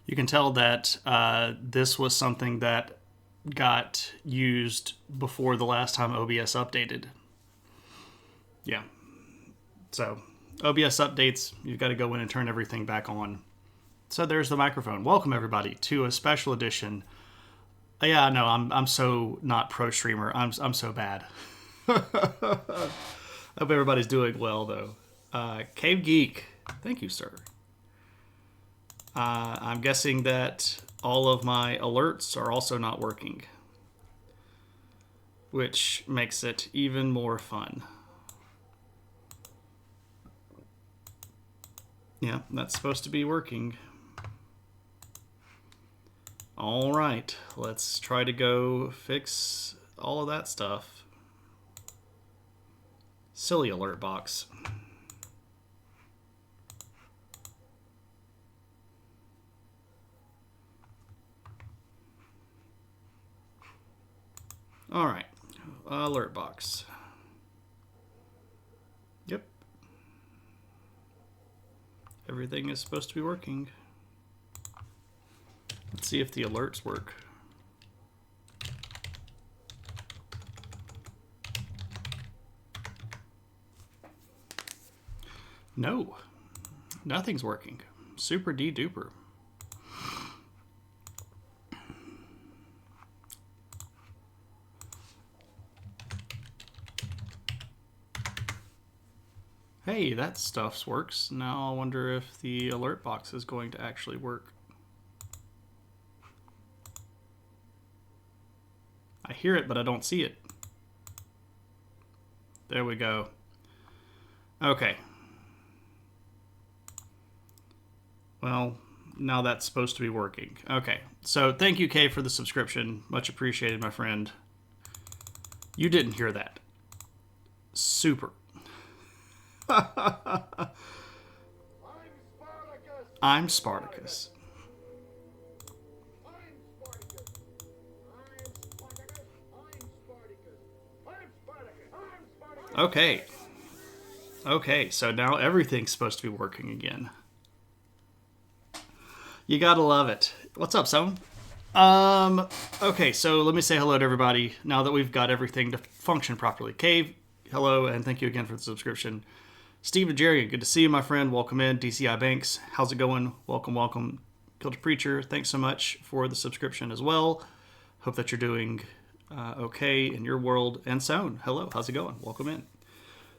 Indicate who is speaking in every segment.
Speaker 1: You can tell that this was something that got used before the last time OBS updated. Yeah. So, OBS updates, you've got to go in and turn everything back on. So there's the microphone. Welcome everybody to a special edition. Yeah, no, I'm so not pro streamer. I'm so bad. Hope everybody's doing well though. Cave Geek, thank you, sir. I'm guessing that all of my alerts are also not working, which makes it even more fun. Yeah, that's supposed to be working. All right, let's try to go fix all of that stuff. Silly alert box. All right, alert box. Yep. Everything is supposed to be working. Let's see if the alerts work. No, nothing's working. Super duper. Hey, that stuff works. Now I wonder if the alert box is going to actually work. I hear it, but I don't see it. There we go. Okay. Well, now that's supposed to be working. Okay. So thank you, Kay, for the subscription. Much appreciated, my friend. You didn't hear that. Super. I'm Spartacus. Okay. Okay, so now everything's supposed to be working again. You gotta love it. What's up, Son? Okay, so let me say hello to everybody now that we've got everything to function properly. Cave, hello, and thank you again for the subscription. Steve Jerry, good to see you, my friend. Welcome in. DCI Banks, how's it going? Welcome, welcome. Killed Preacher, thanks so much for the subscription as well. Hope that you're doing okay in your world. And Sound, hello, how's it going? Welcome in.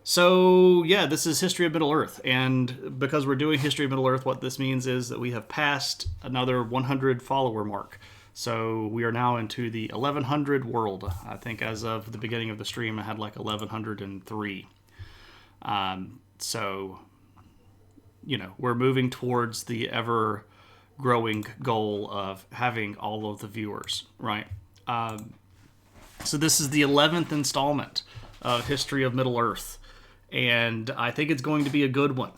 Speaker 1: So, yeah, this is History of Middle Earth, and because we're doing History of Middle Earth, what this means is that we have passed another 100 follower mark. So we are now into the 1100 world. I think as of the beginning of the stream, I had like 1103. So, you know, we're moving towards the ever-growing goal of having all of the viewers, right? So this is the 11th installment of History of Middle Earth, and I think it's going to be a good one.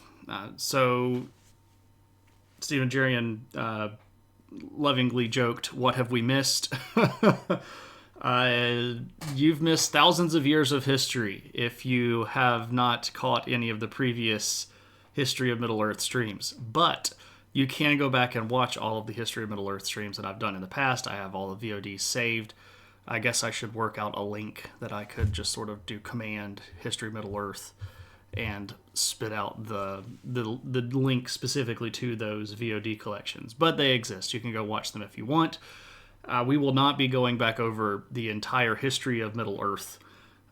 Speaker 1: So Stephen Jerian lovingly joked, "What have we missed?" You've missed thousands of years of history if you have not caught any of the previous History of Middle Earth streams. But you can go back and watch all of the History of Middle Earth streams that I've done in the past. I have all the VODs saved. I guess I should work out a link that I could just sort of do command History of Middle Earth and spit out the link specifically to those VOD collections. But they exist. You can go watch them if you want. We will not be going back over the entire history of Middle Earth.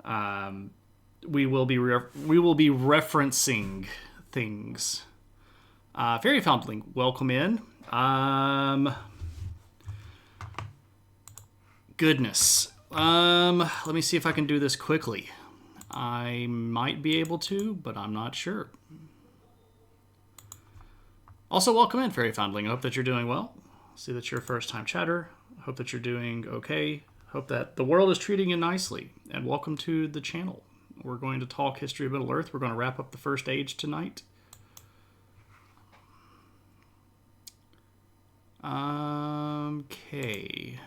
Speaker 1: We will be referencing things. Fairy Foundling, welcome in. Goodness. Let me see if I can do this quickly. I might be able to, but I'm not sure. Also, welcome in, Fairy Foundling. I hope that you're doing well. See that you're a first-time chatter. I hope that you're doing okay. Hope that the world is treating you nicely. And welcome to the channel. We're going to talk History of Middle Earth. We're going to wrap up the First Age tonight. Okay.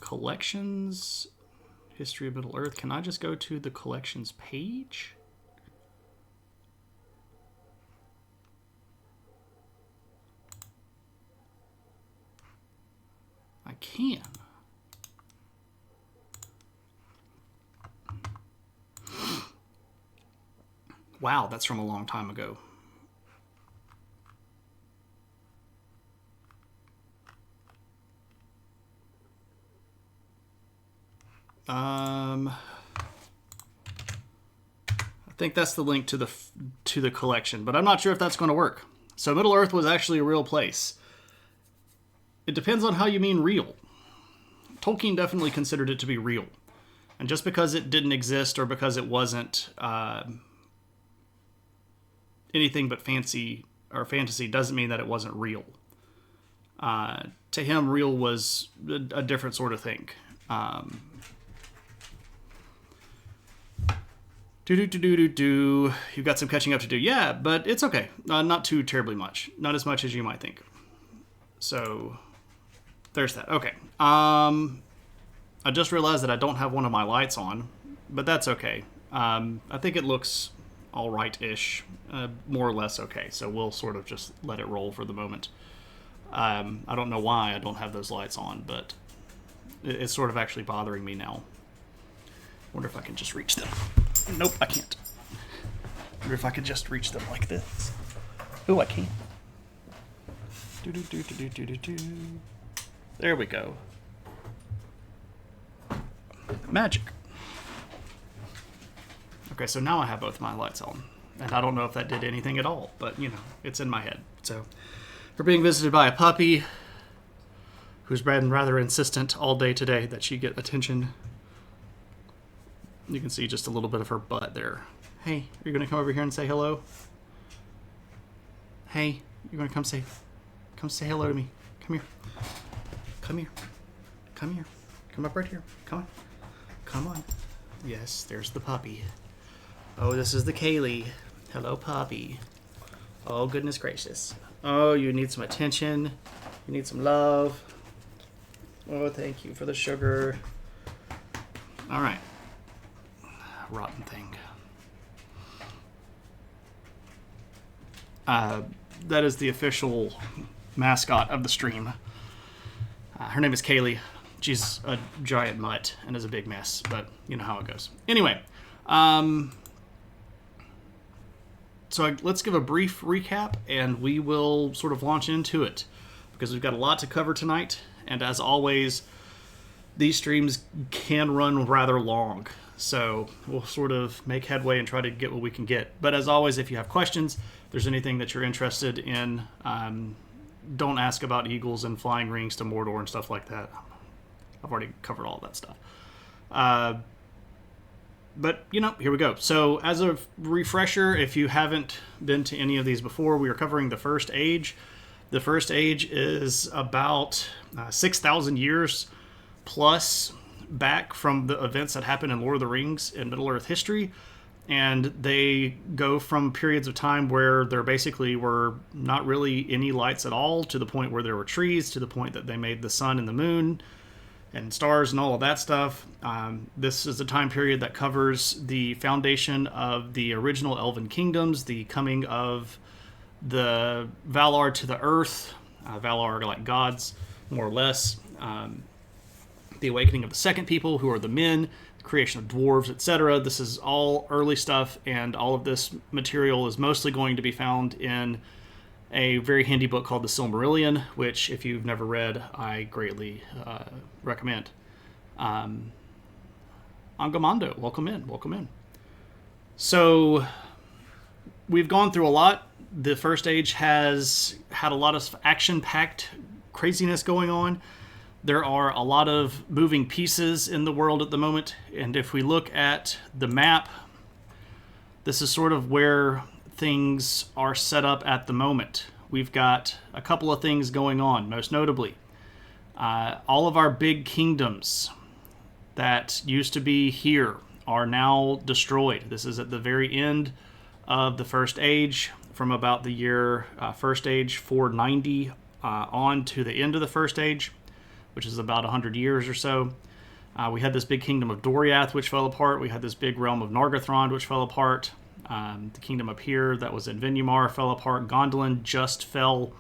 Speaker 1: Collections, History of Middle Earth. Can I just go to the collections page? can. Wow, that's from a long time ago. I think that's the link to the collection, but I'm not sure if that's going to work. So Middle Earth was actually a real place. It depends on how you mean real. Tolkien definitely considered it to be real. And just because it didn't exist or because it wasn't anything but fancy or fantasy doesn't mean that it wasn't real. To him, real was a different sort of thing. You've got some catching up to do. Yeah, but it's okay. Not too terribly much. Not as much as you might think. So, there's that. Okay. I just realized that I don't have one of my lights on, but that's okay. I think it looks all right-ish, more or less okay. So we'll sort of just let it roll for the moment. I don't know why I don't have those lights on, but it's sort of actually bothering me now. Wonder if I can just reach them. Nope, I can't. Wonder if I could just reach them like this. Oh, I can. There we go. Magic. Okay, so now I have both my lights on. And I don't know if that did anything at all, but, you know, it's in my head. So, we're being visited by a puppy who's been rather insistent all day today that she get attention. You can see just a little bit of her butt there. Hey, you're going to come over here and say hello? Hey, you're going to come say hello to me. Come here. Come here. Come here. Come up right here. Come on. Come on. Yes, there's the puppy. Oh, this is the Kaylee. Hello, puppy. Oh, goodness gracious. Oh, you need some attention. You need some love. Oh, thank you for the sugar. All right. Rotten thing. That is the official mascot of the stream. Her name is Kaylee. She's a giant mutt and is a big mess, but you know how it goes. Anyway, so let's give a brief recap and we will sort of launch into it because we've got a lot to cover tonight. And as always, these streams can run rather long. So we'll sort of make headway and try to get what we can get. But as always, if you have questions, if there's anything that you're interested in, don't ask about eagles and flying rings to Mordor and stuff like that. I've already covered all that stuff. But, you know, here we go. So as a refresher, if you haven't been to any of these before, we are covering the First Age. The First Age is about 6,000 years plus back from the events that happened in Lord of the Rings in Middle-earth history. And they go from periods of time where there basically were not really any lights at all, to the point where there were trees, to the point that they made the sun and the moon and stars and all of that stuff. This is a time period that covers the foundation of the original Elven kingdoms, the coming of the Valar to the earth. Valar are like gods, more or less. The awakening of the second people, who are the men, the creation of dwarves, etc. This is all early stuff, and all of this material is mostly going to be found in a very handy book called The Silmarillion, which, if you've never read, I greatly recommend. Angamando, welcome in. So, we've gone through a lot. The First Age has had a lot of action-packed craziness going on. There are a lot of moving pieces in the world at the moment, and if we look at the map, this is sort of where things are set up at the moment. We've got a couple of things going on, most notably. All of our big kingdoms that used to be here are now destroyed. This is at the very end of the First Age, from about the year First Age 490 on to the end of the First Age, which is about 100 years or so. We had this big kingdom of Doriath, which fell apart. We had this big realm of Nargothrond, which fell apart. The kingdom up here that was in Vinyamar fell apart. Gondolin just fell.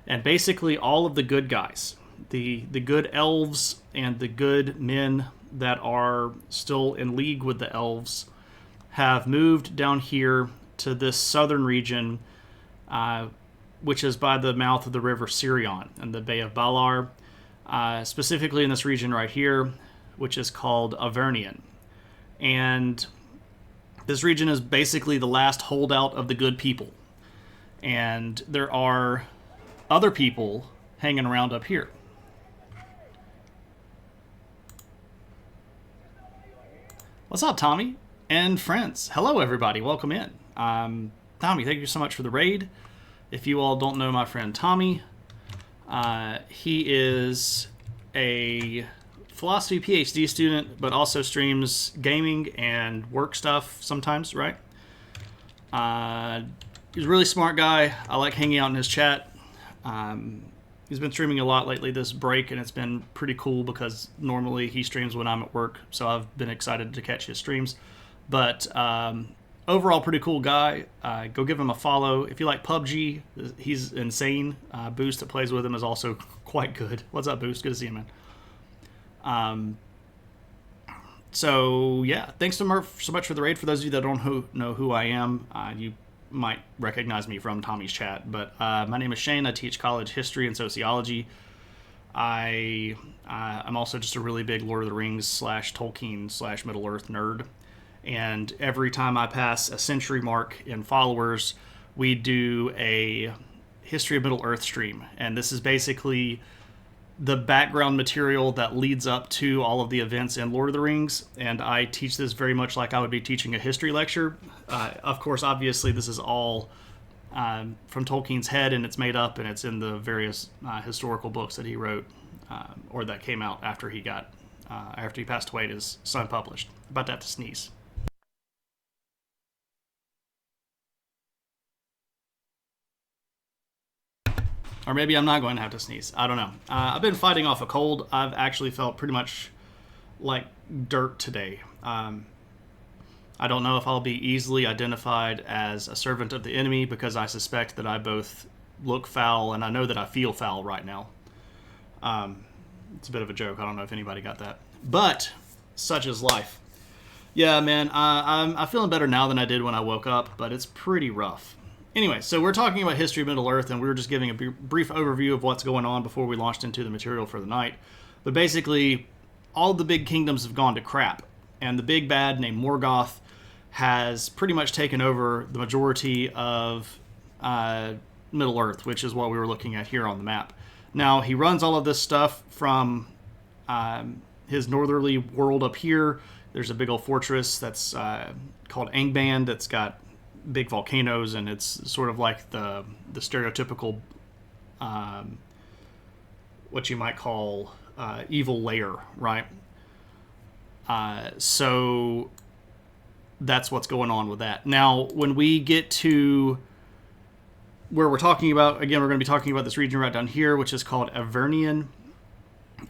Speaker 1: And basically all of the good guys, The good elves and the good men that are still in league with the elves have moved down here to this southern region, which is by the mouth of the river Sirion and the Bay of Balar, specifically in this region right here, which is called Avernian. And this region is basically the last holdout of the good people. And there are other people hanging around up here. What's up, Tommy and friends? Hello, everybody. Welcome in. Tommy, thank you so much for the raid. If you all don't know my friend Tommy, he is a philosophy PhD student, but also streams gaming and work stuff sometimes, right? He's a really smart guy. I like hanging out in his chat. He's been streaming a lot lately this break, and it's been pretty cool because normally he streams when I'm at work, so I've been excited to catch his streams. But overall, pretty cool guy. Go give him a follow. If you like PUBG, he's insane. Boost that plays with him is also quite good. What's up, Boost? Good to see you, man. So, yeah, thanks so much for the raid. For those of you that don't know who I am, you might recognize me from Tommy's chat, but my name is Shane. I teach college history and sociology. I'm also just a really big Lord of the Rings / Tolkien / Middle Earth nerd, and every time I pass a century mark in followers, we do a History of Middle Earth stream, and this is basically the background material that leads up to all of the events in Lord of the Rings, and I teach this very much like I would be teaching a history lecture. Of course, obviously, this is all from Tolkien's head, and it's made up, and it's in the various historical books that he wrote, or that came out after he passed away and his son published. About to have to sneeze. Or maybe I'm not going to have to sneeze. I don't know. I've been fighting off a cold. I've actually felt pretty much like dirt today. I don't know if I'll be easily identified as a servant of the enemy because I suspect that I both look foul and I know that I feel foul right now. It's a bit of a joke. I don't know if anybody got that. But such is life. Yeah, man, I'm feeling better now than I did when I woke up, but it's pretty rough. Anyway, so we're talking about History of Middle Earth, and we were just giving a brief overview of what's going on before we launched into the material for the night. But basically, all the big kingdoms have gone to crap, and the big bad named Morgoth has pretty much taken over the majority of Middle Earth, which is what we were looking at here on the map. Now, he runs all of this stuff from his northerly world up here. There's a big old fortress that's called Angband that's got big volcanoes, and it's sort of like the stereotypical what you might call evil lair, right? So that's what's going on with that. Now, when we get to where we're talking about, again, we're going to be talking about this region right down here, which is called Avernian,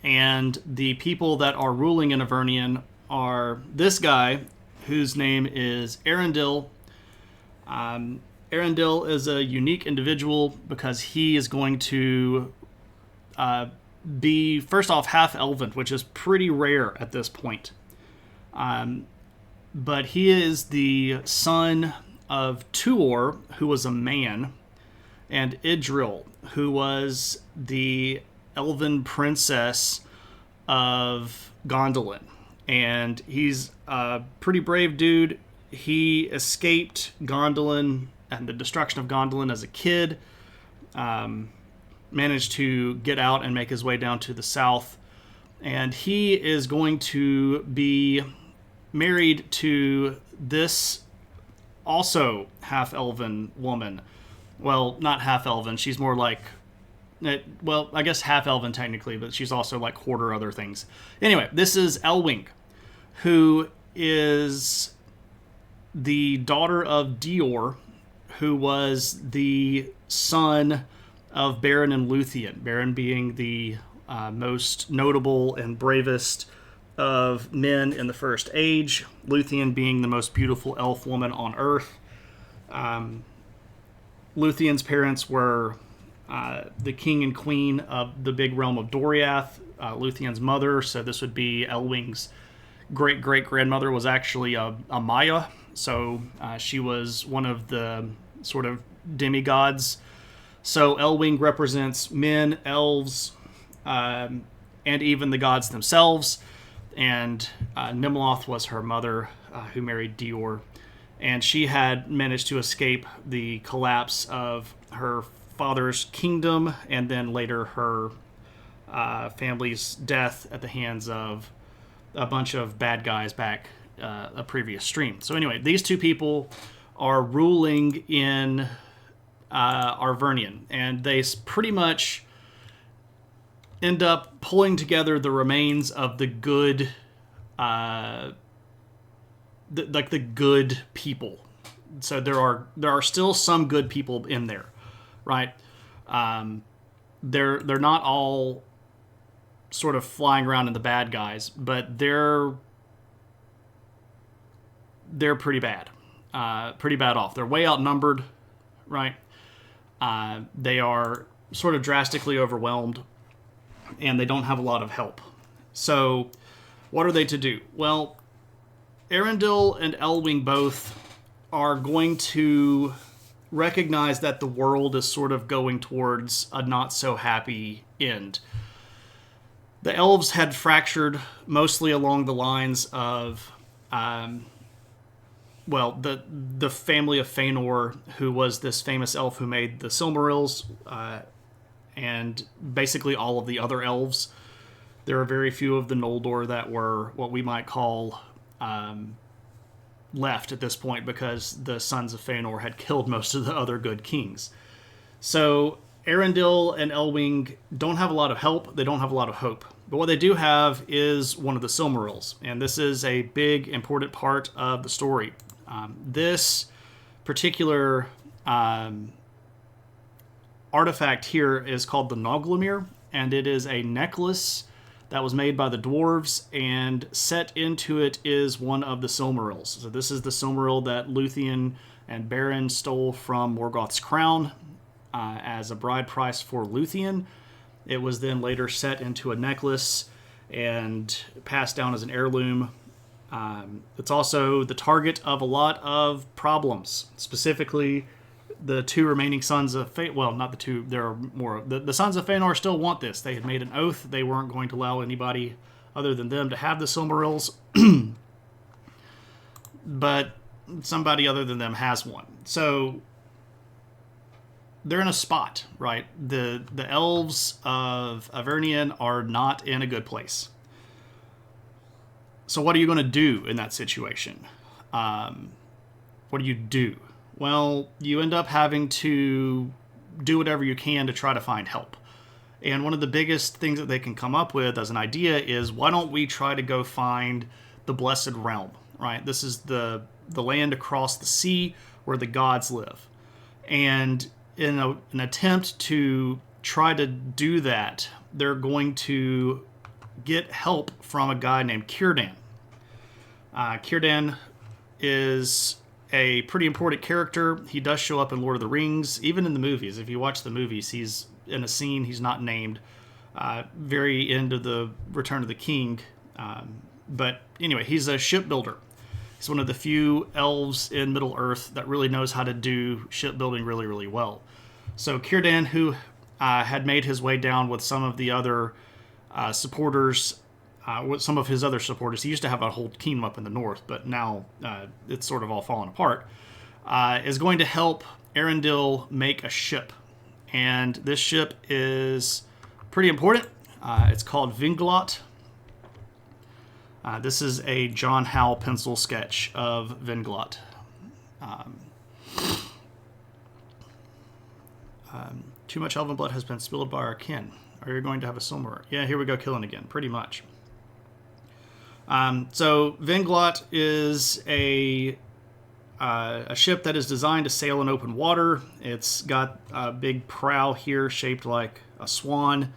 Speaker 1: and the people that are ruling in Avernian are this guy, whose name is Arundel. Arundel is a unique individual because he is going to be, first off, half elven, which is pretty rare at this point. But he is the son of Tuor, who was a man, and Idril, who was the elven princess of Gondolin. And he's a pretty brave dude. He escaped Gondolin and the destruction of Gondolin as a kid, managed to get out and make his way down to the south, and he is going to be married to this also half-elven woman. Well, not half-elven, she's more like, well, I guess half-elven technically, but she's also like quarter other things. Anyway, this is Elwing, who is the daughter of Dior, who was the son of Beren and Luthien. Beren being the most notable and bravest of men in the First Age, Luthien being the most beautiful elf woman on Earth. Luthien's parents were the king and queen of the big realm of Doriath, Luthien's mother. So this would be Elwing's great great grandmother was actually a Maya. So she was one of the sort of demigods. So Elwing represents men, elves, and even the gods themselves. And Nimloth was her mother, who married Dior. And she had managed to escape the collapse of her father's kingdom and then later her family's death at the hands of a bunch of bad guys back a previous stream. So anyway, these two people are ruling in Arvernian, and they pretty much end up pulling together the remains of the good, the good people. So there are still some good people in there, right? They're not all sort of flying around in the bad guys, but they're pretty bad, pretty bad off. They're way outnumbered, right? They are sort of drastically overwhelmed, and they don't have a lot of help. So, what are they to do? Well, Arundel and Elwing both are going to recognize that the world is sort of going towards a not so happy end. The elves had fractured mostly along the lines of, the family of Feanor, who was this famous elf who made the Silmarils, and basically all of the other elves. There are very few of the Noldor that were what we might call left at this point, because the sons of Feanor had killed most of the other good kings. So Arundel and Elwing don't have a lot of help. They don't have a lot of hope. But what they do have is one of the Silmarils, and this is a big, important part of the story. This particular artifact here is called the Noglamir, and it is a necklace that was made by the dwarves, and set into it is one of the Silmarils. So this is the Silmaril that Luthien and Beren stole from Morgoth's crown as a bride price for Luthien. It was then later set into a necklace and passed down as an heirloom. It's also the target of a lot of problems, specifically the two remaining sons of Feanor. Well, not the two, there are more. The sons of Feanor still want this. They had made an oath. They weren't going to allow anybody other than them to have the Silmarils. But somebody other than them has one. So they're in a spot, right? The elves of Avernian are not in a good place. So what are you going to do in that situation? What do you do? Well, you end up having to do whatever you can to try to find help. And one of the biggest things that they can come up with as an idea is, why don't we try to go find the Blessed Realm, right? This is the land across the sea where the gods live. And in an attempt to try to do that, they're going to get help from a guy named Círdan. Círdan is a pretty important character. He does show up in Lord of the Rings, even in the movies. If you watch the movies, he's in a scene. He's not named. Very end of the Return of the King. But anyway, he's a shipbuilder. He's one of the few elves in Middle-earth that really knows how to do shipbuilding really, really well. So Círdan, who had made his way down with some of the other supporters, with some of his other supporters. He used to have a whole kingdom up in the north, but now it's sort of all fallen apart, is going to help Arundel make a ship. And this ship is pretty important. It's called Vinglot. This is a John Howe pencil sketch of Vinglot. Too much elven blood has been spilled by our kin. Are you going to have a Silmaril? Yeah, here we go killing again, pretty much. So Vinglot is a ship that is designed to sail in open water. It's got a big prow here shaped like a swan,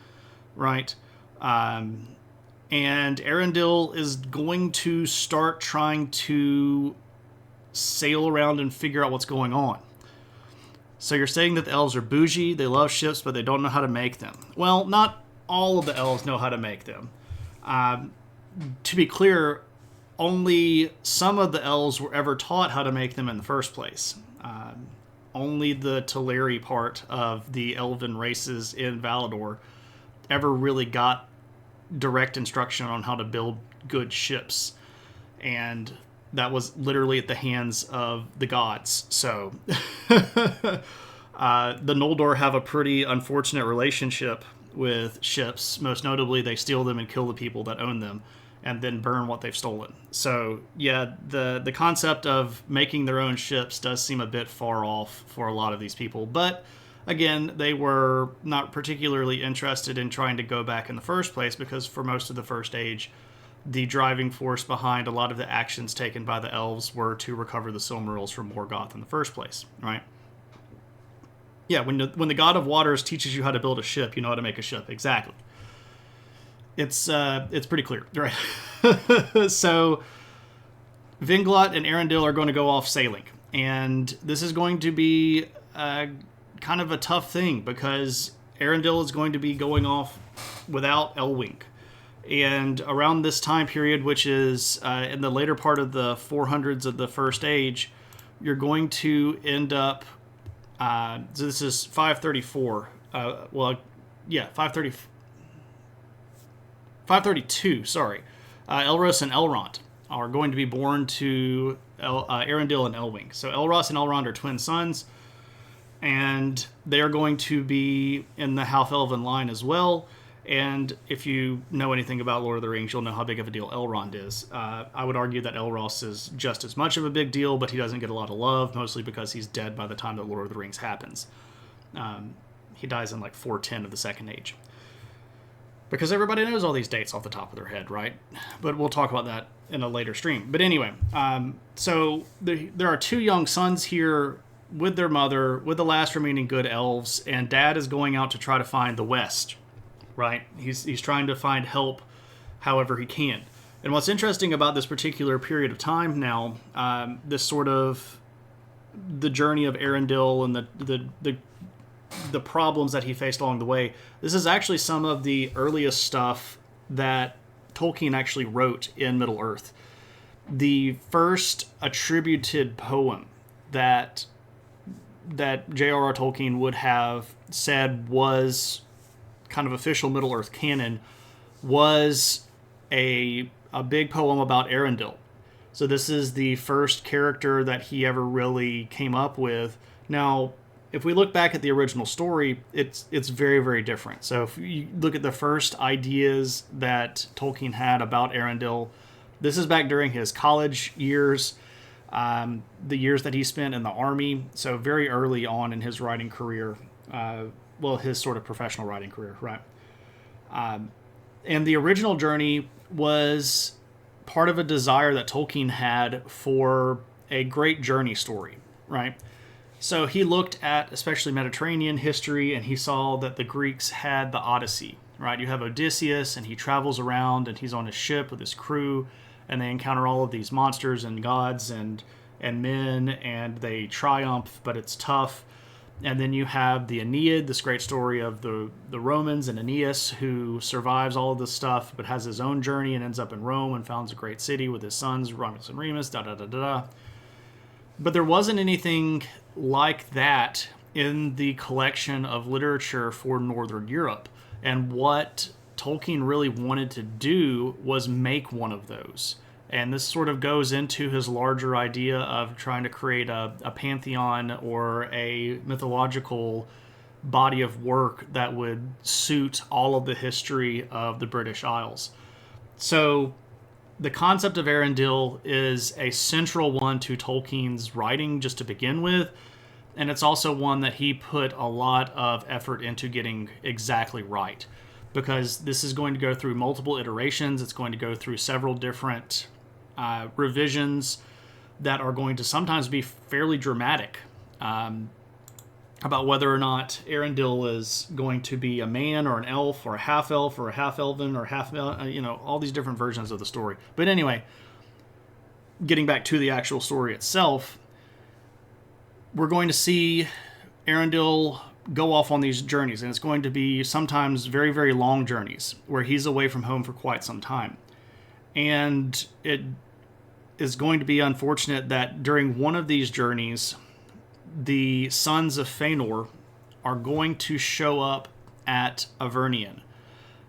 Speaker 1: right? And Arundel is going to start trying to sail around and figure out what's going on. So you're saying that the elves are bougie, they love ships, but they don't know how to make them. Well, not all of the elves know how to make them. To be clear, only some of the elves were ever taught how to make them in the first place. Only the Teleri part of the elven races in Valador ever really got direct instruction on how to build good ships. And that was literally at the hands of the gods. So the Noldor have a pretty unfortunate relationship with ships. Most notably, they steal them and kill the people that own them, and then burn what they've stolen. So yeah, the concept of making their own ships does seem a bit far off for a lot of these people. But again, they were not particularly interested in trying to go back in the first place, because for most of the First Age, the driving force behind a lot of the actions taken by the elves were to recover the Silmarils from Morgoth in the first place, right? Yeah, when the God of Waters teaches you how to build a ship, you know how to make a ship. Exactly. It's pretty clear, right? So Vinglot and Arundel are going to go off sailing, and this is going to be kind of a tough thing, because Arundel is going to be going off without Elwing. And around this time period, which is in the later part of the 400s of the First Age, you're going to end up... so this is 534. 532, sorry. Elros and Elrond are going to be born to Arundel and Elwing. So Elros and Elrond are twin sons, and they are going to be in the half-elven line as well. And if you know anything about Lord of the Rings, you'll know how big of a deal Elrond is. I would argue that Elros is just as much of a big deal, but he doesn't get a lot of love, mostly because he's dead by the time that Lord of the Rings happens. He dies in like 410 of the Second Age. Because everybody knows all these dates off the top of their head, right? But we'll talk about that in a later stream. But anyway, so there are two young sons here with their mother, with the last remaining good elves, and Dad is going out to try to find the West. Right? He's trying to find help however he can. And what's interesting about this particular period of time now, this sort of the journey of Arundel and the problems that he faced along the way, this is actually some of the earliest stuff that Tolkien actually wrote in Middle-earth. The first attributed poem that J.R.R. Tolkien would have said was kind of official Middle-earth canon was a big poem about Arundel. So this is the first character that he ever really came up with. Now, if we look back at the original story, it's very, very different. So if you look at the first ideas that Tolkien had about Arundel, this is back during his college years, the years that he spent in the army, so very early on in his writing career. His sort of professional writing career, right? And the original journey was part of a desire that Tolkien had for a great journey story, right? So he looked at especially Mediterranean history, and he saw that the Greeks had the Odyssey, right? You have Odysseus, and he travels around, and he's on a ship with his crew, and they encounter all of these monsters and gods and men, and they triumph, but it's tough. And then you have the Aeneid, this great story of the Romans and Aeneas, who survives all of this stuff but has his own journey and ends up in Rome and founds a great city with his sons, Romulus and Remus, da-da-da-da-da. But there wasn't anything like that in the collection of literature for Northern Europe. And what Tolkien really wanted to do was make one of those. And this sort of goes into his larger idea of trying to create a pantheon or a mythological body of work that would suit all of the history of the British Isles. So the concept of Arundel is a central one to Tolkien's writing just to begin with. And it's also one that he put a lot of effort into getting exactly right. Because this is going to go through multiple iterations. It's going to go through several different revisions that are going to sometimes be fairly dramatic about whether or not Arundel is going to be a man or an elf or a half-elf or a half-elven or all these different versions of the story. But anyway, getting back to the actual story itself, we're going to see Arundel go off on these journeys, and it's going to be sometimes very, very long journeys where he's away from home for quite some time. And it is going to be unfortunate that during one of these journeys, the sons of Fëanor are going to show up at Avernion,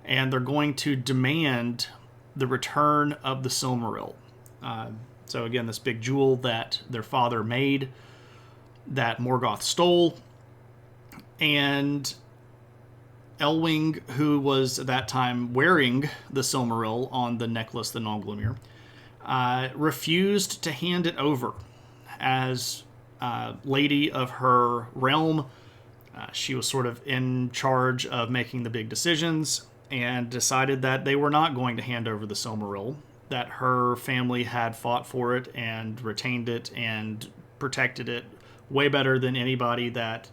Speaker 1: and they're going to demand the return of the Silmaril. So again, this big jewel that their father made, that Morgoth stole, and Elwing, who was at that time wearing the Silmaril on the necklace, the Nonglemir, refused to hand it over as lady of her realm. She was sort of in charge of making the big decisions, and decided that they were not going to hand over the Silmaril, that her family had fought for it and retained it and protected it way better than anybody that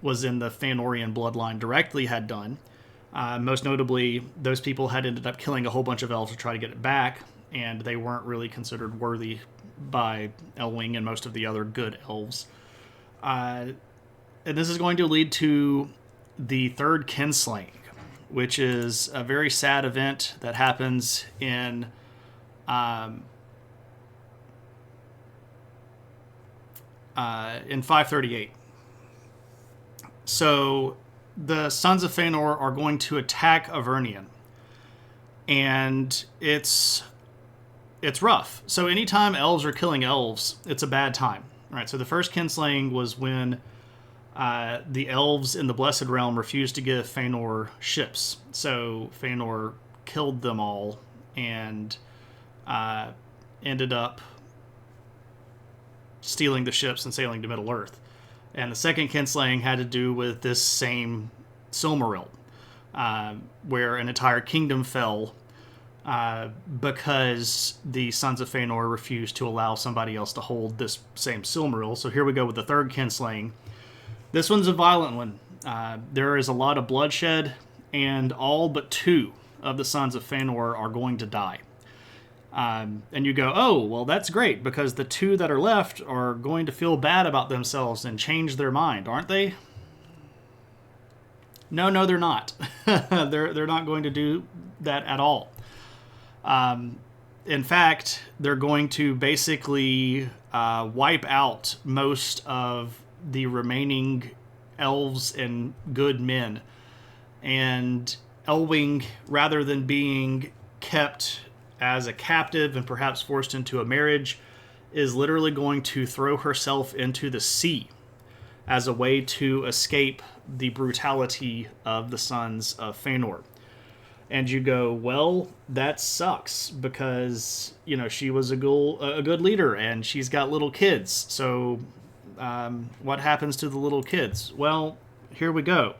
Speaker 1: was in the Fëanorian bloodline directly had done. Most notably, those people had ended up killing a whole bunch of elves to try to get it back, and they weren't really considered worthy by Elwing and most of the other good elves. And this is going to lead to the third kinslaying, which is a very sad event that happens in in 538. So the Sons of Fëanor are going to attack Avernion, and it's rough. So anytime elves are killing elves, it's a bad time. Right. So the first kinslaying was when the elves in the Blessed Realm refused to give Fëanor ships. So Fëanor killed them all and ended up stealing the ships and sailing to Middle-earth. And the second kinslaying had to do with this same Silmaril, where an entire kingdom fell because the Sons of Fëanor refused to allow somebody else to hold this same Silmaril. So here we go with the third kinslaying. This one's a violent one. There is a lot of bloodshed, and all but 2 of the Sons of Fëanor are going to die. And you go, oh, well, that's great, because the 2 that are left are going to feel bad about themselves and change their mind, aren't they? No, they're not. They're not going to do that at all. In fact, they're going to basically wipe out most of the remaining elves and good men. And Elwing, rather than being kept as a captive and perhaps forced into a marriage, is literally going to throw herself into the sea as a way to escape the brutality of the Sons of Fëanor. And you go, well, that sucks, because, you know, she was a good leader, and she's got little kids. So what happens to the little kids? Well, here we go.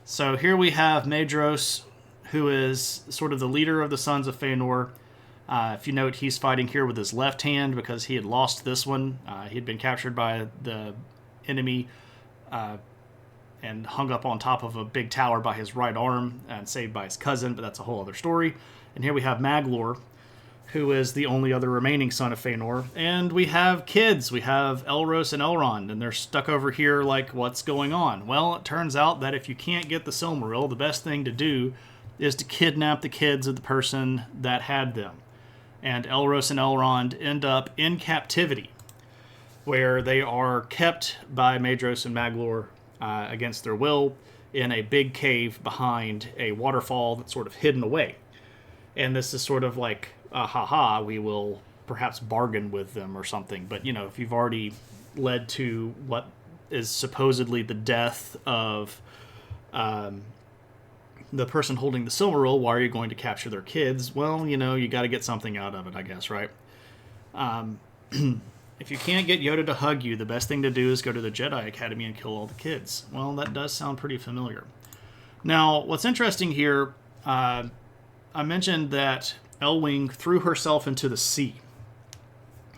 Speaker 1: So here we have Maedhros, who is sort of the leader of the Sons of Fëanor. If you note, he's fighting here with his left hand because he had lost this one. He had been captured by the enemy and hung up on top of a big tower by his right arm and saved by his cousin, but that's a whole other story. And here we have Maglor, who is the only other remaining son of Fëanor. And we have kids. We have Elros and Elrond, and they're stuck over here like, what's going on? Well, it turns out that if you can't get the Silmaril, the best thing to do is to kidnap the kids of the person that had them. And Elros and Elrond end up in captivity, where they are kept by Maedhros and Maglor against their will in a big cave behind a waterfall that's sort of hidden away. And this is sort of like, we will perhaps bargain with them or something. But, you know, if you've already led to what is supposedly the death of the person holding the Silmaril, why are you going to capture their kids? Well, you know, you got to get something out of it, I guess, right? If you can't get Yoda to hug you, the best thing to do is go to the Jedi Academy and kill all the kids. Well, that does sound pretty familiar. Now, what's interesting here, I mentioned that Elwing threw herself into the sea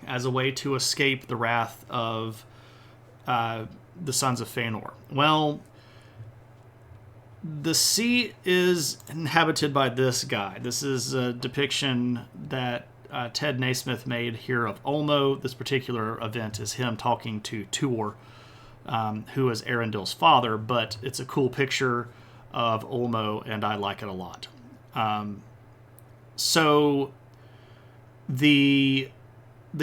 Speaker 1: as a way to escape the wrath of the Sons of Fëanor. Well, the sea is inhabited by this guy. This is a depiction that Ted Naismith made here of Ulmo. This particular event is him talking to Tuor, who is Arundel's father, but it's a cool picture of Ulmo, and I like it a lot. So the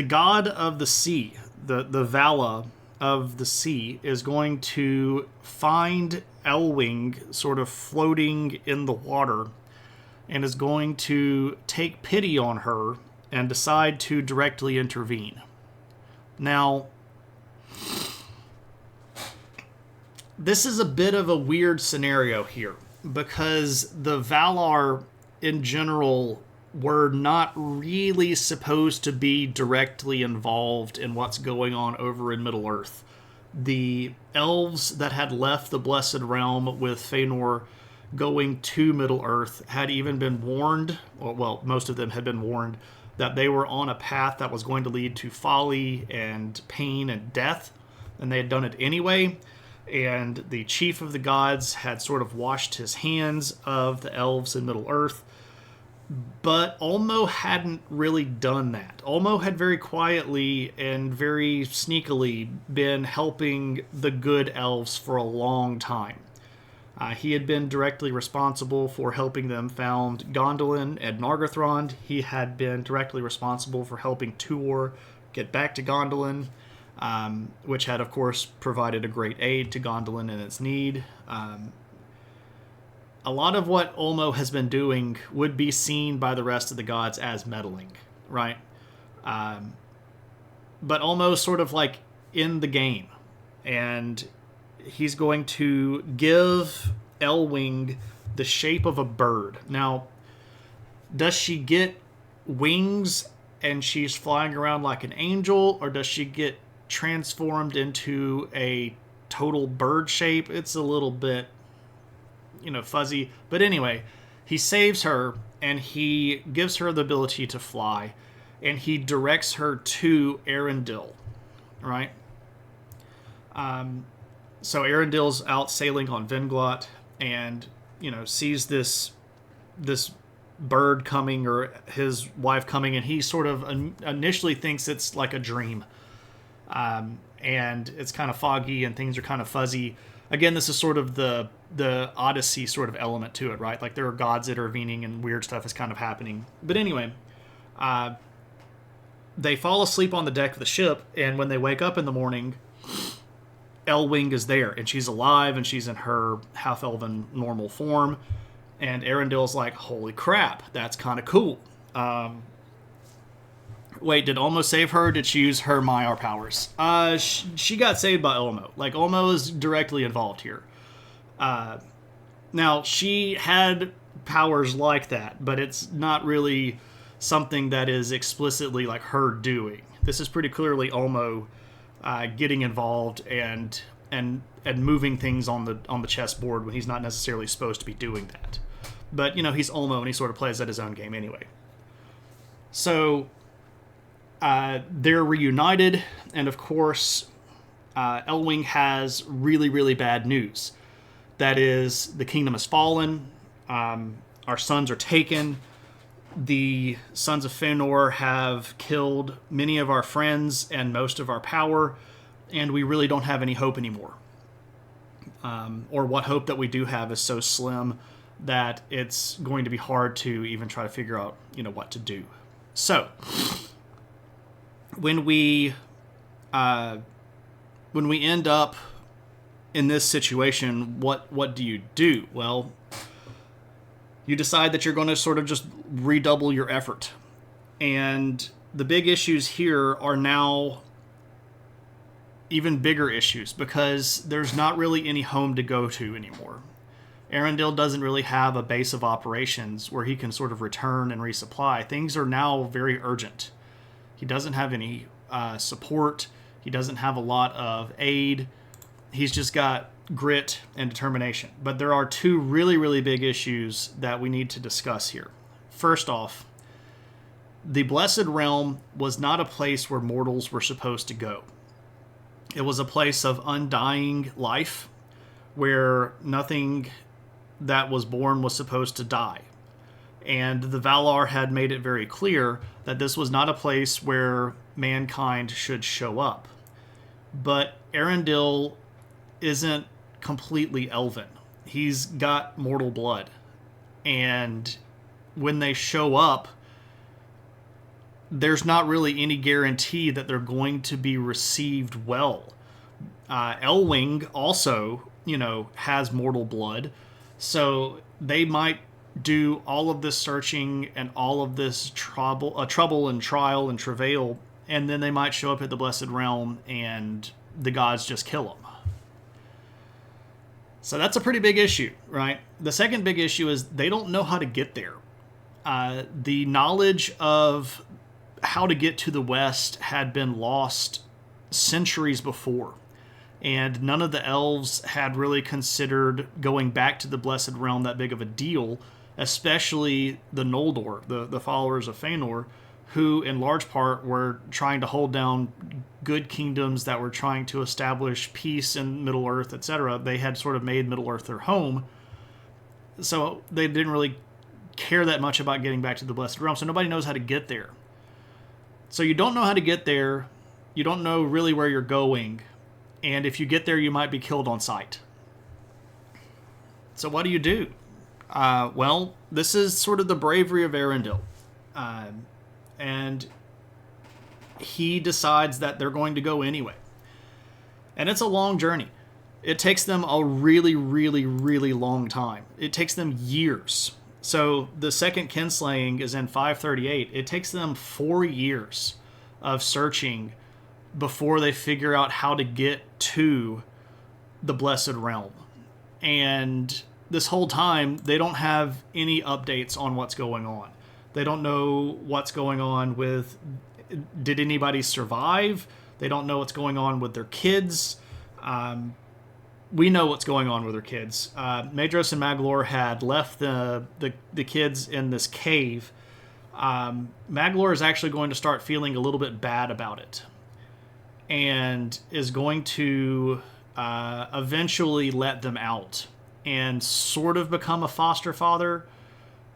Speaker 1: god of the sea, the Vala of the sea, is going to find Elwing sort of floating in the water and is going to take pity on her and decide to directly intervene. Now, this is a bit of a weird scenario here because the Valar in general were not really supposed to be directly involved in what's going on over in Middle-earth. The elves that had left the Blessed Realm with Fëanor going to Middle-earth had even been warned, or, well, most of them had been warned, that they were on a path that was going to lead to folly and pain and death, and they had done it anyway. And the chief of the gods had sort of washed his hands of the elves in Middle-earth. But Ulmo hadn't really done that. Ulmo had very quietly and very sneakily been helping the good elves for a long time. He had been directly responsible for helping them found Gondolin and Nargothrond. He had been directly responsible for helping Tuor get back to Gondolin, which had, of course, provided a great aid to Gondolin in its need. A lot of what Ulmo has been doing would be seen by the rest of the gods as meddling, right? But Ulmo's sort of like in the game, and he's going to give Elwing the shape of a bird. Now, does she get wings and she's flying around like an angel, or does she get transformed into a total bird shape? It's a little bit, fuzzy. But anyway, he saves her and he gives her the ability to fly, and he directs her to Arundel, right? So Arundel's out sailing on Venglot and, sees this bird coming, or his wife coming, and he sort of initially thinks it's like a dream. And it's kind of foggy and things are kind of fuzzy. Again, this is sort of the Odyssey sort of element to it, right? Like there are gods intervening and weird stuff is kind of happening. But anyway, they fall asleep on the deck of the ship, and when they wake up in the morning, Elwing is there, and she's alive, and she's in her half-elven normal form. And Arendel's like, holy crap, that's kind of cool. Wait, did Ulmo save her? Did she use her Maiar powers? She got saved by Ulmo. Like, Ulmo is directly involved here. Now, she had powers like that, but it's not really something that is explicitly like her doing. This is pretty clearly Ulmo getting involved and moving things on the chessboard when he's not necessarily supposed to be doing that. But, he's Ulmo, and he sort of plays at his own game anyway. So, they're reunited, and of course, Elwing has really, really bad news. That is, the kingdom has fallen, our sons are taken, the sons of Fëanor have killed many of our friends and most of our power, and we really don't have any hope anymore. Or what hope that we do have is so slim that it's going to be hard to even try to figure out, what to do. So, when we end up in this situation, what do you do? Well, you decide that you're going to sort of just redouble your effort. And the big issues here are now even bigger issues, because there's not really any home to go to anymore. Arundel doesn't really have a base of operations where he can sort of return and resupply. Things are now very urgent. He doesn't have any support. He doesn't have a lot of aid. He's just got grit and determination. But there are two really, really big issues that we need to discuss here. First off, the Blessed Realm was not a place where mortals were supposed to go. It was a place of undying life where nothing that was born was supposed to die. And the Valar had made it very clear that this was not a place where mankind should show up. But Arundel isn't completely elven. He's got mortal blood. And when they show up, there's not really any guarantee that they're going to be received well. Elwing also, has mortal blood. So they might do all of this searching and all of this trouble and trial and travail, and then they might show up at the Blessed Realm and the gods just kill them. So that's a pretty big issue, right? The second big issue is they don't know how to get there. The knowledge of how to get to the west had been lost centuries before, and none of the elves had really considered going back to the Blessed Realm that big of a deal, especially the Noldor, the followers of Fëanor, who in large part were trying to hold down good kingdoms that were trying to establish peace in Middle-earth, etc. They had sort of made Middle-earth their home, so they didn't really care that much about getting back to the Blessed Realm, so nobody knows how to get there. So you don't know how to get there, you don't know really where you're going, and if you get there, you might be killed on sight. So what do you do? Well, this is sort of the bravery of Arundel. And he decides that they're going to go anyway. And it's a long journey. It takes them a really, really, really long time. It takes them years. So the second kinslaying is in 538. It takes them 4 years of searching before they figure out how to get to the Blessed Realm. And this whole time, they don't have any updates on what's going on. They don't know what's going on with, did anybody survive? They don't know what's going on with their kids. We know what's going on with their kids. Maedhros and Maglor had left the kids in this cave. Maglor is actually going to start feeling a little bit bad about it, and is going to eventually let them out and sort of become a foster father.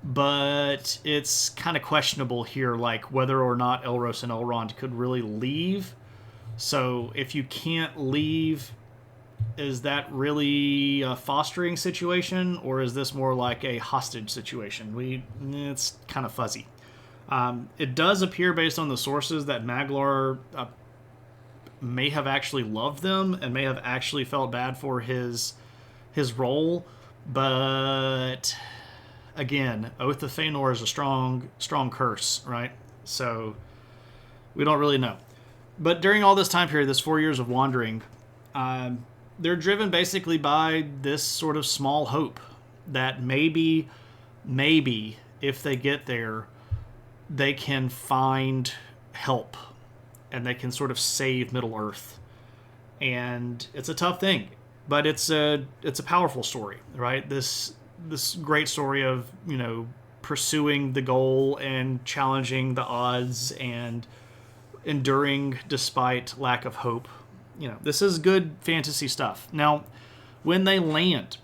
Speaker 1: But it's kind of questionable here, like whether or not Elros and Elrond could really leave. So if you can't leave, is that really a fostering situation, or is this more like a hostage situation? It's kind of fuzzy. It does appear, based on the sources, that Maglor may have actually loved them and may have actually felt bad for his role, but again, Oath of Fëanor is a strong curse, right? So we don't really know. But during all this time period, this 4 years of wandering, they're driven basically by this sort of small hope that maybe if they get there, they can find help and they can sort of save Middle-earth. And it's a tough thing, but it's a powerful story, right? This great story of, pursuing the goal and challenging the odds and enduring despite lack of hope. This is good fantasy stuff. Now, when they land,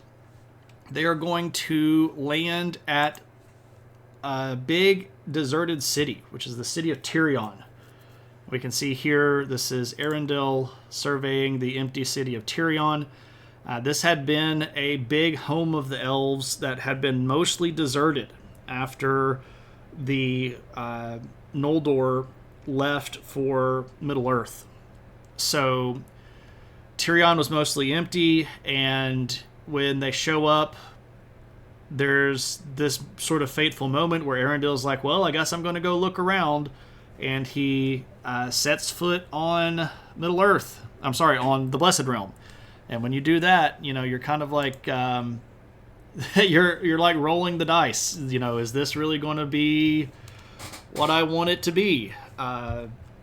Speaker 1: they are going to land at a big deserted city, which is the city of Tirion. We can see here, this is Arundel surveying the empty city of Tirion. This had been a big home of the elves that had been mostly deserted after the Noldor left for Middle-earth. So Tirion was mostly empty, and when they show up, there's this sort of fateful moment where Arendel's like, well, I guess I'm going to go look around, and he sets foot on Middle-earth. On the Blessed Realm. And when you do that, you're kind of like, you're like rolling the dice. Is this really going to be what I want it to be?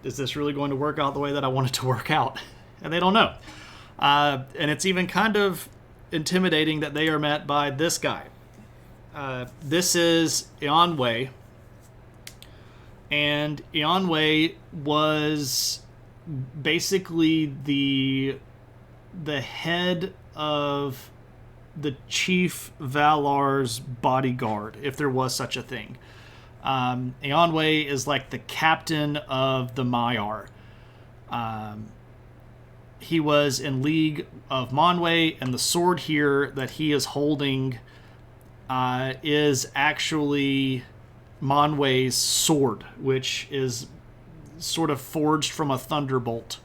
Speaker 1: Is this really going to work out the way that I want it to work out? And they don't know. And it's even kind of intimidating that they are met by this guy. This is Eonwë. And Eonwë was basically the head of the Chief Valar's bodyguard, if there was such a thing. Eonwë is like the captain of the Maiar. he was in league of Manwë, and the sword here that he is holding is actually Manwë's sword, which is sort of forged from a thunderbolt.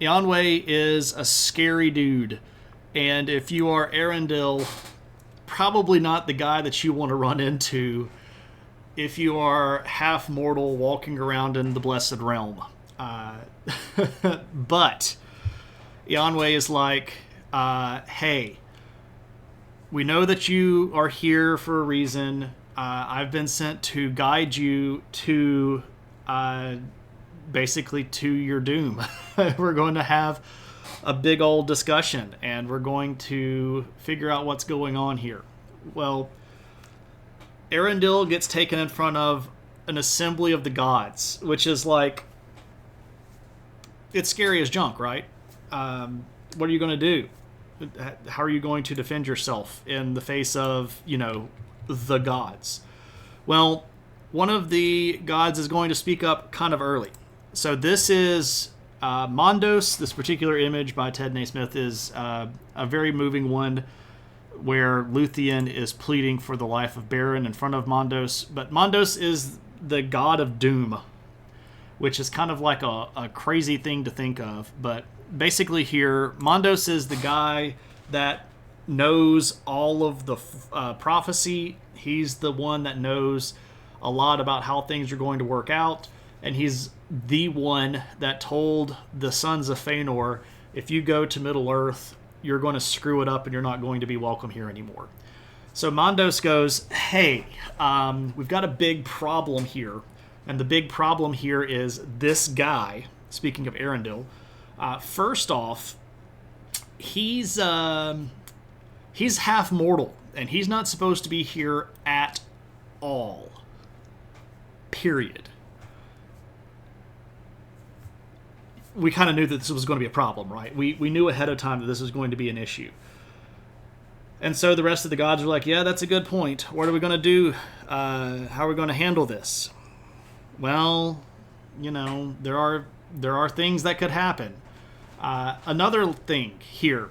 Speaker 1: Eonwë is a scary dude, and if you are Arundel, probably not the guy that you want to run into if you are half mortal walking around in the Blessed Realm. But Eonwë is like, hey, we know that you are here for a reason. I've been sent to guide you to basically to your doom. We're going to have a big old discussion, and we're going to figure out what's going on here. Well, Arundel gets taken in front of an assembly of the gods, which is it's scary as junk, right? What are you going to do? How are you going to defend yourself in the face of, the gods? Well, one of the gods is going to speak up kind of early. So this is Mondos. This particular image by Ted Naismith is a very moving one, where Luthien is pleading for the life of Beren in front of Mondos. But Mondos is the god of doom, which is kind of like a crazy thing to think of. But basically here, Mondos is the guy that knows all of the prophecy. He's the one that knows a lot about how things are going to work out. And he's the one that told the sons of Fëanor, if you go to Middle-earth, you're going to screw it up and you're not going to be welcome here anymore. So Mondos goes, hey, we've got a big problem here. And the big problem here is this guy, speaking of Arundel, first off, he's half mortal, and he's not supposed to be here at all. Period. We kind of knew that this was going to be a problem, right? We knew ahead of time that this was going to be an issue. And so the rest of the gods are like, yeah, that's a good point. What are we going to do? How are we going to handle this? Well, there are things that could happen. Another thing here.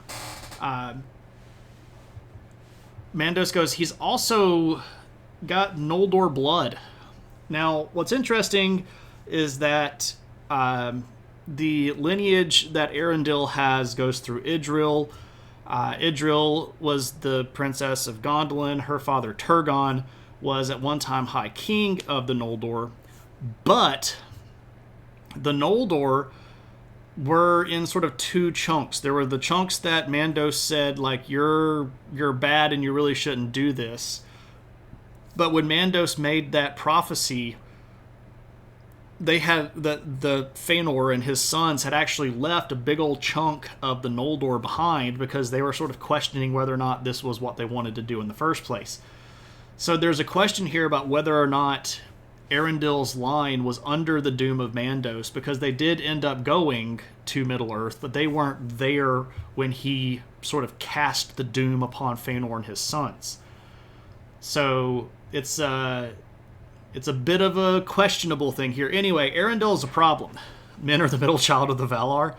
Speaker 1: Mandos goes, he's also got Noldor blood. Now, what's interesting is that the lineage that Arundel has goes through Idril. Idril was the princess of Gondolin. Her father, Turgon, was at one time High King of the Noldor. But the Noldor were in sort of two chunks. There were the chunks that Mandos said, you're bad and you really shouldn't do this. But when Mandos made that prophecy, they had the Fëanor and his sons had actually left a big old chunk of the Noldor behind because they were sort of questioning whether or not this was what they wanted to do in the first place. So there's a question here about whether or not Arundel's line was under the doom of Mandos, because they did end up going to Middle-earth, but they weren't there when he sort of cast the doom upon Fëanor and his sons. So it's a bit of a questionable thing here. Anyway, Arundel is a problem. Men are the middle child of the Valar.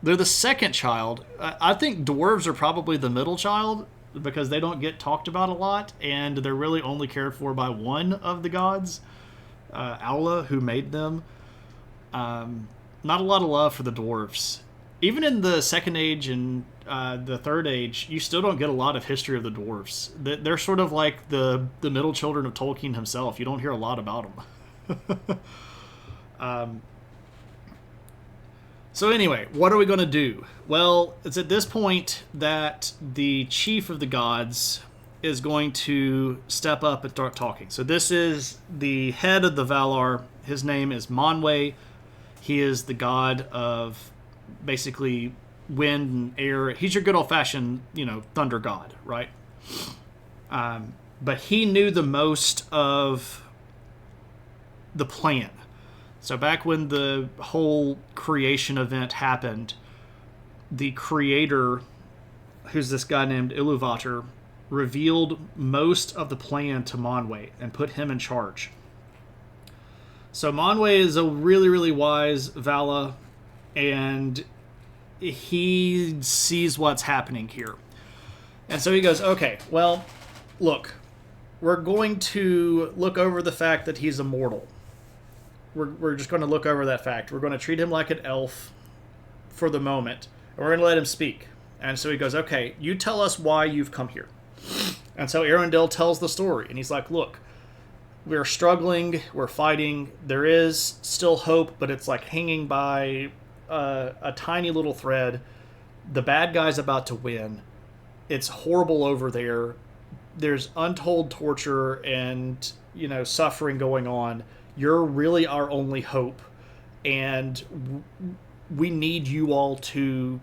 Speaker 1: They're the second child. I think dwarves are probably the middle child because they don't get talked about a lot, and they're really only cared for by one of the gods, Aula, who made them. Not a lot of love for the dwarves. Even in the Second Age and the Third Age, you still don't get a lot of history of the dwarves. They're sort of like the middle children of Tolkien himself. You don't hear a lot about them. So anyway, what are we going to do? Well, it's at this point that the chief of the gods is going to step up and start talking. So this is the head of the Valar. His name is Manwë. He is the god of basically wind and air. He's your good old-fashioned, thunder god, right? But he knew the most of the plan. So back when the whole creation event happened, the creator, who's this guy named Iluvatar, revealed most of the plan to Manwë and put him in charge. So Manwë is a really, really wise Vala, and he sees what's happening here. And so he goes, okay, well, look, we're going to look over the fact that he's immortal. We're just going to look over that fact. We're going to treat him like an elf for the moment, and we're going to let him speak. And so he goes, okay, you tell us why you've come here. And so Arundel tells the story, and he's like, look, we're struggling, we're fighting, there is still hope, but it's like hanging by a tiny little thread. The bad guy's about to win. It's horrible over there. There's untold torture and, suffering going on. You're really our only hope, and we need you all to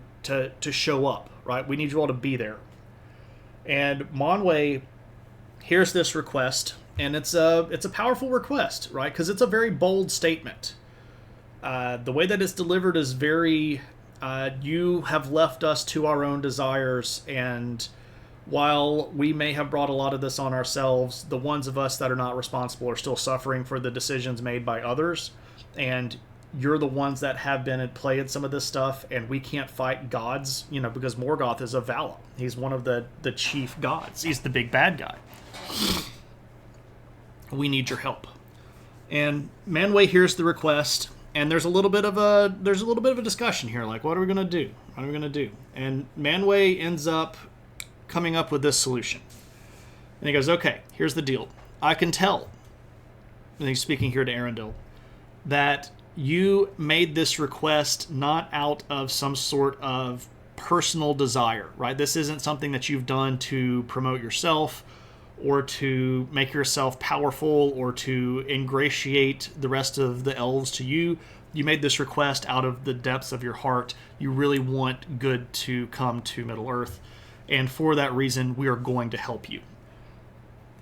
Speaker 1: show up, right? We need you all to be there. And Manwë hears this request, and it's a powerful request, right? Because it's a very bold statement. The way that it's delivered is very, you have left us to our own desires, and while we may have brought a lot of this on ourselves, the ones of us that are not responsible are still suffering for the decisions made by others, and you're the ones that have been at play in some of this stuff, and we can't fight gods, because Morgoth is a Vala. He's one of the chief gods. He's the big bad guy. We need your help. And Manwë hears the request, and there's a little bit of a discussion here, like, what are we gonna do? What are we gonna do? And Manwë ends up coming up with this solution. And he goes, okay, here's the deal. I can tell, and he's speaking here to Arundel, that you made this request not out of some sort of personal desire, right? This isn't something that you've done to promote yourself or to make yourself powerful or to ingratiate the rest of the elves to you. You made this request out of the depths of your heart. You really want good to come to Middle-earth. And for that reason, we are going to help you.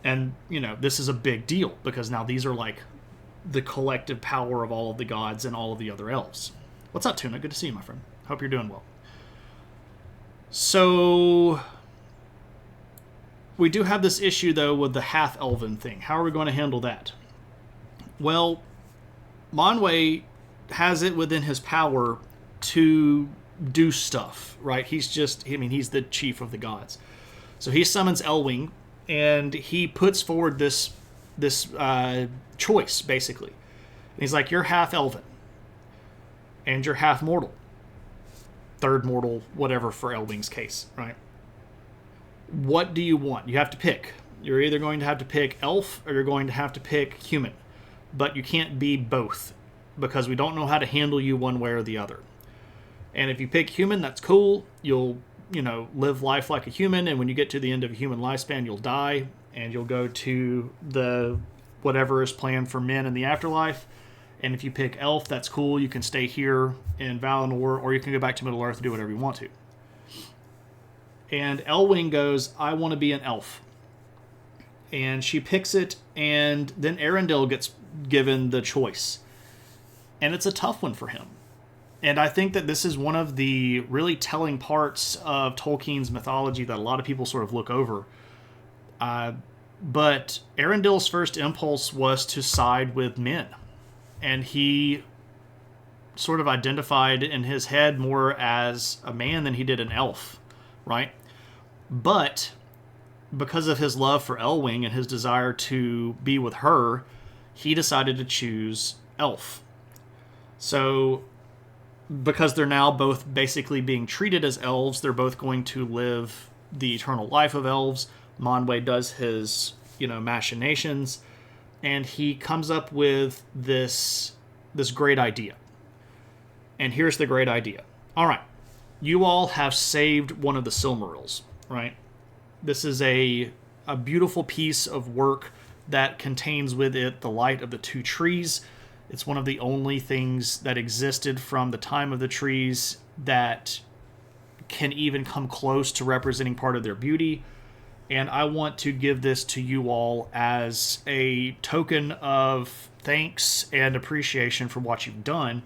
Speaker 1: And, this is a big deal because now these are like the collective power of all of the gods and all of the other elves. What's up, Tuna? Good to see you, my friend. Hope you're doing well. So we do have this issue, though, with the half-elven thing. How are we going to handle that? Well, Manwë has it within his power to do stuff, right? He's the chief of the gods. So he summons Elwing, and he puts forward this choice, basically. And he's like, you're half elven, and you're half mortal. Third mortal, whatever for Elwing's case, right? What do you want? You have to pick. You're either going to have to pick elf, or you're going to have to pick human. But you can't be both, because we don't know how to handle you one way or the other. And if you pick human, that's cool. You'll, live life like a human, and when you get to the end of a human lifespan, you'll die, and you'll go to the whatever is planned for men in the afterlife. And if you pick elf, that's cool. You can stay here in Valinor, or you can go back to Middle-earth and do whatever you want to. And Elwing goes, I want to be an elf. And she picks it, and then Arundel gets given the choice. And it's a tough one for him. And I think that this is one of the really telling parts of Tolkien's mythology that a lot of people sort of look over. But Arendel's first impulse was to side with men. And he sort of identified in his head more as a man than he did an elf, right? But because of his love for Elwing and his desire to be with her, he decided to choose elf. So because they're now both basically being treated as elves, they're both going to live the eternal life of elves. Manwë does his, machinations, and he comes up with this great idea. And here's the great idea. All right, you all have saved one of the Silmarils, right? This is a beautiful piece of work that contains with it the light of the two trees. It's one of the only things that existed from the time of the trees that can even come close to representing part of their beauty. And I want to give this to you all as a token of thanks and appreciation for what you've done.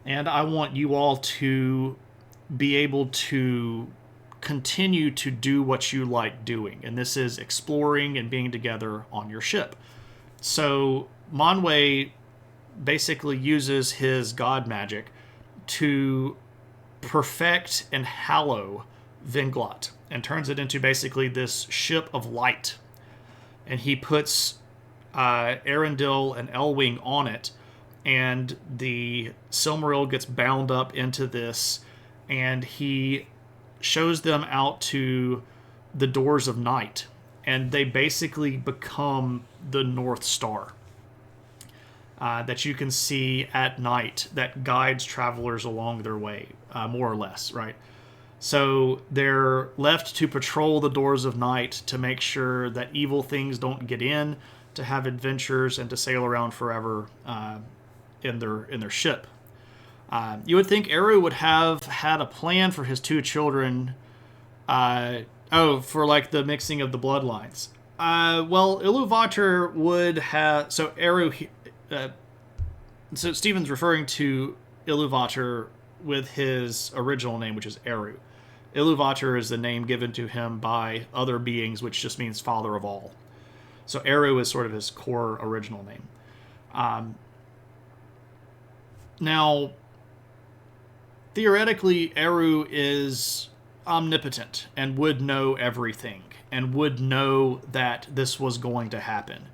Speaker 1: And I want you all to be able to continue to do what you like doing. And this is exploring and being together on your ship. So Manwë basically uses his god magic to perfect and hallow Vinglot and turns it into basically this ship of light. And he puts Arundel and Elwing on it, and the Silmaril gets bound up into this, and he shows them out to the Doors of Night, and they basically become the North Star that you can see at night that guides travelers along their way, more or less, right? So they're left to patrol the Doors of Night to make sure that evil things don't get in, to have adventures, and to sail around forever in their ship. You would think Eru would have had a plan for his two children. For like the mixing of the bloodlines. Well, Iluvatar would have. So Eru. So Stephen's referring to Iluvatar with his original name, which is Eru. Iluvatar is the name given to him by other beings, which just means father of all. So Eru is sort of his core original name. Now, theoretically, Eru is omnipotent and would know everything and would know that this was going to happen.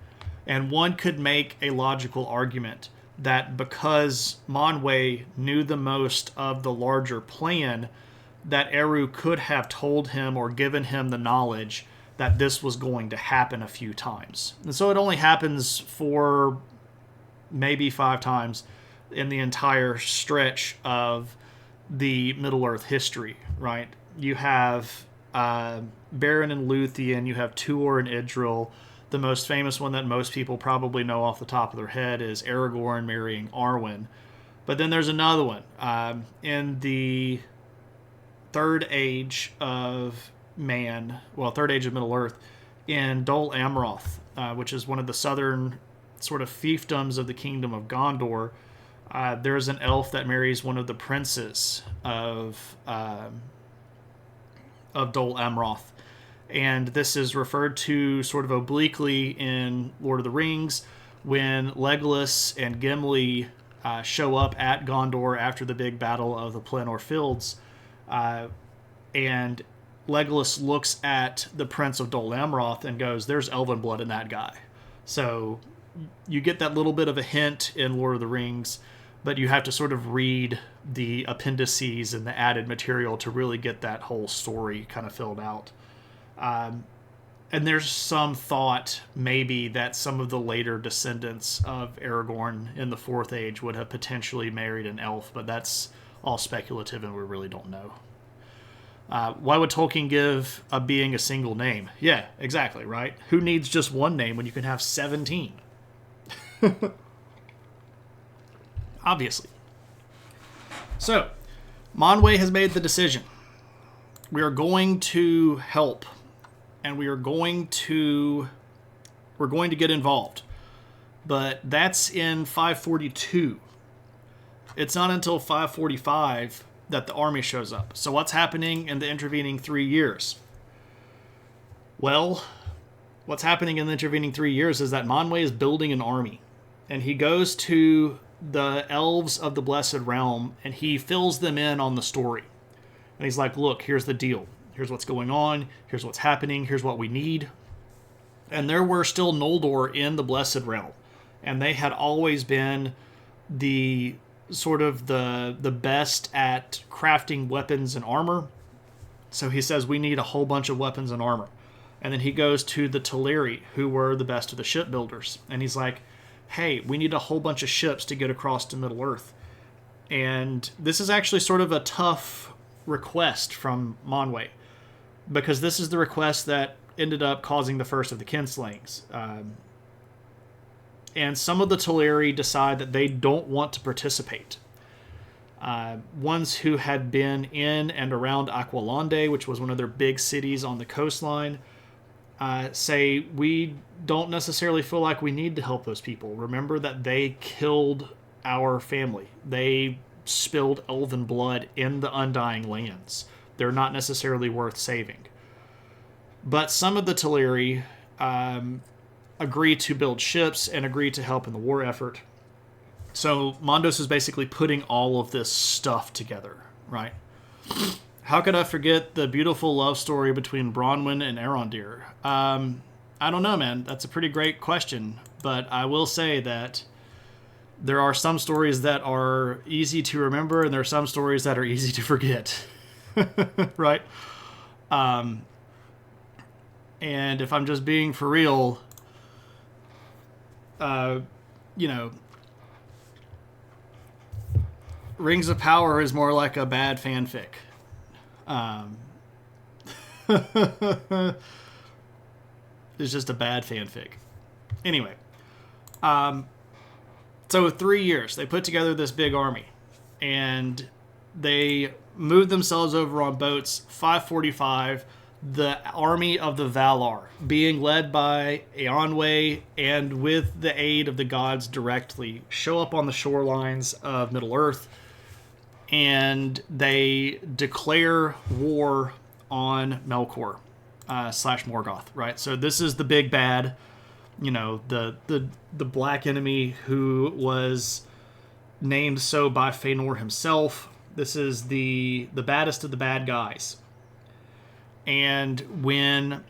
Speaker 1: And one could make a logical argument that because Manwë knew the most of the larger plan, that Eru could have told him or given him the knowledge that this was going to happen a few times. And so it only happens 4, maybe 5 times in the entire stretch of the Middle-earth history, right? You have Beren and Luthien, you have Tuor and Idril. The most famous one that most people probably know off the top of their head is Aragorn marrying Arwen. But then there's another one. In the Third Age of Third Age of Middle-earth, in Dol Amroth, which is one of the southern sort of fiefdoms of the Kingdom of Gondor, there's an elf that marries one of the princes of Dol Amroth. And this is referred to sort of obliquely in Lord of the Rings when Legolas and Gimli show up at Gondor after the big battle of the Pelennor Fields. And Legolas looks at the Prince of Dol Amroth and goes, there's elven blood in that guy. So you get that little bit of a hint in Lord of the Rings, but you have to sort of read the appendices and the added material to really get that whole story kind of filled out. And there's some thought maybe that some of the later descendants of Aragorn in the Fourth Age would have potentially married an elf, but that's all speculative and we really don't know. Why would Tolkien give a being a single name? Yeah, exactly, right? Who needs just one name when you can have 17? Obviously. So, Manwë has made the decision. We are going to help. And we're going to get involved. But that's in 542. It's not until 545 that the army shows up. So what's happening in the intervening 3 years? Well, what's happening in the intervening 3 years is that Manwë is building an army. And he goes to the elves of the Blessed Realm and he fills them in on the story. And he's like, look, here's the deal. Here's what's going on. Here's what's happening. Here's what we need. And there were still Noldor in the Blessed Realm. And they had always been the sort of the best at crafting weapons and armor. So he says, we need a whole bunch of weapons and armor. And then he goes to the Teleri, who were the best of the shipbuilders. And he's like, hey, we need a whole bunch of ships to get across to Middle-earth. And this is actually sort of a tough request from Manwë, because this is the request that ended up causing the first of the kinslayings. And some of the Teleri decide that they don't want to participate. Ones who had been in and around Aqualande, which was one of their big cities on the coastline, say, we don't necessarily feel like we need to help those people. Remember that they killed our family. They spilled elven blood in the Undying Lands. They're not necessarily worth saving. But some of the Teleri agree to build ships and agree to help in the war effort. So Mondos is basically putting all of this stuff together, right? How could I forget the beautiful love story between Bronwyn and Arondir? I don't know, man. That's a pretty great question. But I will say that there are some stories that are easy to remember, and there are some stories that are easy to forget. Right? And if I'm just being for real, you know, Rings of Power is more like a bad fanfic. It's just a bad fanfic. Anyway, so 3 years they put together this big army, and they moved themselves over on boats. 545, the army of the Valar, being led by Eonwë and with the aid of the gods directly, show up on the shorelines of Middle Earth, and they declare war on Melkor slash Morgoth, right? So this is the big bad, you know, the black enemy who was named so by Fëanor himself. This is the baddest of the bad guys. And when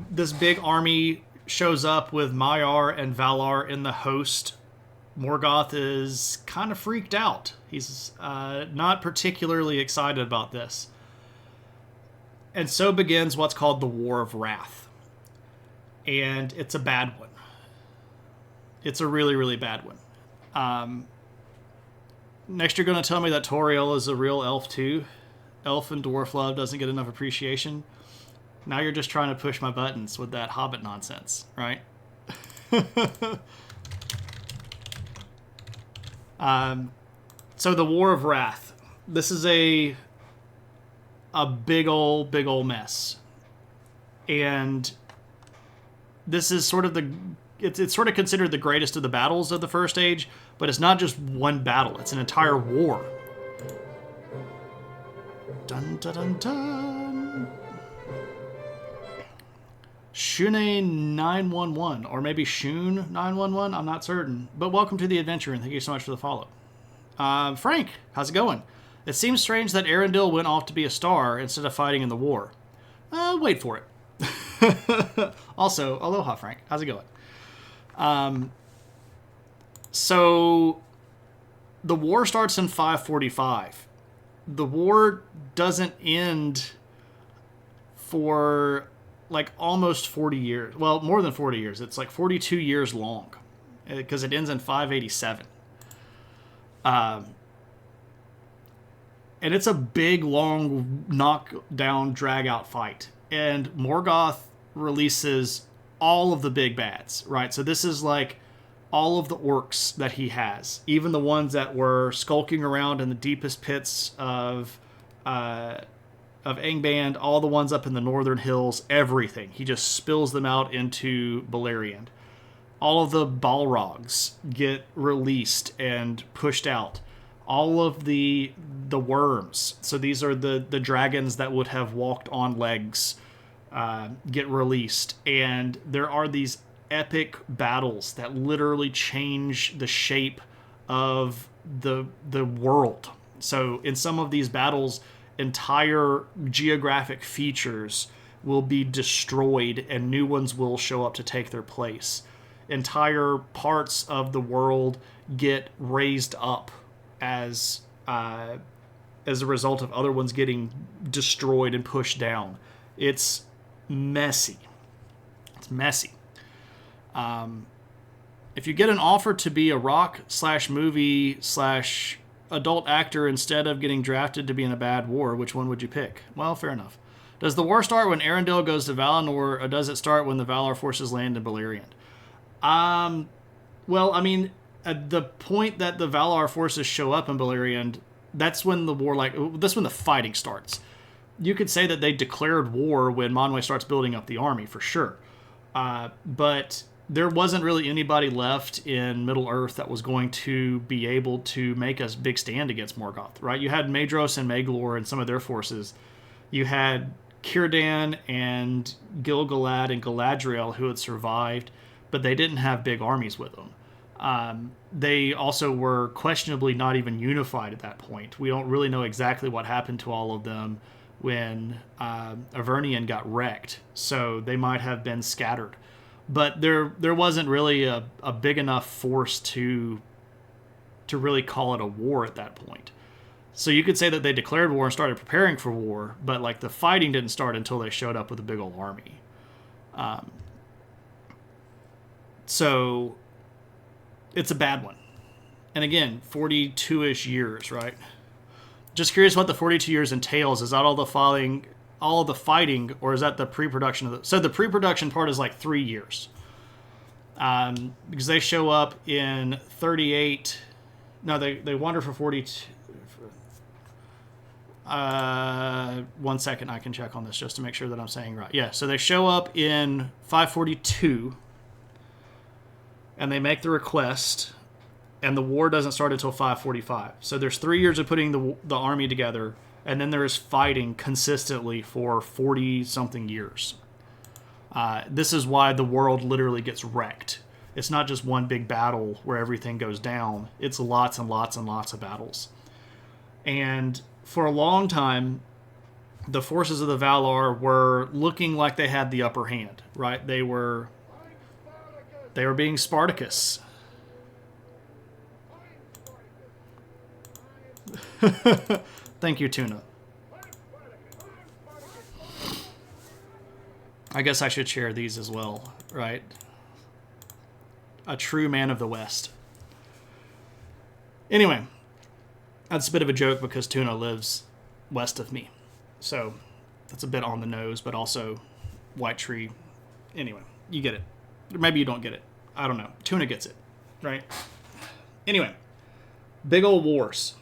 Speaker 1: this big army shows up with Maiar and Valar in the host, Morgoth is kind of freaked out. He's not particularly excited about this. And so begins what's called the War of Wrath. And it's a bad one. It's a really, really bad one. Next, you're going to tell me that Tauriel is a real elf too. Elf and dwarf love doesn't get enough appreciation. Now you're just trying to push my buttons with that Hobbit nonsense, right? So the War of Wrath. This is a big old mess. And this is sort of it's sort of considered the greatest of the battles of the First Age, but it's not just one battle, it's an entire war. Dun dun dun dun. Shune 911, or maybe Shune 911, I'm not certain. But welcome to the adventure, and thank you so much for the follow. Frank, how's it going? It seems strange that Arendelle went off to be a star instead of fighting in the war. Wait for it. Also, aloha, Frank. How's it going? So the war starts in 545. The war doesn't end for like almost 40 years. Well, more than 40 years. It's like 42 years long because it ends in 587. And it's a big, long, knock-down, drag-out fight. And Morgoth releases all of the big bads, right? So this is like all of the orcs that he has, even the ones that were skulking around in the deepest pits of Angband, all the ones up in the northern hills, everything. He just spills them out into Beleriand. All of the Balrogs get released and pushed out. All of the worms, so these are the dragons that would have walked on legs, get released. And there are these epic battles that literally change the shape of the world. So in some of these battles, entire geographic features will be destroyed and new ones will show up to take their place. Entire parts of the world get raised up as a result of other ones getting destroyed and pushed down. It's messy. It's messy. If you get an offer to be a rock/movie/adult actor instead of getting drafted to be in a bad war, which one would you pick? Well, fair enough. Does the war start when Arendelle goes to Valinor, or does it start when the Valar forces land in Beleriand? Well, I mean, at the point that the Valar forces show up in Beleriand, that's when the war, that's when the fighting starts. You could say that they declared war when Manwë starts building up the army, for sure. But there wasn't really anybody left in Middle-earth that was going to be able to make a big stand against Morgoth, right? You had Maedhros and Maglor and some of their forces. You had Círdan and Gil-galad and Galadriel who had survived, but they didn't have big armies with them. They also were questionably not even unified at that point. We don't really know exactly what happened to all of them when Avernian got wrecked, so they might have been scattered. But there wasn't really a big enough force to really call it a war at that point. So you could say that they declared war and started preparing for war, but like the fighting didn't start until they showed up with a big old army. So it's a bad one. And again, 42-ish years, right? Just curious what the 42 years entails. Is that all of the fighting, or is that the pre-production of the... So the pre-production part is like 3 years. Because they show up in 38... No, they wander for 42... 1 second, I can check on this just to make sure that I'm saying right. Yeah, so they show up in 542, and they make the request, and the war doesn't start until 545. So there's 3 years of putting the army together, and then there is fighting consistently for 40-something years. This is why the world literally gets wrecked. It's not just one big battle where everything goes down. It's lots and lots and lots of battles. And for a long time, the forces of the Valar were looking like they had the upper hand, right? They were being Spartacus. Thank you, Tuna. I guess I should share these as well, right? A true man of the West. Anyway, that's a bit of a joke because Tuna lives west of me. So that's a bit on the nose, but also White Tree. Anyway, you get it. Maybe you don't get it. I don't know. Tuna gets it, right? Anyway, big old wars.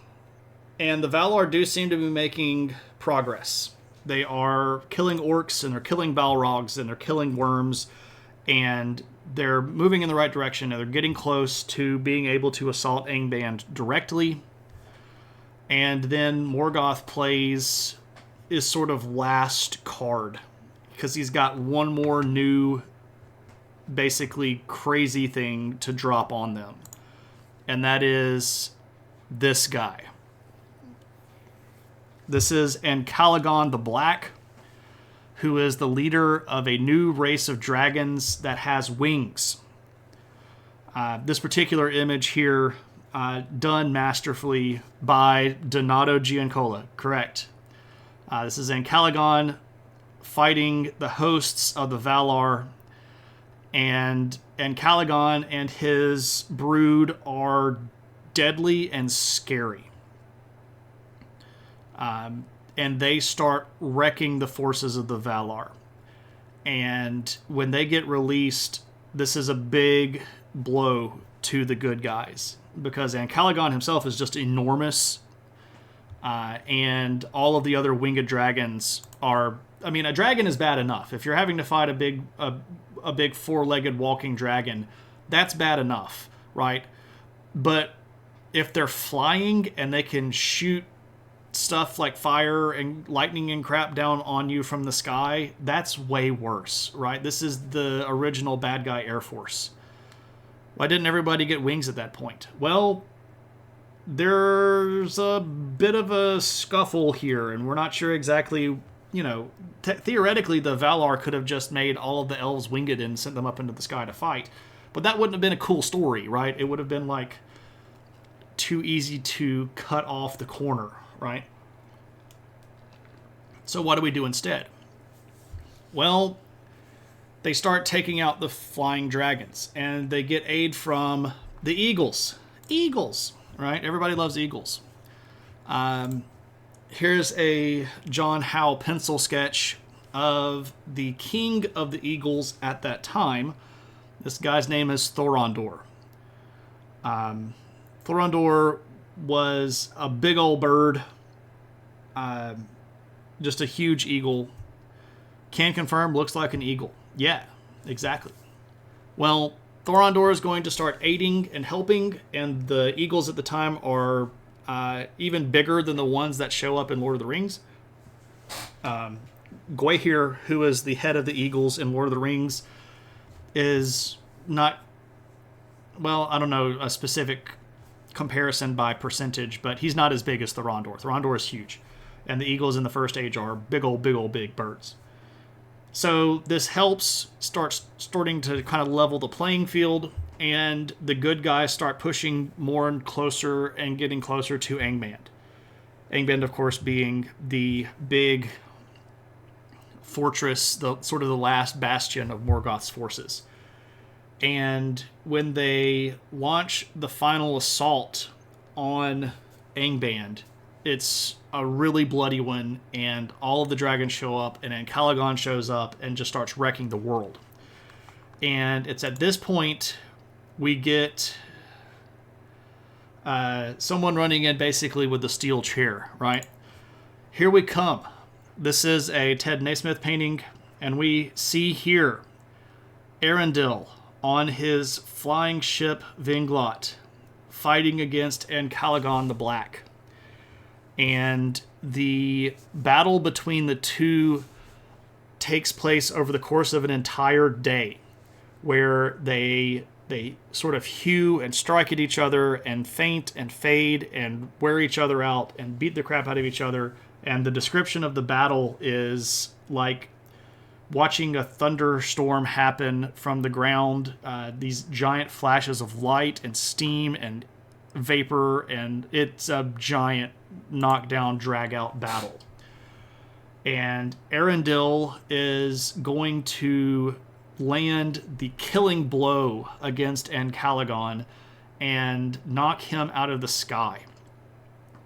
Speaker 1: And the Valar do seem to be making progress. They are killing orcs, and they're killing Balrogs, and they're killing worms, and they're moving in the right direction, and they're getting close to being able to assault Angband directly. And then Morgoth is sort of last card, because he's got one more new, basically crazy thing to drop on them. And that is this guy. This is Ancalagon the Black, who is the leader of a new race of dragons that has wings. This particular image here, done masterfully by Donato Giancola, correct. This is Ancalagon fighting the hosts of the Valar, and Ancalagon and his brood are deadly and scary. And they start wrecking the forces of the Valar. And when they get released, this is a big blow to the good guys, because Ancalagon himself is just enormous, and all of the other winged dragons are... I mean, a dragon is bad enough. If you're having to fight a big four-legged walking dragon, that's bad enough, right? But if they're flying and they can shoot stuff like fire and lightning and crap down on you from the sky, that's way worse, right? This is the original bad guy Air Force. Why didn't everybody get wings at that point? Well, there's a bit of a scuffle here, and we're not sure exactly, theoretically the Valar could have just made all of the elves winged and sent them up into the sky to fight, but that wouldn't have been a cool story, right? It would have been like too easy to cut off the corner, right? So what do we do instead? Well, they start taking out the flying dragons, and they get aid from the eagles. Eagles, right? Everybody loves eagles. Here's a John Howe pencil sketch of the king of the eagles at that time. This guy's name is Thorondor. Thorondor was a big old bird, just a huge eagle. Can confirm, looks like an eagle. Yeah, exactly. Well, Thorondor is going to start aiding and helping, and the eagles at the time are even bigger than the ones that show up in Lord of the Rings. Gwaihir, who is the head of the eagles in Lord of the Rings, is not... well, I don't know a specific comparison by percentage, but he's not as big as Thorondor. Thorondor is huge, and the eagles in the First Age are big birds. So this helps starting to kind of level the playing field, and the good guys start pushing more and closer and getting closer to Angband. Angband, of course, being the big fortress, the sort of the last bastion of Morgoth's forces. And when they launch the final assault on Angband, it's a really bloody one, and all of the dragons show up, and then Calagon shows up and just starts wrecking the world. And it's at this point we get someone running in basically with the steel chair, right? Here we come. This is a Ted Naismith painting, and we see here Arundel on his flying ship Vinglot fighting against Encalagon the Black. And the battle between the two takes place over the course of an entire day, where they sort of hew and strike at each other and feint and fade and wear each other out and beat the crap out of each other. And the description of the battle is like watching a thunderstorm happen from the ground, these giant flashes of light and steam and vapor, and it's a giant knockdown, drag-out battle. And Arundel is going to land the killing blow against Encalagon and knock him out of the sky.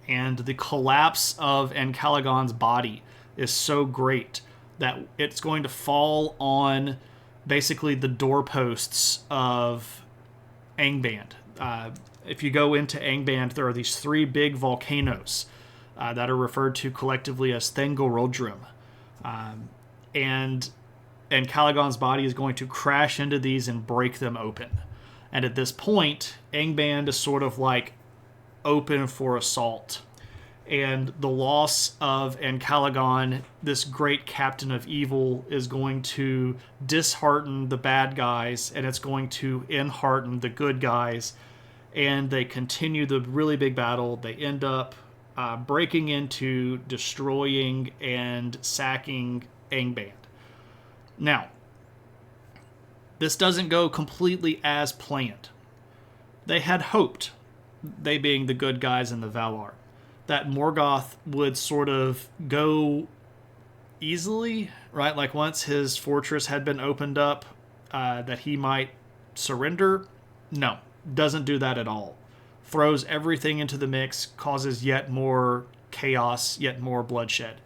Speaker 1: And the collapse of Encalagon's body is so great that it's going to fall on basically the doorposts of Angband. If you go into Angband, there are these three big volcanoes that are referred to collectively as Thangorodrim. And Calagon's body is going to crash into these and break them open. And at this point, Angband is sort of like open for assault. And the loss of Encalagon, this great captain of evil, is going to dishearten the bad guys, and it's going to enhearten the good guys. And they continue the really big battle. They end up breaking into, destroying, and sacking Angband. Now, this doesn't go completely as planned. They had hoped, they being the good guys in the Valar, that Morgoth would sort of go easily, right? Like once his fortress had been opened up, that he might surrender. No, doesn't do that at all. Throws everything into the mix, causes yet more chaos, yet more bloodshed,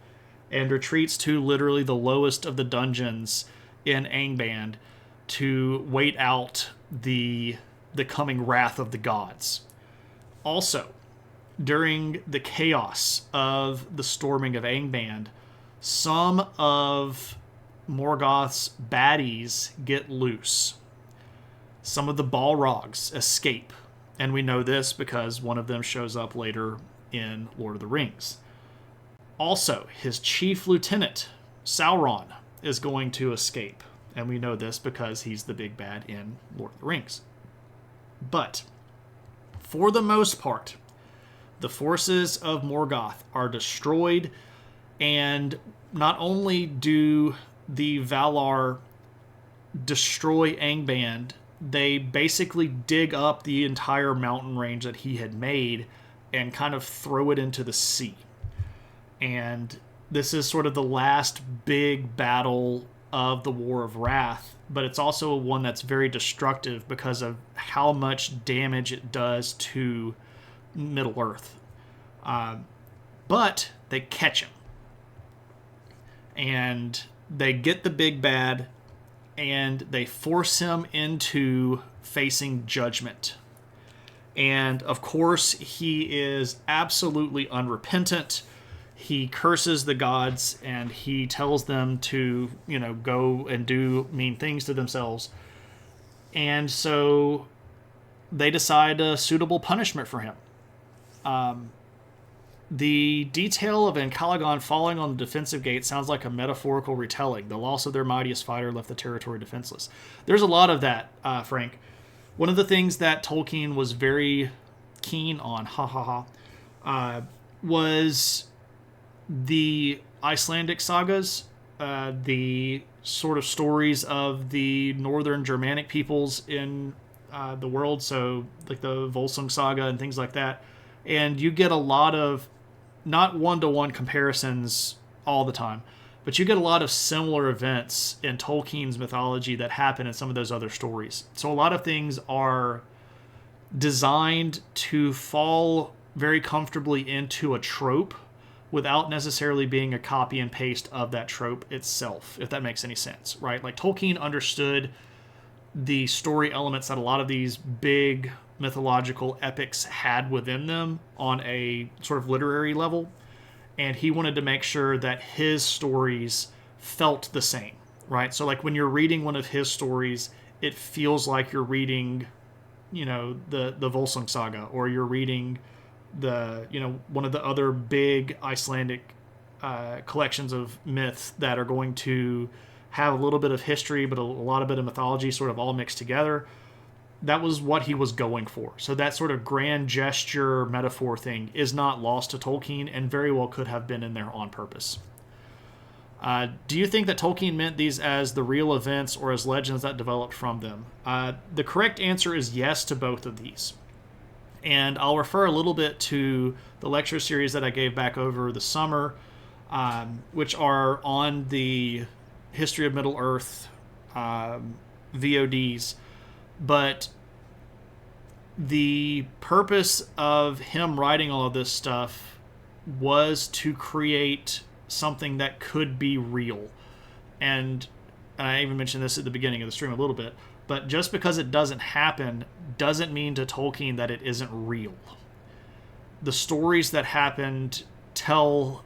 Speaker 1: and retreats to literally the lowest of the dungeons in Angband to wait out the coming wrath of the gods. Also, during the chaos of the storming of Angband, some of Morgoth's baddies get loose. Some of the Balrogs escape, and we know this because one of them shows up later in Lord of the Rings. Also, his chief lieutenant, Sauron, is going to escape, and we know this because he's the big bad in Lord of the Rings. But, for the most part, the forces of Morgoth are destroyed, and not only do the Valar destroy Angband, they basically dig up the entire mountain range that he had made and kind of throw it into the sea. And this is sort of the last big battle of the War of Wrath, but it's also one that's very destructive because of how much damage it does to Middle-earth. But they catch him. And they get the big bad, and they force him into facing judgment. And, of course, he is absolutely unrepentant. He curses the gods, and he tells them to, go and do mean things to themselves. And so they decide a suitable punishment for him. The detail of Encalagon falling on the defensive gate sounds like a metaphorical retelling. The loss of their mightiest fighter left the territory defenseless. There's a lot of that, Frank. One of the things that Tolkien was very keen on, was the Icelandic sagas, the sort of stories of the northern Germanic peoples in the world, so like the Volsung saga and things like that. And you get a lot of, not one-to-one comparisons all the time, but you get a lot of similar events in Tolkien's mythology that happen in some of those other stories. So a lot of things are designed to fall very comfortably into a trope without necessarily being a copy and paste of that trope itself, if that makes any sense, right? Like Tolkien understood the story elements that a lot of these big mythological epics had within them on a sort of literary level, and he wanted to make sure that his stories felt the same, right? So like when you're reading one of his stories, it feels like you're reading, the Volsung saga, or you're reading one of the other big Icelandic collections of myths that are going to have a little bit of history, but a lot of bit of mythology sort of all mixed together. That was what he was going for. So that sort of grand gesture metaphor thing is not lost to Tolkien, and very well could have been in there on purpose. Do you think that Tolkien meant these as the real events or as legends that developed from them? The correct answer is yes to both of these. And I'll refer a little bit to the lecture series that I gave back over the summer, which are on the History of Middle-earth VODs. But the purpose of him writing all of this stuff was to create something that could be real. And I even mentioned this at the beginning of the stream a little bit, but just because it doesn't happen doesn't mean to Tolkien that it isn't real. The stories that happened tell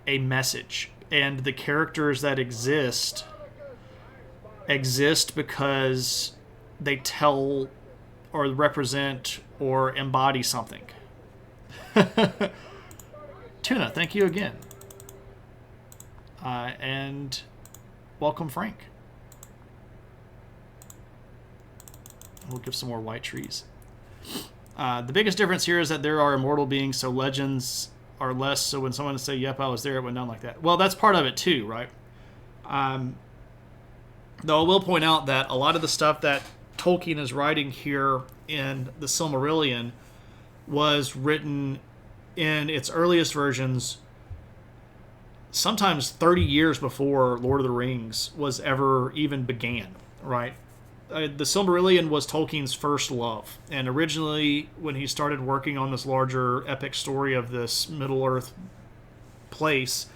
Speaker 1: a message, and the characters that exist because they tell or represent or embody something. Tuna, thank you again. And welcome, Frank. We'll give some more white trees. The biggest difference here is that there are immortal beings, so legends are less. So when someone say, yep, I was there, it went down like that. Well, that's part of it too, right? Though I will point out that a lot of the stuff that Tolkien is writing here in the Silmarillion was written in its earliest versions sometimes 30 years before Lord of the Rings was ever even began, right? The Silmarillion was Tolkien's first love, and originally when he started working on this larger epic story of this Middle-earth place,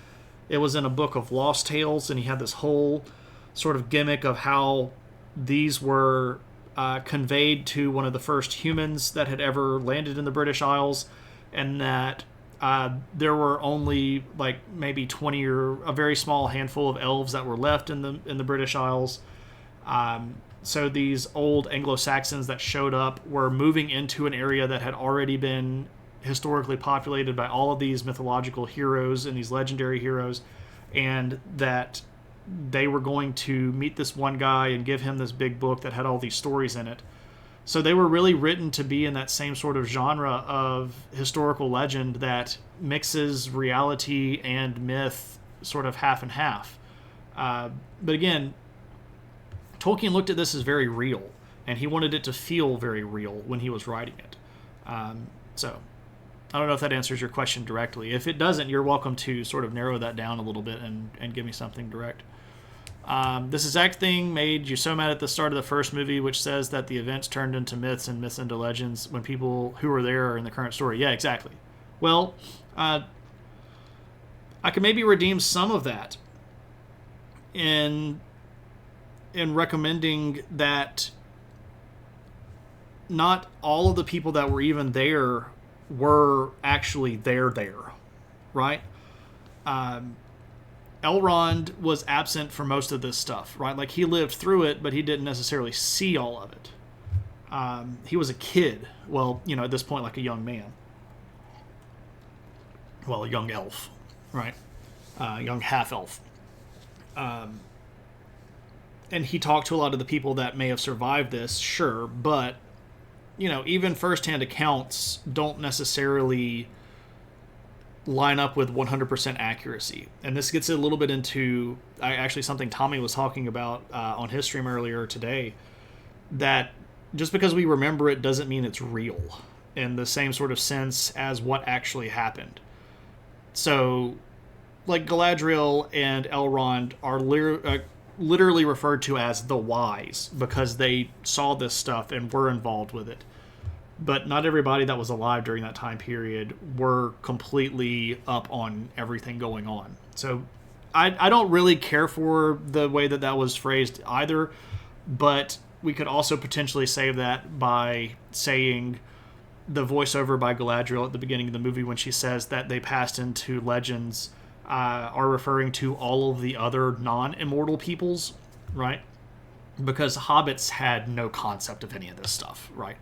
Speaker 1: it was in a book of lost tales, and he had this whole sort of gimmick of how these were conveyed to one of the first humans that had ever landed in the British Isles, and that there were only like maybe 20 or a very small handful of elves that were left in the British Isles. So these old Anglo-Saxons that showed up were moving into an area that had already been historically populated by all of these mythological heroes and these legendary heroes, and that they were going to meet this one guy and give him this big book that had all these stories in it. So they were really written to be in that same sort of genre of historical legend that mixes reality and myth sort of half and half. But again, Tolkien looked at this as very real, and he wanted it to feel very real when he was writing it. So I don't know if that answers your question directly. If it doesn't, you're welcome to sort of narrow that down a little bit and give me something direct. This exact thing made you so mad at the start of the first movie, which says that the events turned into myths and myths into legends when people who were there are in the current story. Yeah, exactly. Well, I can maybe redeem some of that in recommending that not all of the people that were even there were actually there, right? Elrond was absent for most of this stuff, right? Like, he lived through it, but he didn't necessarily see all of it. He was a kid. Well, at this point, like a young man. Well, a young elf, right? Young half-elf. and he talked to a lot of the people that may have survived this, sure, but even firsthand accounts don't necessarily line up with 100% accuracy. And this gets a little bit into actually something Tommy was talking about on his stream earlier today, that just because we remember it doesn't mean it's real in the same sort of sense as what actually happened. So, like, Galadriel and Elrond are literally referred to as the Wise because they saw this stuff and were involved with it. But not everybody that was alive during that time period were completely up on everything going on. So I don't really care for the way that was phrased either, but we could also potentially save that by saying the voiceover by Galadriel at the beginning of the movie when she says that they passed into legends are referring to all of the other non-immortal peoples, right? Because hobbits had no concept of any of this stuff, right?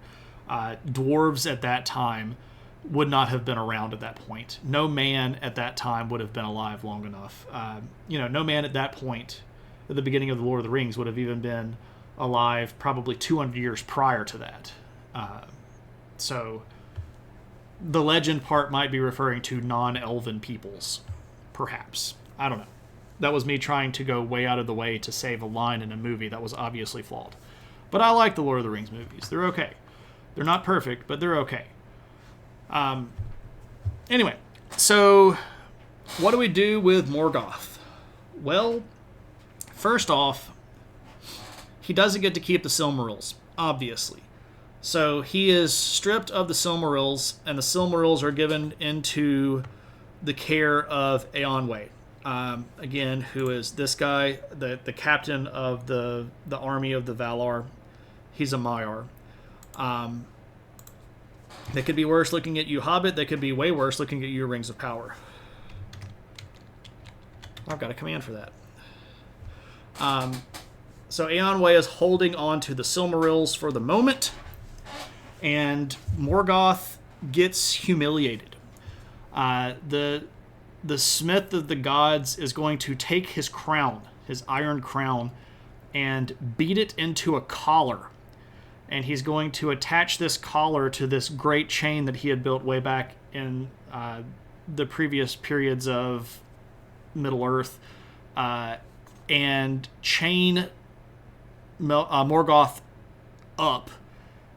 Speaker 1: Dwarves at that time would not have been around at that point. No man at that time would have been alive long enough. No man at that point, at the beginning of The Lord of the Rings, would have even been alive probably 200 years prior to that. So the legend part might be referring to non-elven peoples, perhaps. I don't know. That was me trying to go way out of the way to save a line in a movie that was obviously flawed. But I like the Lord of the Rings movies. They're okay. They're not perfect, but they're okay. Anyway, so what do we do with Morgoth? Well, first off, he doesn't get to keep the Silmarils, obviously. So he is stripped of the Silmarils, and the Silmarils are given into the care of Eonwë. Again, who is this guy, the captain of the army of the Valar. He's a Maiar. They could be worse looking at you, Hobbit. They could be way worse looking at you, Rings of Power. I've got a command for that. So Eonwë is holding on to the Silmarils for the moment, and Morgoth gets humiliated. The Smith of the Gods is going to take his crown, his iron crown, and beat it into a collar. And he's going to attach this collar to this great chain that he had built way back in the previous periods of Middle-earth, and chain Morgoth up.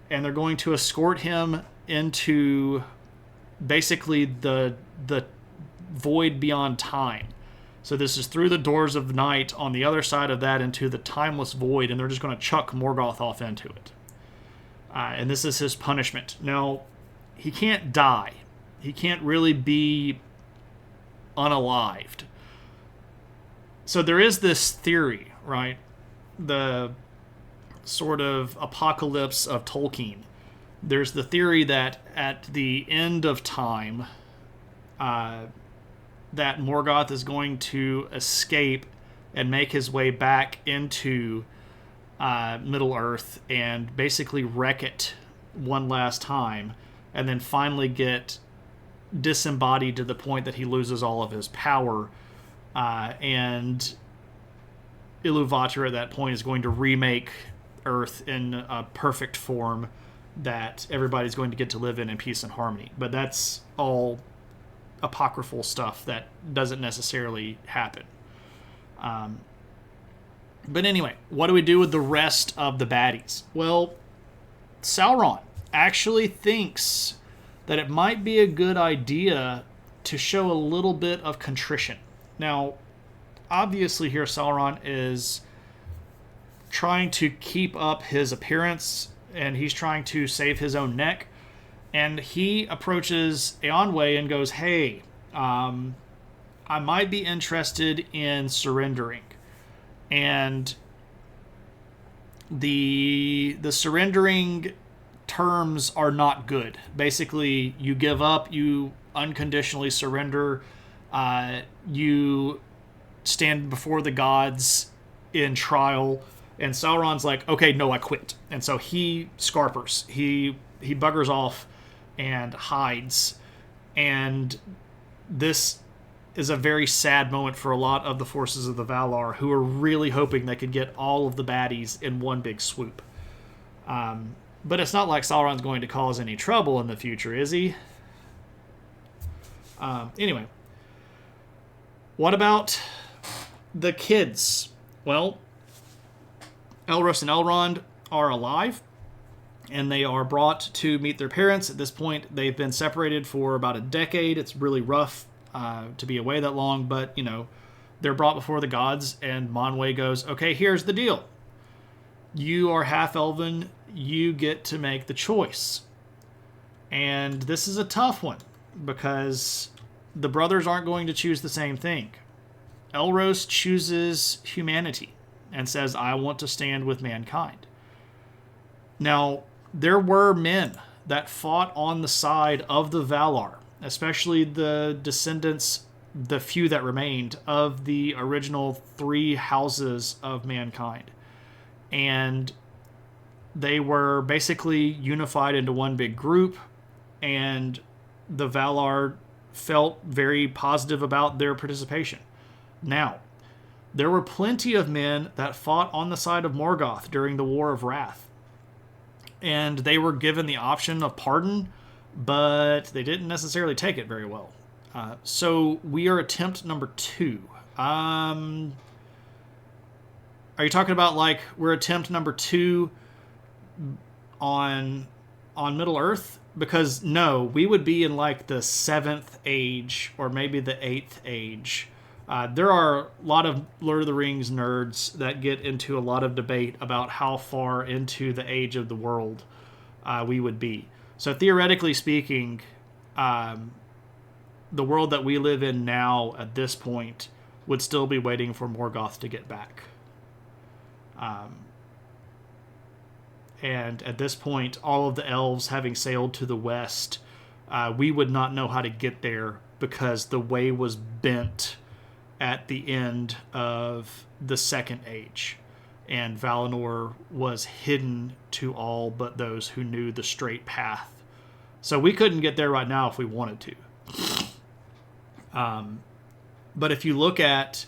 Speaker 1: And they're going to escort him into basically the void beyond time. So this is through the doors of night, on the other side of that into the timeless void, and they're just going to chuck Morgoth off into it. And this is his punishment. Now, he can't die. He can't really be unalived. So there is this theory, right? The sort of apocalypse of Tolkien. There's the theory that at the end of time, that Morgoth is going to escape and make his way back into Middle-earth and basically wreck it one last time, and then finally get disembodied to the point that he loses all of his power, and Iluvatar at that point is going to remake Earth in a perfect form that everybody's going to get to live in peace and harmony. But that's all apocryphal stuff that doesn't necessarily happen. But anyway, what do we do with the rest of the baddies? Well, Sauron actually thinks that it might be a good idea to show a little bit of contrition. Now, obviously here Sauron is trying to keep up his appearance, and he's trying to save his own neck. And he approaches Eonwë and goes, hey, I might be interested in surrendering. And the surrendering terms are not good. Basically, you give up, you unconditionally surrender, you stand before the gods in trial, and Sauron's like, okay, no, I quit. And so he scarpers. He buggers off and hides. And this is a very sad moment for a lot of the forces of the Valar, who are really hoping they could get all of the baddies in one big swoop. But it's not like Sauron's going to cause any trouble in the future, is he? Anyway, what about the kids? Well, Elros and Elrond are alive, and they are brought to meet their parents. At this point, they've been separated for about a decade. It's really rough to be away that long, but, they're brought before the gods, and Manwë goes, okay, here's the deal. You are half-elven. You get to make the choice. And this is a tough one, because the brothers aren't going to choose the same thing. Elros chooses humanity and says, I want to stand with mankind. Now, there were men that fought on the side of the Valar, especially the descendants, the few that remained, of the original 3 houses of mankind. And they were basically unified into one big group, and the Valar felt very positive about their participation. Now, there were plenty of men that fought on the side of Morgoth during the War of Wrath, and they were given the option of pardon, but they didn't necessarily take it very well. So we are attempt number 2. Are you talking about like we're attempt number 2 on Middle Earth? Because no, we would be in like the 7th age or maybe the 8th age. There are a lot of Lord of the Rings nerds that get into a lot of debate about how far into the age of the world we would be. So theoretically speaking, the world that we live in now at this point would still be waiting for Morgoth to get back. And at this point, all of the elves having sailed to the west, we would not know how to get there because the way was bent at the end of the Second Age, and Valinor was hidden to all but those who knew the straight path. So we couldn't get there right now if we wanted to. But if you look at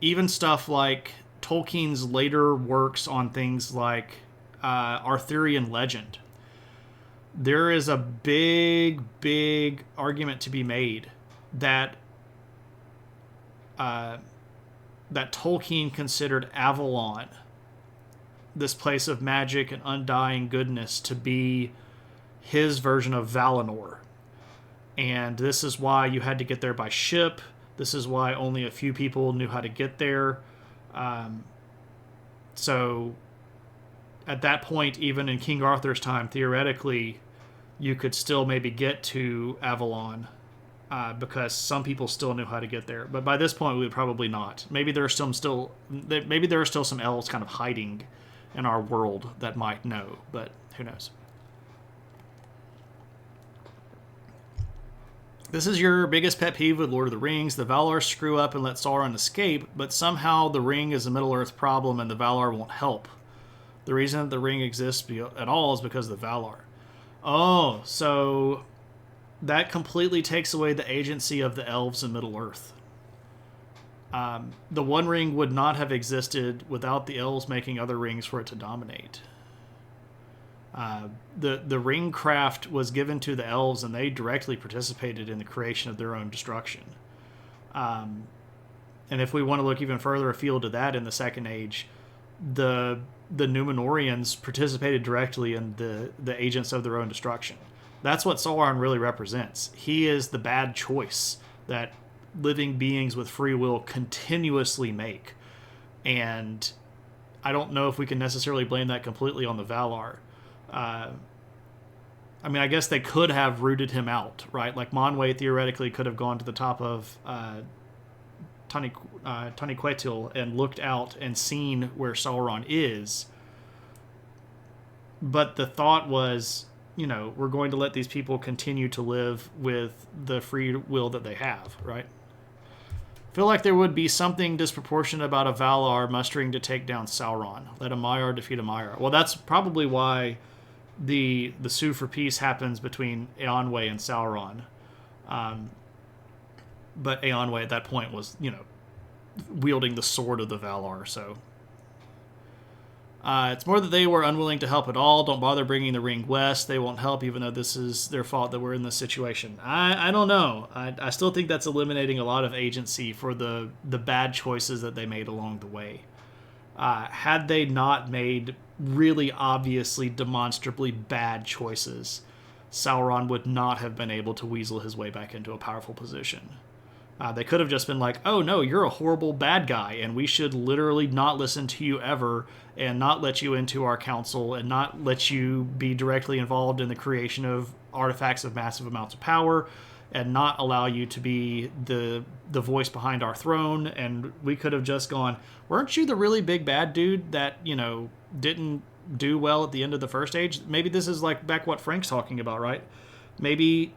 Speaker 1: even stuff like Tolkien's later works on things like Arthurian legend, there is a big argument to be made that that Tolkien considered Avalon, this place of magic and undying goodness, to be his version of Valinor. And this is why you had to get there by ship. This is why only a few people knew how to get there. So at that point, even in King Arthur's time, theoretically, you could still maybe get to Avalon because some people still knew how to get there. But by this point, we would probably not. Maybe there are still some elves kind of hiding in our world that might know, but who knows? This is your biggest pet peeve with Lord of the Rings. The Valar screw up and let Sauron escape, but somehow the ring is a Middle-earth problem and the Valar won't help. The reason that the ring exists at all is because of the Valar. Oh, so that completely takes away the agency of the elves in Middle-earth. The One Ring would not have existed without the elves making other rings for it to dominate. The ring craft was given to the elves, and they directly participated in the creation of their own destruction. And if we want to look even further afield to that, in the Second Age, the Númenóreans participated directly in the agents of their own destruction. That's what Sauron really represents. He is the bad choice that living beings with free will continuously make. And I don't know if we can necessarily blame that completely on the Valar. I mean, I guess they could have rooted him out, right? Like Manwë theoretically could have gone to the top of Taniquetil and looked out and seen where Sauron is. But the thought was, we're going to let these people continue to live with the free will that they have, right? I feel like there would be something disproportionate about a Valar mustering to take down Sauron. Let a Maiar defeat a Maiar. Well, that's probably why the sue for peace happens between Eonwë and Sauron. But Eonwë at that point was, wielding the sword of the Valar, so... it's more that they were unwilling to help at all. Don't bother bringing the ring west. They won't help, even though this is their fault that we're in this situation. I don't know. I still think that's eliminating a lot of agency for the bad choices that they made along the way. Had they not made really obviously, demonstrably bad choices, Sauron would not have been able to weasel his way back into a powerful position. They could have just been like, oh no, you're a horrible bad guy, and we should literally not listen to you ever, and not let you into our council, and not let you be directly involved in the creation of artifacts of massive amounts of power, and not allow you to be the voice behind our throne. And we could have just gone, weren't you the really big bad dude that, didn't do well at the end of the First Age? Maybe this is like back what Frank's talking about, right? Maybe,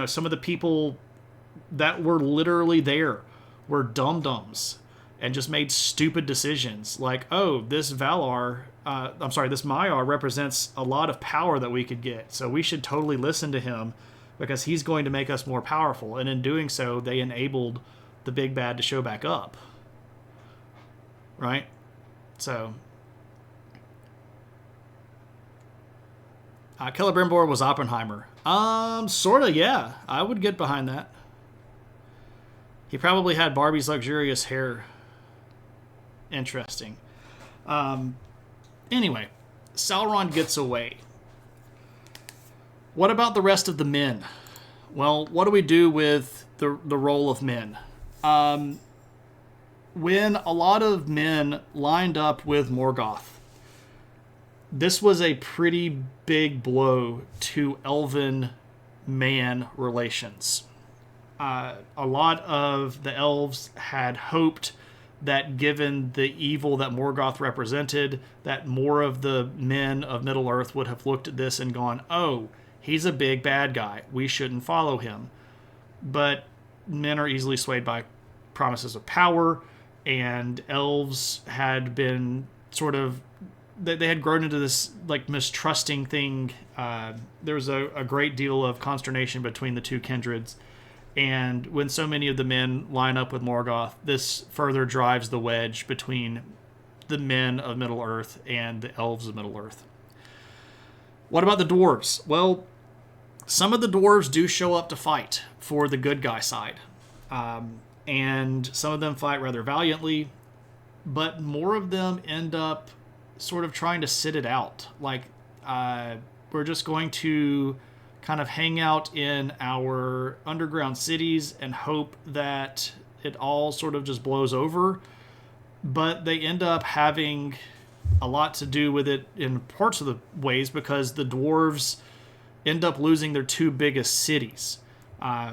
Speaker 1: some of the people that were literally there were dum-dums and just made stupid decisions. Like, oh, this Maiar represents a lot of power that we could get, so we should totally listen to him because he's going to make us more powerful. And in doing so, they enabled the big bad to show back up. Right? So... Celebrimbor was Oppenheimer. Sorta, yeah. I would get behind that. He probably had Barbie's luxurious hair. Interesting. Anyway, Sauron gets away. What about the rest of the men? Well, what do we do with the role of men? When a lot of men lined up with Morgoth, this was a pretty big blow to elven-man relations. A lot of the elves had hoped that given the evil that Morgoth represented, that more of the men of Middle-earth would have looked at this and gone, oh, he's a big bad guy. We shouldn't follow him. But men are easily swayed by promises of power, and elves had been sort of... They had grown into this mistrusting thing. There was a great deal of consternation between the two kindreds. And when so many of the men line up with Morgoth, this further drives the wedge between the men of Middle-earth and the elves of Middle-earth. What about the dwarves? Well, some of the dwarves do show up to fight for the good guy side. And some of them fight rather valiantly, but more of them end up sort of trying to sit it out. We're just going to kind of hang out in our underground cities and hope that it all sort of just blows over. But they end up having a lot to do with it in parts of the ways, because the dwarves end up losing their two biggest cities,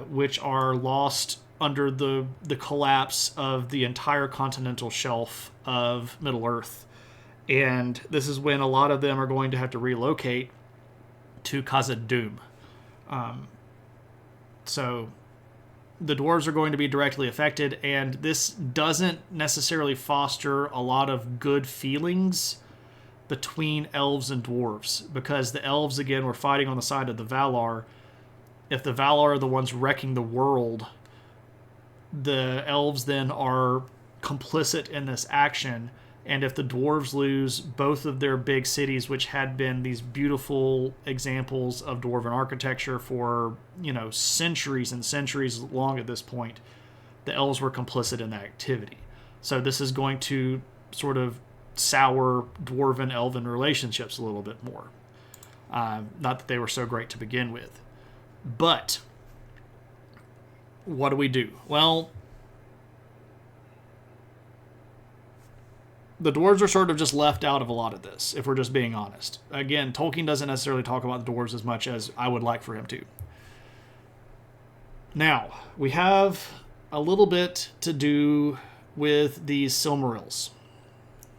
Speaker 1: which are lost under the collapse of the entire continental shelf of Middle-earth. And this is when a lot of them are going to have to relocate to Khazad-dûm. So the dwarves are going to be directly affected, and this doesn't necessarily foster a lot of good feelings between elves and dwarves, because the elves, again, were fighting on the side of the Valar. If the Valar are the ones wrecking the world, the elves then are complicit in this action. And if the dwarves lose both of their big cities, which had been these beautiful examples of dwarven architecture for, centuries and centuries long at this point, the elves were complicit in that activity. So this is going to sort of sour dwarven-elven relationships a little bit more. Not that they were so great to begin with. But what do we do? Well, the dwarves are sort of just left out of a lot of this, if we're just being honest. Again, Tolkien doesn't necessarily talk about the dwarves as much as I would like for him to. Now, we have a little bit to do with these Silmarils.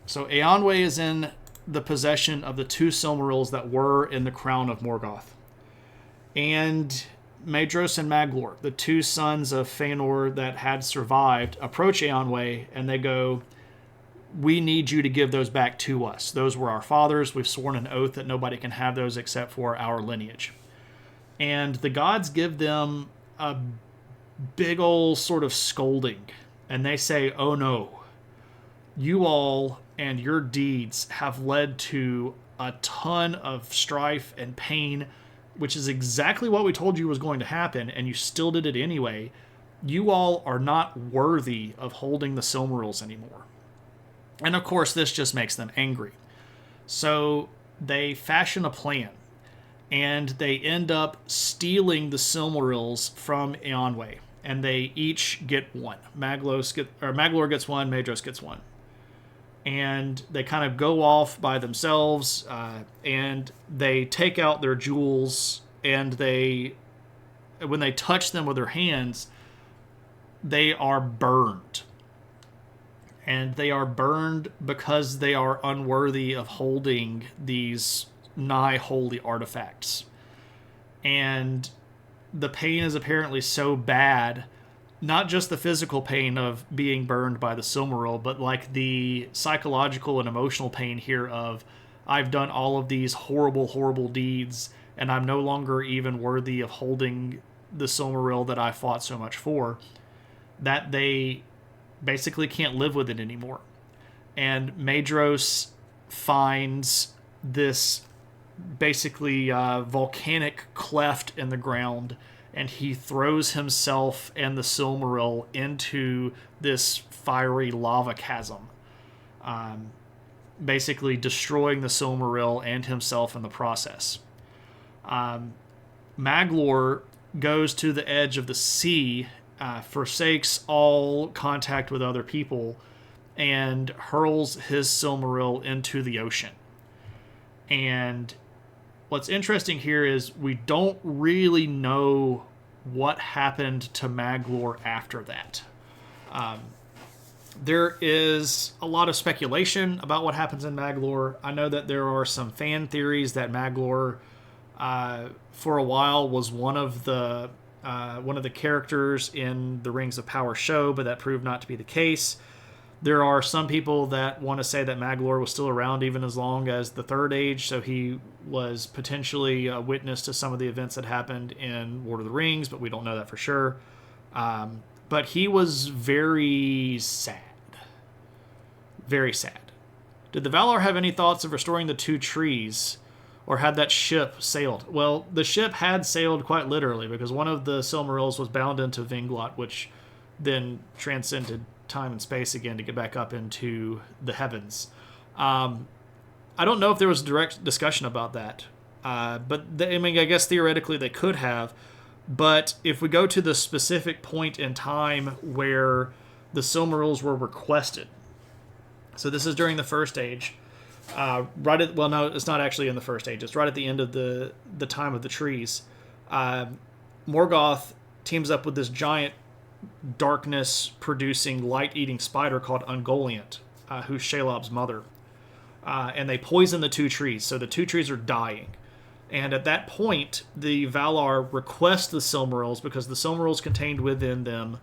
Speaker 1: So Eonwë is in the possession of the two Silmarils that were in the crown of Morgoth. And Maedhros and Maglor, the two sons of Fëanor that had survived, approach Eonwë and they go, we need you to give those back to us. Those were our fathers. We've sworn an oath that nobody can have those except for our lineage. And the gods give them a big old sort of scolding, and they say, "Oh no, you all and your deeds have led to a ton of strife and pain, which is exactly what we told you was going to happen, and you still did it anyway. You all are not worthy of holding the Silmarils anymore." And of course, this just makes them angry. So they fashion a plan, and they end up stealing the Silmarils from Eonwë, and they each get one. Maglor gets one, Maedhros gets one. And they kind of go off by themselves, and they take out their jewels, and when they touch them with their hands, they are burned. And they are burned because they are unworthy of holding these nigh holy artifacts. And the pain is apparently so bad, not just the physical pain of being burned by the Silmaril, but like the psychological and emotional pain here of, I've done all of these horrible, horrible deeds, and I'm no longer even worthy of holding the Silmaril that I fought so much for, that they basically can't live with it anymore. And Maedhros finds this basically volcanic cleft in the ground, and he throws himself and the Silmaril into this fiery lava chasm, basically destroying the Silmaril and himself in the process. Maglor goes to the edge of the sea, forsakes all contact with other people, and hurls his Silmaril into the ocean. And what's interesting here is we don't really know what happened to Maglor after that. There is a lot of speculation about what happens in Maglor. I know that there are some fan theories that Maglor, for a while, was one of the characters in the Rings of Power show, but that proved not to be the case. There are some people that want to say that Maglor was still around even as long as the Third Age, so he was potentially a witness to some of the events that happened in Lord of the Rings, but we don't know that for sure. But he was very sad. Very sad. Did the Valar have any thoughts of restoring the two trees, or had that ship sailed? Well, the ship had sailed quite literally, because one of the Silmarils was bound into Vinglot, which then transcended time and space again to get back up into the heavens. I don't know if there was a direct discussion about that, but I guess theoretically they could have. But if we go to the specific point in time where the Silmarils were requested, so this is during the First Age. No, it's not actually in the First Age. It's right at the end of the time of the trees. Morgoth teams up with this giant darkness-producing, light-eating spider called Ungoliant, who's Shelob's mother. And they poison the two trees, so the two trees are dying. And at that point, the Valar request the Silmarils, because the Silmarils contained within them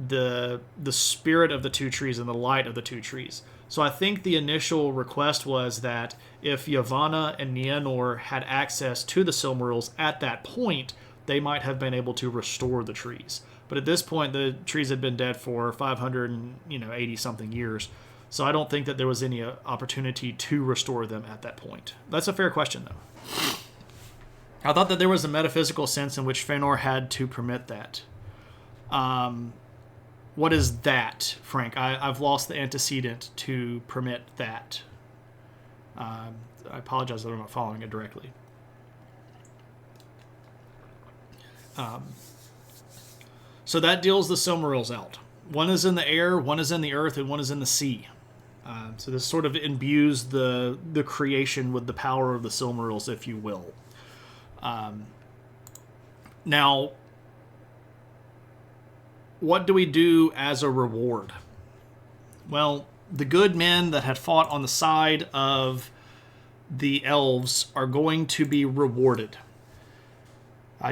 Speaker 1: the spirit of the two trees and the light of the two trees. So I think the initial request was that if Yavanna and Nienor had access to the Silmarils at that point, they might have been able to restore the trees. But at this point, the trees had been dead for 580-something years. So I don't think that there was any opportunity to restore them at that point. That's a fair question, though. I thought that there was a metaphysical sense in which Fëanor had to permit that. What is that, Frank? I've lost the antecedent to permit that. I apologize that I'm not following it directly. So that deals the Silmarils out. One is in the air, one is in the earth, and one is in the sea. So this sort of imbues the creation with the power of the Silmarils, if you will. Now, what do we do as a reward? Well, the good men that had fought on the side of the elves are going to be rewarded.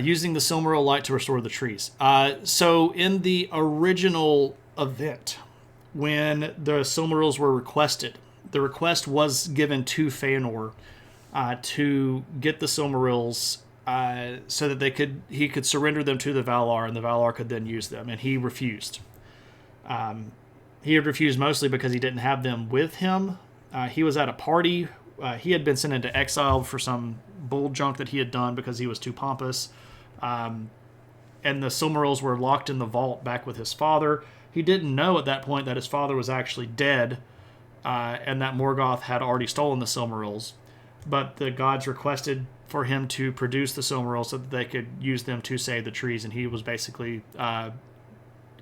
Speaker 1: Using the Silmaril light to restore the trees. So in the original event, when the Silmarils were requested, the request was given to Fëanor to get the Silmarils so that he could surrender them to the Valar, and the Valar could then use them, and he refused. He had refused mostly because he didn't have them with him. He was at a party. He had been sent into exile for some bull junk that he had done because he was too pompous. And the Silmarils were locked in the vault back with his father. He didn't know at that point that his father was actually dead, and that Morgoth had already stolen the Silmarils. But the gods requested for him to produce the Silmarils so that they could use them to save the trees, and he was basically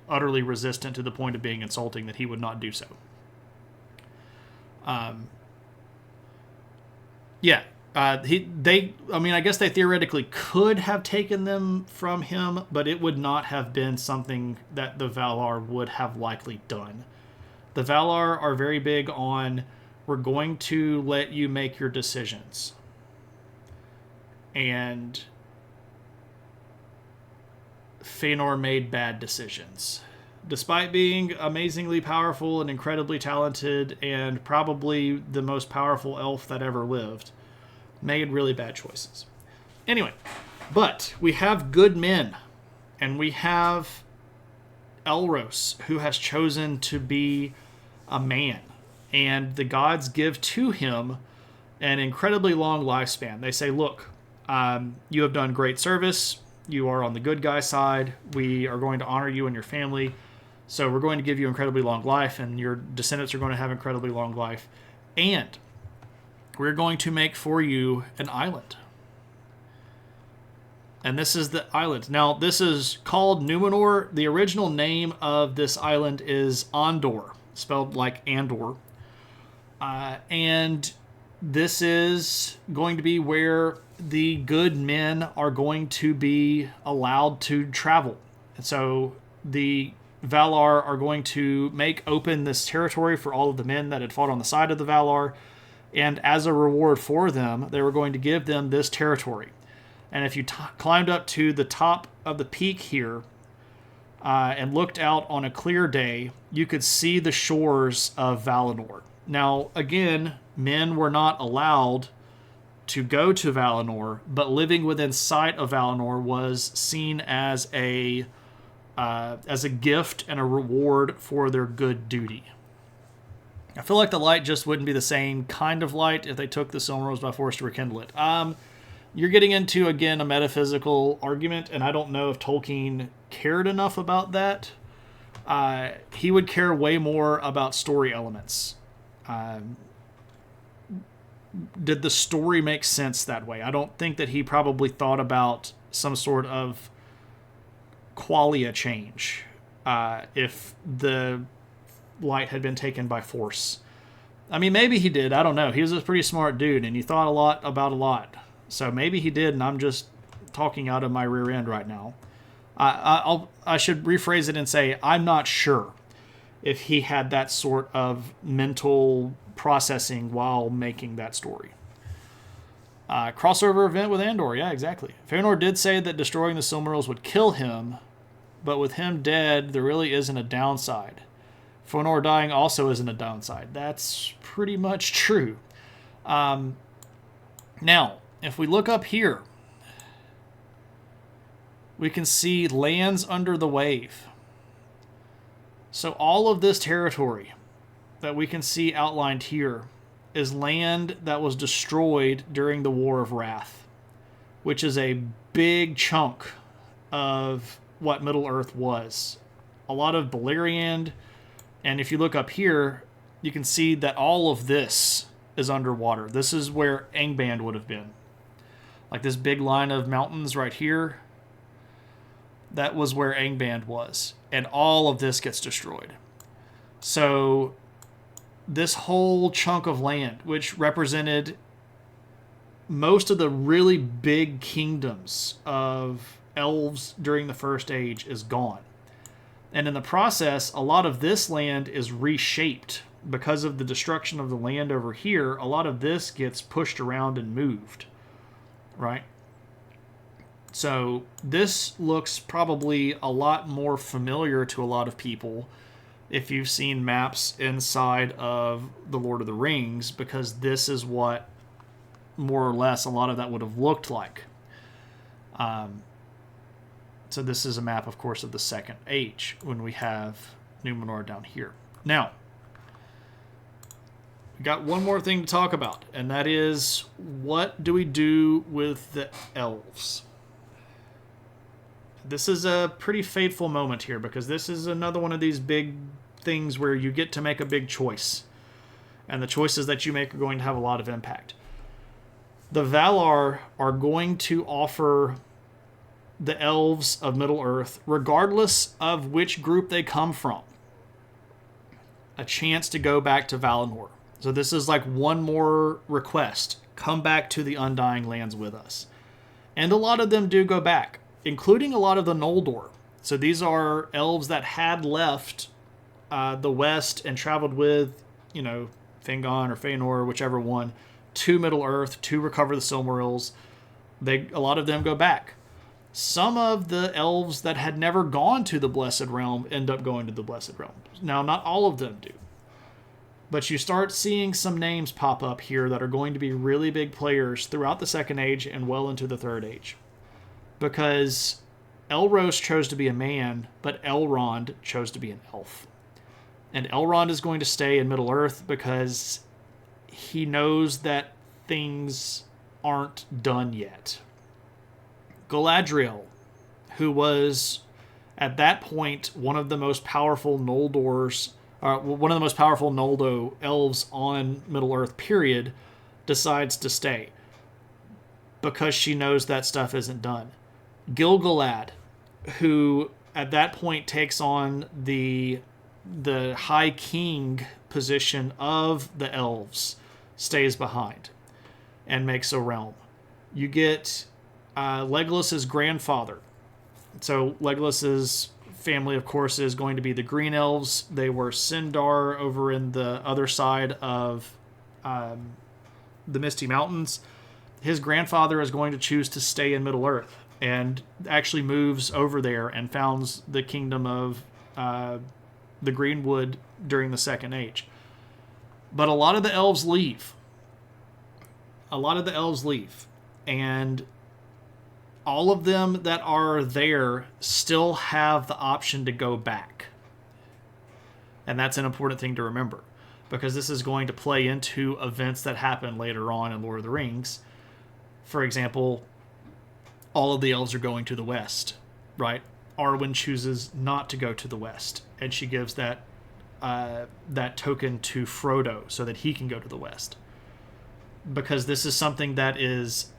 Speaker 1: utterly resistant to the point of being insulting that he would not do so. I guess they theoretically could have taken them from him, but it would not have been something that the Valar would have likely done. The Valar are very big on, we're going to let you make your decisions. And Fëanor made bad decisions. Despite being amazingly powerful and incredibly talented and probably the most powerful elf that ever lived, made really bad choices. Anyway, but we have good men, and we have Elros, who has chosen to be a man, and the gods give to him an incredibly long lifespan. They say, look, you have done great service, you are on the good guy side, we are going to honor you and your family, so we're going to give you incredibly long life, and your descendants are going to have incredibly long life, and we're going to make for you an island. And this is the island. Now, this is called Numenor. The original name of this island is Ondor, spelled like Andor. And this is going to be where the good men are going to be allowed to travel. And so the Valar are going to make open this territory for all of the men that had fought on the side of the Valar. And as a reward for them, they were going to give them this territory. And if you climbed up to the top of the peak here and looked out on a clear day, you could see the shores of Valinor. Now, again, men were not allowed to go to Valinor, but living within sight of Valinor was seen as a gift and a reward for their good duty. I feel like the light just wouldn't be the same kind of light if they took the Silmarils by force to rekindle it. You're getting into, again, a metaphysical argument, and I don't know if Tolkien cared enough about that. He would care way more about story elements. Did the story make sense that way? I don't think that he probably thought about some sort of qualia change if the light had been taken by force. I mean, maybe he did. I don't know. He was a pretty smart dude, and he thought a lot about a lot. So maybe he did, and I'm just talking out of my rear end right now. I should rephrase it and say I'm not sure if he had that sort of mental processing while making that story. Crossover event with Andor. Yeah, exactly. Fëanor did say that destroying the Silmarils would kill him, but with him dead, there really isn't a downside. Fëanor dying also isn't a downside. That's pretty much true. Now, if we look up here, we can see lands under the wave. So all of this territory that we can see outlined here is land that was destroyed during the War of Wrath, which is a big chunk of what Middle-earth was. A lot of Beleriand, and if you look up here, you can see that all of this is underwater. This is where Angband would have been. Like this big line of mountains right here, that was where Angband was. And all of this gets destroyed. So this whole chunk of land, which represented most of the really big kingdoms of elves during the First Age, is gone. And in the process, a lot of this land is reshaped. Because of the destruction of the land over here, a lot of this gets pushed around and moved. Right? So this looks probably a lot more familiar to a lot of people if you've seen maps inside of The Lord of the Rings, because this is what more or less a lot of that would have looked like. So this is a map, of course, of the Second Age when we have Numenor down here. Now, we got one more thing to talk about, and that is, what do we do with the elves? This is a pretty fateful moment here, because this is another one of these big things where you get to make a big choice. And the choices that you make are going to have a lot of impact. The Valar are going to offer the elves of Middle-earth, regardless of which group they come from, a chance to go back to Valinor. So this is like one more request. Come back to the Undying Lands with us. And a lot of them do go back, including a lot of the Noldor. So these are elves that had left the West and traveled with, Fingon or Fëanor, whichever one, to Middle-earth to recover the Silmarils. A lot of them go back. Some of the elves that had never gone to the Blessed Realm end up going to the Blessed Realm. Now, not all of them do. But you start seeing some names pop up here that are going to be really big players throughout the Second Age and well into the Third Age. Because Elros chose to be a man, but Elrond chose to be an elf. And Elrond is going to stay in Middle-earth because he knows that things aren't done yet. Galadriel, who was at that point one of the most powerful Noldors, one of the most powerful Noldo elves on Middle-earth, period, decides to stay because she knows that stuff isn't done. Gil-galad, who at that point takes on the High King position of the elves, stays behind and makes a realm. You get Legolas's grandfather. So Legolas's family, of course, is going to be the Green Elves. They were Sindar over in the other side of the Misty Mountains. His grandfather is going to choose to stay in Middle-earth and actually moves over there and founds the kingdom of the Greenwood during the Second Age. But a lot of the elves leave. And all of them that are there still have the option to go back. And that's an important thing to remember, because this is going to play into events that happen later on in Lord of the Rings. For example, all of the elves are going to the west, right? Arwen chooses not to go to the west, and she gives that token to Frodo so that he can go to the west. Because this is something that is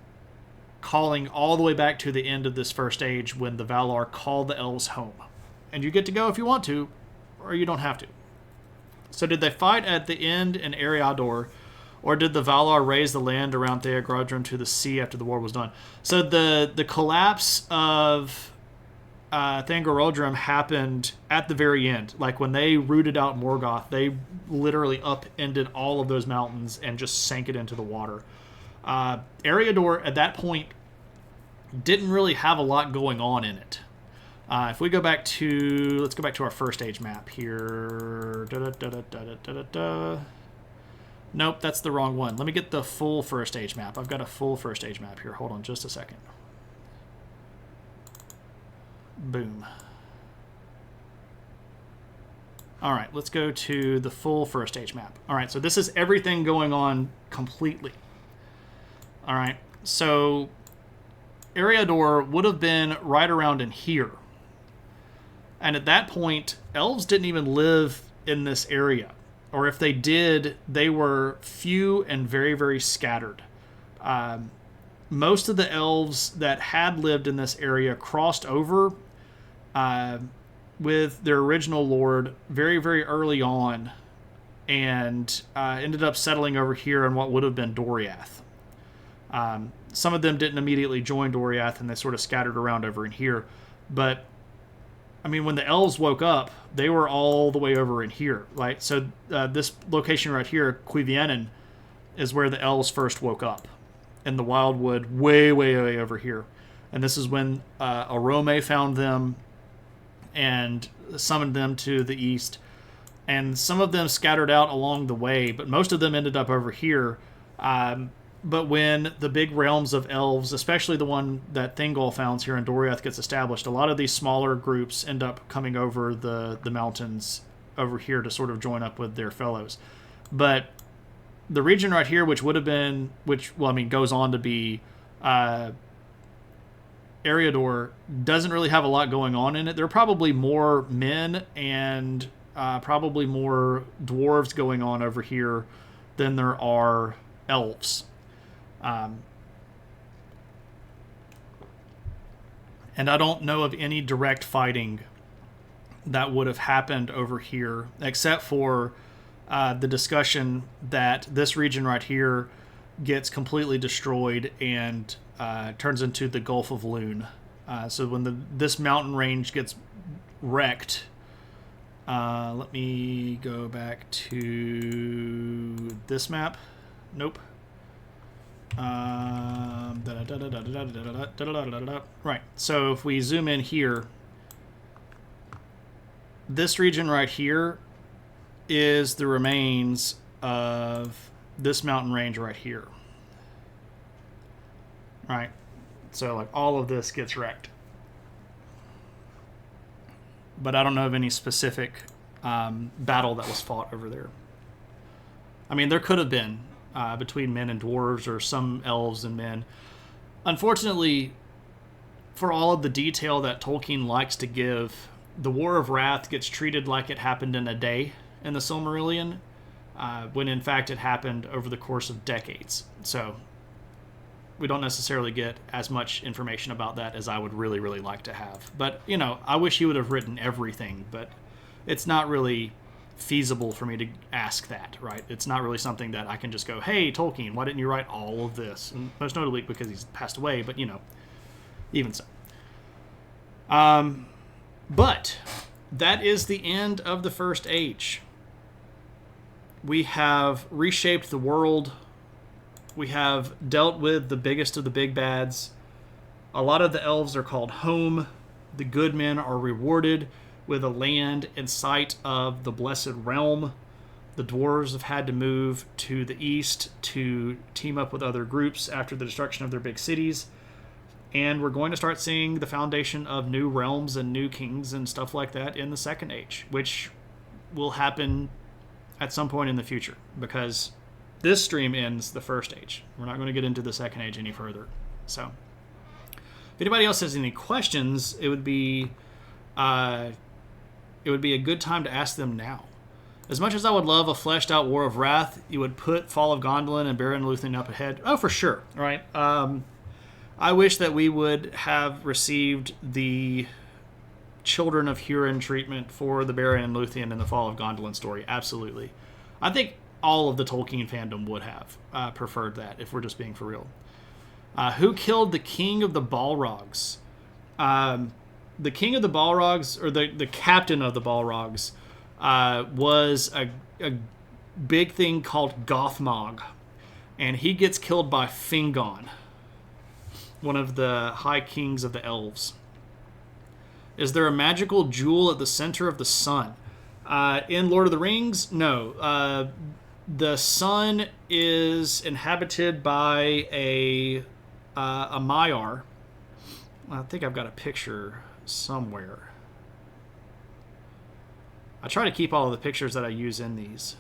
Speaker 1: calling all the way back to the end of this First Age, when the Valar call the elves home. And you get to go if you want to, or you don't have to. So did they fight at the end in Eriador, or did the Valar raise the land around Theogorodrim to the sea after the war was done? So the collapse of Thangorodrim happened at the very end. Like when they rooted out Morgoth, they literally upended all of those mountains and just sank it into the water. Eriador at that point didn't really have a lot going on in it. If we go back to, let's go back to our First Age map here. Nope, that's the wrong one. Let me get the full First Age map. I've got a full First Age map here. Hold on just a second. Boom. All right, let's go to the full First Age map. All right, so this is everything going on completely. All right, so Eriador would have been right around in here. And at that point, elves didn't even live in this area. Or if they did, they were few and very, very scattered. Most of the elves that had lived in this area crossed over with their original lord very, very early on, and ended up settling over here in what would have been Doriath. Some of them didn't immediately join Doriath, and they sort of scattered around over in here. But, I mean, when the elves woke up, they were all the way over in here, right? So this location right here, Cuiviénen, is where the elves first woke up, in the Wildwood, way, way, way over here. And this is when Arome found them and summoned them to the east. And some of them scattered out along the way, but most of them ended up over here. But when the big realms of elves, especially the one that Thingol founds here in Doriath, gets established, a lot of these smaller groups end up coming over the mountains over here to sort of join up with their fellows. But the region right here, which would have been, goes on to be Eriador, doesn't really have a lot going on in it. There are probably more men and probably more dwarves going on over here than there are elves. And I don't know of any direct fighting that would have happened over here, except for the discussion that this region right here gets completely destroyed and turns into the Gulf of Lune. So when this mountain range gets wrecked, let me go back to this map. Nope. Right, so if we zoom in here, this region right here is the remains of this mountain range right here. Right, so like all of this gets wrecked. But I don't know of any specific battle that was fought over there. I mean, there could have been between men and dwarves, or some elves and men. Unfortunately, for all of the detail that Tolkien likes to give, the War of Wrath gets treated like it happened in a day in the Silmarillion, when in fact it happened over the course of decades. So we don't necessarily get as much information about that as I would really, really like to have. But, you know, I wish he would have written everything, but it's not really feasible for me to ask that, right? It's not really something that I can just go, hey, Tolkien, why didn't you write all of this? And most notably because he's passed away, but, you know, even so. But that is the end of the First Age. We have reshaped the world. We have dealt with the biggest of the big bads. A lot of the elves are called home. The good men are rewarded with a land in sight of the Blessed Realm. The dwarves have had to move to the east to team up with other groups after the destruction of their big cities. And we're going to start seeing the foundation of new realms and new kings and stuff like that in the Second Age, which will happen at some point in the future, because this stream ends the First Age. We're not going to get into the Second Age any further. So if anybody else has any questions, it would be a good time to ask them now. As much as I would love a fleshed out War of Wrath, you would put Fall of Gondolin and Beren Luthien up ahead. Oh, for sure. Right. I wish that we would have received the Children of Hurin treatment for the Beren and Luthien and the Fall of Gondolin story. Absolutely. I think all of the Tolkien fandom would have preferred that, if we're just being for real. Who killed the King of the Balrogs? The King of the Balrogs, or the captain of the Balrogs, was a big thing called Gothmog. And he gets killed by Fingon, one of the High Kings of the Elves. Is there a magical jewel at the center of the sun? In Lord of the Rings, no. The sun is inhabited by a Maiar. I think I've got a picture somewhere. I try to keep all of the pictures that I use in these.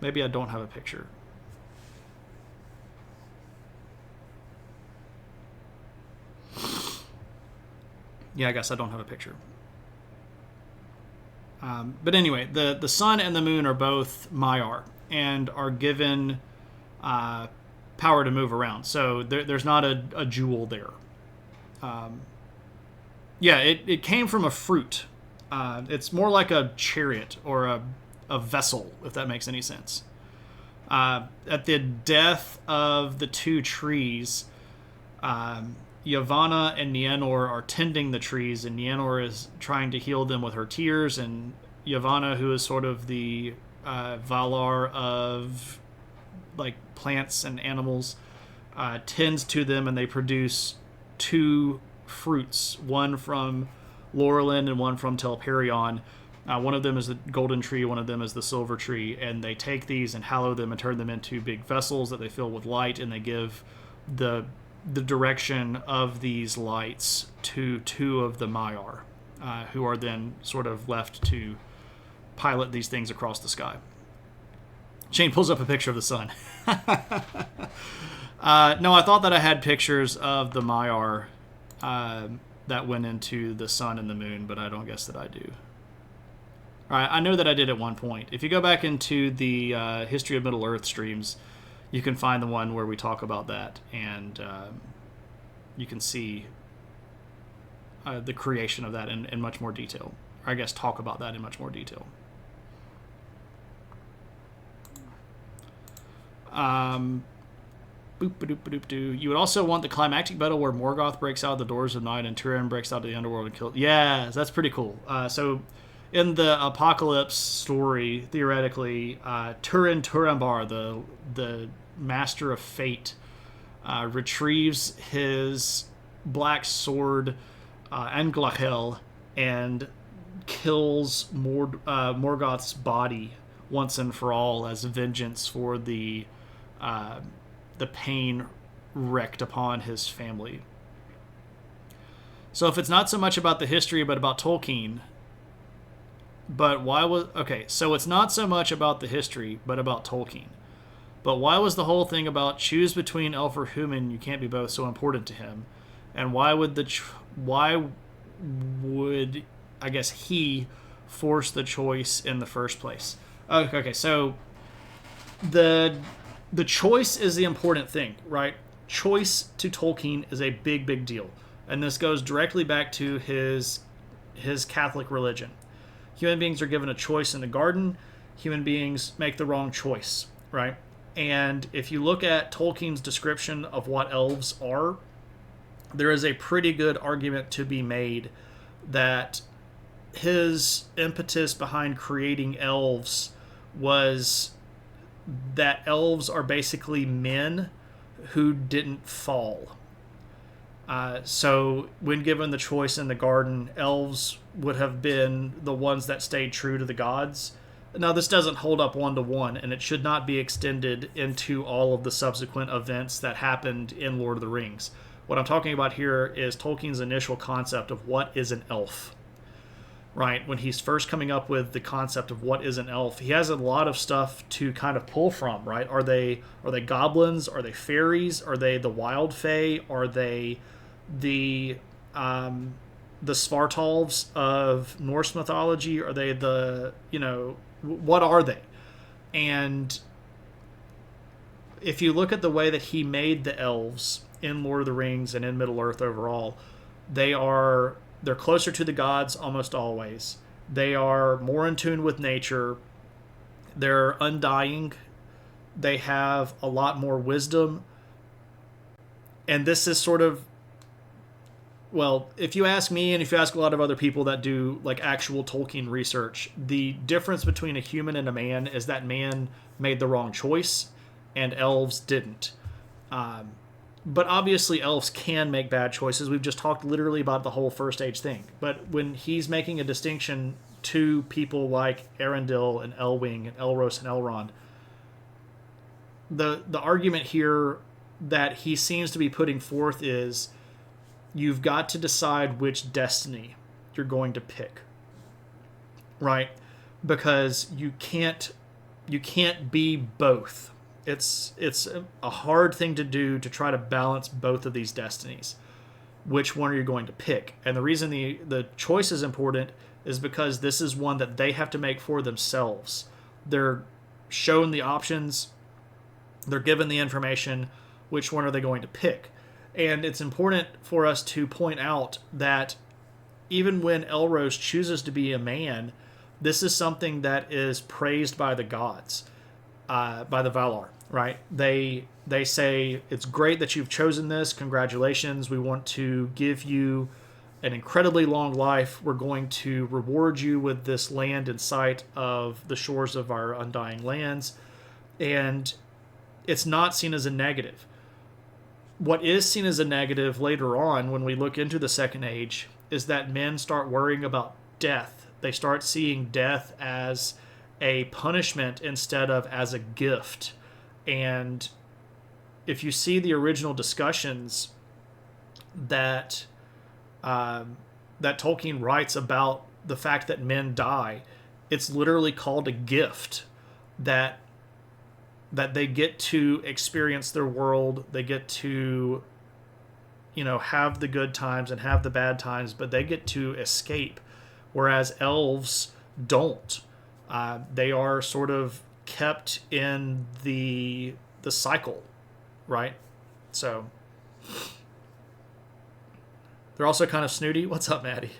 Speaker 1: Maybe I don't have a picture. Yeah, I guess I don't have a picture. But anyway, the sun and the moon are both Maiar and are given power to move around. So there's not a jewel there. Yeah, it came from a fruit. It's more like a chariot or a vessel, if that makes any sense. At the death of the two trees, Yavanna and Nienor are tending the trees, and Nienor is trying to heal them with her tears, and Yavanna, who is sort of the Valar of like plants and animals, tends to them, and they produce two fruits, one from Lorelin and one from Telperion, One of them is the golden tree, one of them is the silver tree, and they take these and hallow them and turn them into big vessels that they fill with light, and they give the direction of these lights to two of the Maiar, who are then sort of left to pilot these things across the sky. Shane pulls up a picture of the sun. No, I thought that I had pictures of the Maiar that went into the sun and the moon, but I don't guess that I do. All right, I know that I did at one point. If you go back into the History of Middle-earth streams, you can find the one where we talk about that, and you can see the creation of that in much more detail. Or I guess talk about that in much more detail. You would also want the climactic battle where Morgoth breaks out of the doors of night and Turin breaks out of the underworld and kills. Yeah, that's pretty cool. So in the Apocalypse story, theoretically, Turin Turambar, the Master of Fate, retrieves his black sword, Anglachel, and kills Morgoth's body once and for all as vengeance for the pain wreaked upon his family. So if it's not so much about the history but about Tolkien, so it's not so much about the history but about Tolkien. But why was the whole thing about choose between elf or human, you can't be both, so important to him? And why would I guess he force the choice in the first place? Okay, so the choice is the important thing, right? Choice to Tolkien is a big, big deal. And this goes directly back to his Catholic religion. Human beings are given a choice in the garden. Human beings make the wrong choice, right? And if you look at Tolkien's description of what elves are, there is a pretty good argument to be made that his impetus behind creating elves was that elves are basically men who didn't fall. So when given the choice in the garden, elves would have been the ones that stayed true to the gods. Now, this doesn't hold up one-to-one, and it should not be extended into all of the subsequent events that happened in Lord of the Rings. What I'm talking about here is Tolkien's initial concept of what is an elf. Right, when he's first coming up with the concept of what is an elf, he has a lot of stuff to kind of pull from, right? Are they goblins? Are they fairies? Are they the wild fae? Are they the Svartalfs of Norse mythology? Are they what are they? And if you look at the way that he made the elves in Lord of the Rings and in Middle-earth overall, they're closer to the gods almost always. They are more in tune with nature. They're undying. They have a lot more wisdom. And this is sort of, well, if you ask me and if you ask a lot of other people that do like actual Tolkien research, the difference between a human and a man is that man made the wrong choice and elves didn't. But obviously elves can make bad choices. We've just talked literally about the whole First Age thing. But when he's making a distinction to people like Arundel and Elwing and Elros and Elrond, the argument here that he seems to be putting forth is you've got to decide which destiny you're going to pick. Right? Because you can't be both. It's a hard thing to do to try to balance both of these destinies. Which one are you going to pick? And the reason the choice is important is because this is one that they have to make for themselves. They're shown the options. They're given the information. Which one are they going to pick? And it's important for us to point out that even when Elros chooses to be a man, this is something that is praised by the gods. By the Valar, right? They say, it's great that you've chosen this. Congratulations. We want to give you an incredibly long life. We're going to reward you with this land in sight of the shores of our undying lands. And it's not seen as a negative. What is seen as a negative later on when we look into the Second Age is that men start worrying about death They start seeing death as a punishment instead of as a gift. And if you see the original discussions that that Tolkien writes about the fact that men die, it's literally called a gift that they get to experience their world. They get to, have the good times and have the bad times, but they get to escape, whereas elves don't. They are sort of kept in the cycle, right? So they're also kind of snooty. What's up, Maddie?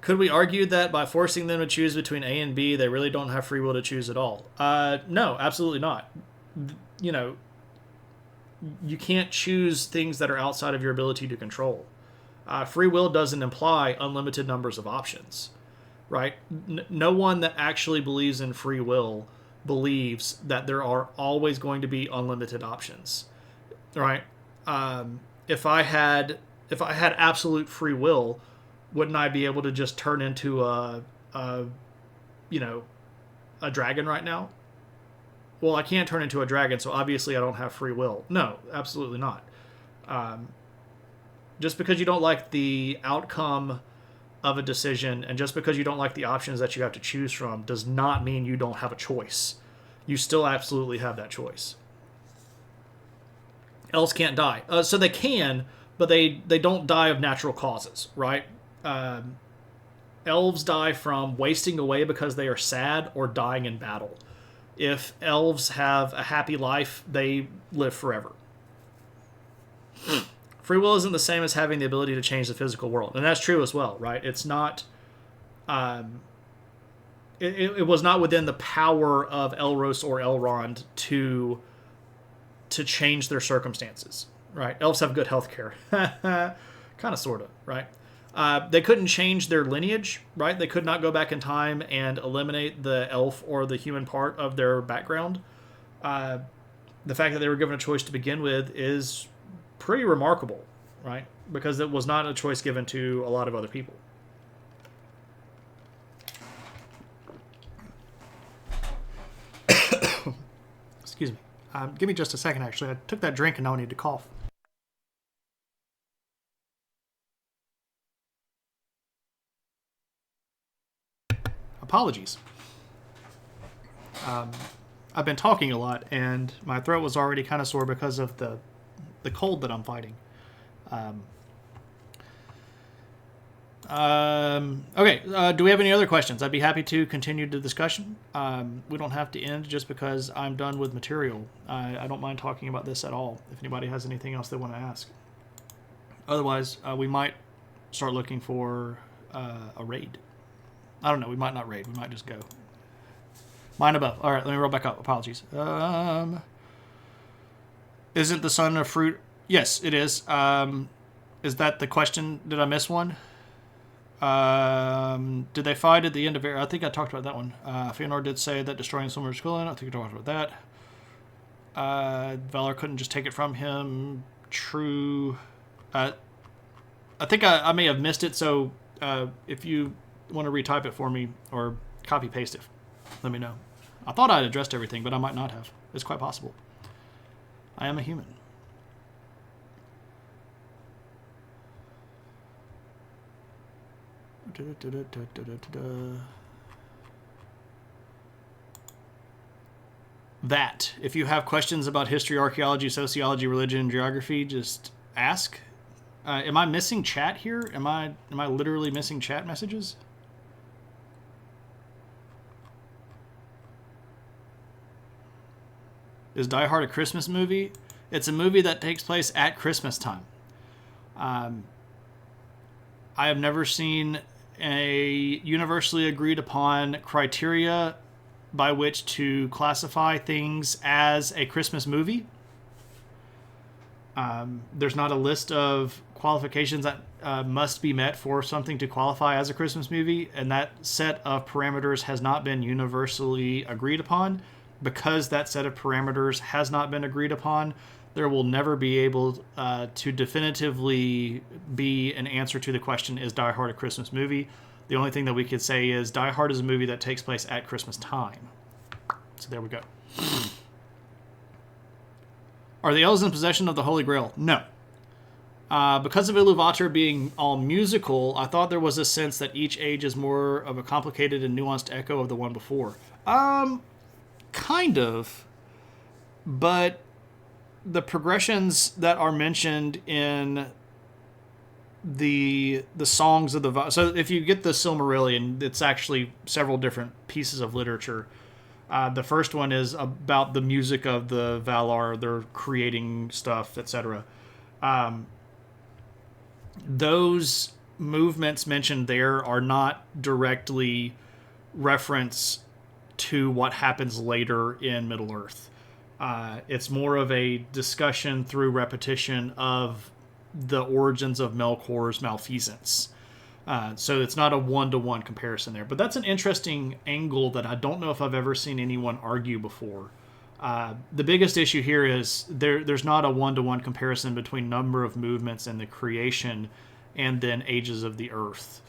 Speaker 1: Could we argue that by forcing them to choose between A and B, they really don't have free will to choose at all? No, absolutely not. You can't choose things that are outside of your ability to control. Free will doesn't imply unlimited numbers of options, right? No one that actually believes in free will believes that there are always going to be unlimited options, right? If I had absolute free will, wouldn't I be able to just turn into a dragon right now? Well, I can't turn into a dragon, so obviously I don't have free will. No, absolutely not. Just because you don't like the outcome of a decision, and just because you don't like the options that you have to choose from, does not mean you don't have a choice. You still absolutely have that choice. Elves can't die. So they can, but they don't die of natural causes, right? Elves die from wasting away because they are sad or dying in battle. If elves have a happy life, they live forever. Free will isn't the same as having the ability to change the physical world, and that's true as well, right? It's not. It was not within the power of Elros or Elrond to change their circumstances, right? Elves have good health care, kind of, sort of, right? They couldn't change their lineage, right? They could not go back in time and eliminate the elf or the human part of their background. The fact that they were given a choice to begin with is pretty remarkable, right? Because it was not a choice given to a lot of other people. Excuse me. Give me just a second, actually. I took that drink and now I need to cough. Apologies. I've been talking a lot, and my throat was already kind of sore because of the cold that I'm fighting. Okay, do we have any other questions? I'd be happy to continue the discussion. We don't have to end just because I'm done with material. I don't mind talking about this at all, if anybody has anything else they want to ask. Otherwise, we might start looking for a raid. I don't know. We might not raid. We might just go. Mine above. All right, let me roll back up. Apologies. Isn't the sun a fruit? Yes, it is. Is that the question? Did I miss one? Did they fight at the end of it? I think I talked about that one. Fëanor did say that destroying Silmar's skull. I think I talked about that. Valar couldn't just take it from him. True. I think I may have missed it, so if you want to retype it for me or copy paste it, let me know. I thought I'd addressed everything, but I might not have. It's quite possible. I am a human. That. If you have questions about history, archaeology, sociology, religion, and geography, just ask. Am I missing chat here? Am I literally missing chat messages? Is Die Hard a Christmas movie? It's a movie that takes place at Christmas time. I have never seen a universally agreed upon criteria by which to classify things as a Christmas movie. There's not a list of qualifications that must be met for something to qualify as a Christmas movie, and that set of parameters has not been universally agreed upon. Because that set of parameters has not been agreed upon, there will never be able to definitively be an answer to the question, is Die Hard a Christmas movie? The only thing that we could say is Die Hard is a movie that takes place at Christmas time. So there we go. Are the elves in possession of the Holy Grail? No. Because of Iluvatar being all musical, I thought there was a sense that each age is more of a complicated and nuanced echo of the one before. Kind of. But the progressions that are mentioned in the songs of the... So if you get the Silmarillion, it's actually several different pieces of literature. The first one is about the music of the Valar. They're creating stuff, etc. Those movements mentioned there are not directly reference to what happens later in Middle-earth. It's more of a discussion through repetition of the origins of Melkor's malfeasance. So it's not a one-to-one comparison there. But that's an interesting angle that I don't know if I've ever seen anyone argue before. The biggest issue here is there's not a one-to-one comparison between number of movements and the creation and then ages of the earth.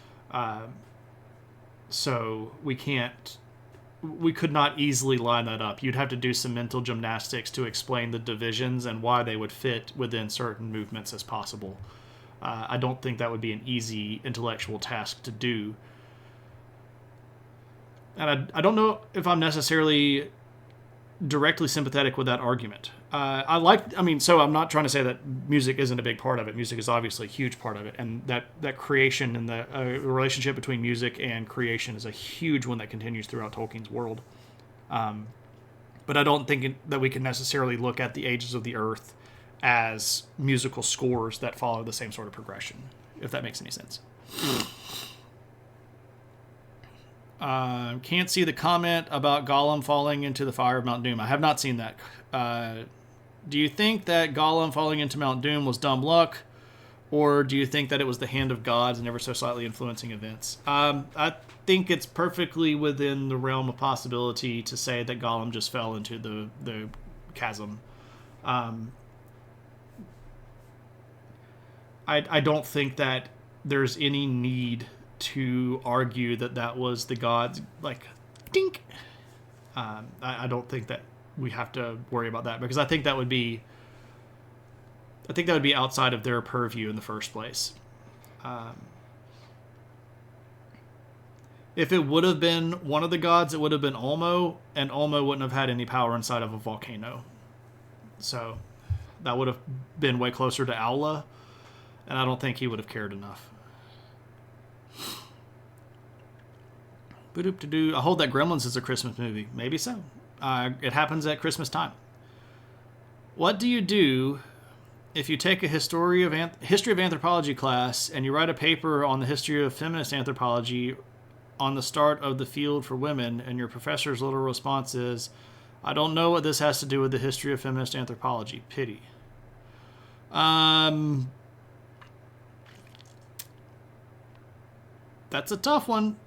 Speaker 1: So we could not easily line that up. You'd have to do some mental gymnastics to explain the divisions and why they would fit within certain movements as possible. I don't think that would be an easy intellectual task to do. And I don't know if I'm necessarily directly sympathetic with that argument. So I'm not trying to say that music isn't a big part of it. Music is obviously a huge part of it. And that creation and the relationship between music and creation is a huge one that continues throughout Tolkien's world. But I don't think that we can necessarily look at the Ages of the Earth as musical scores that follow the same sort of progression, if that makes any sense. Can't see the comment about Gollum falling into the fire of Mount Doom. I have not seen that. Do you think that Gollum falling into Mount Doom was dumb luck, or do you think that it was the hand of gods and ever so slightly influencing events? I think it's perfectly within the realm of possibility to say that Gollum just fell into the chasm. I don't think that there's any need to argue that was the gods, like, dink. I don't think that we have to worry about that, because I think that would be outside of their purview in the first place. If it would have been one of the gods, it would have been Ulmo, and Ulmo wouldn't have had any power inside of a volcano. So that would have been way closer to Aula, and I don't think he would have cared enough. I hold that Gremlins is a Christmas movie. Maybe so. It happens at Christmas time. What do you do if you take a history of anthropology class and you write a paper on the history of feminist anthropology on the start of the field for women, and your professor's little response is, "I don't know what this has to do with the history of feminist anthropology. Pity." That's a tough one.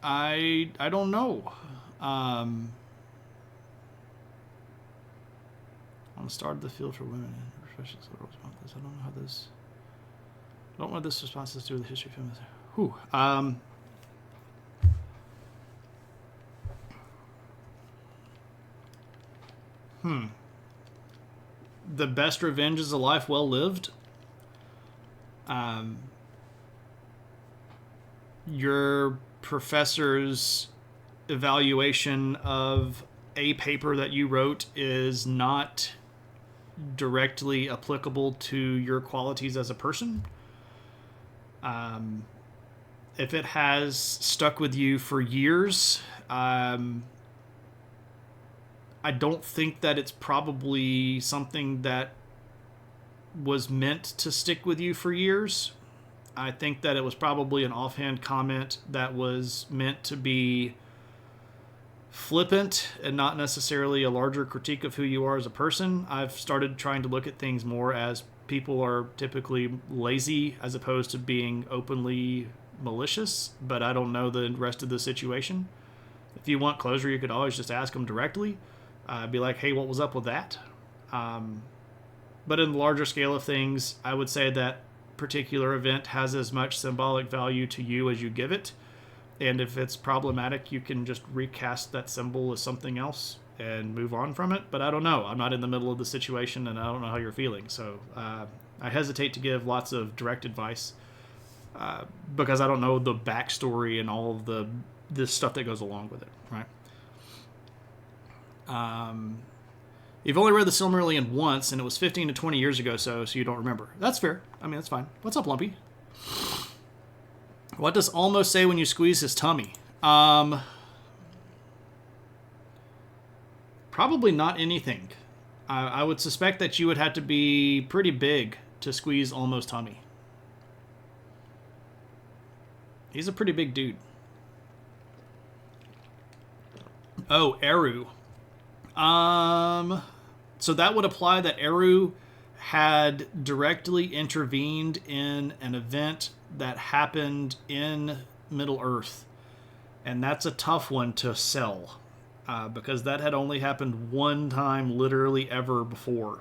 Speaker 1: I don't know. On the start of the field for women, I don't know how this. I don't know what this response has to do with the history of feminism. The best revenge is a life well lived. Your professor's evaluation of a paper that you wrote is not directly applicable to your qualities as a person. If it has stuck with you for years, I don't think that it's probably something that was meant to stick with you for years. I think that it was probably an offhand comment that was meant to be flippant and not necessarily a larger critique of who you are as a person. I've started trying to look at things more as people are typically lazy as opposed to being openly malicious, but I don't know the rest of the situation. If you want closure, you could always just ask them directly. Be like, hey, what was up with that? But in the larger scale of things, I would say that particular event has as much symbolic value to you as you give it. And if it's problematic, you can just recast that symbol as something else and move on from it. But I don't know. I'm not in the middle of the situation, and I don't know how you're feeling. So I hesitate to give lots of direct advice because I don't know the backstory and all of the stuff that goes along with it, right? You've only read the Silmarillion once, and it was 15 to 20 years ago, so you don't remember. That's fair. I mean, that's fine. What's up, Lumpy? What does Almost say when you squeeze his tummy? Probably not anything. I would suspect that you would have to be pretty big to squeeze Almost tummy. He's a pretty big dude. Oh, Eru. So that would apply that Eru had directly intervened in an event that happened in Middle-earth. And that's a tough one to sell. Because that had only happened one time literally ever before.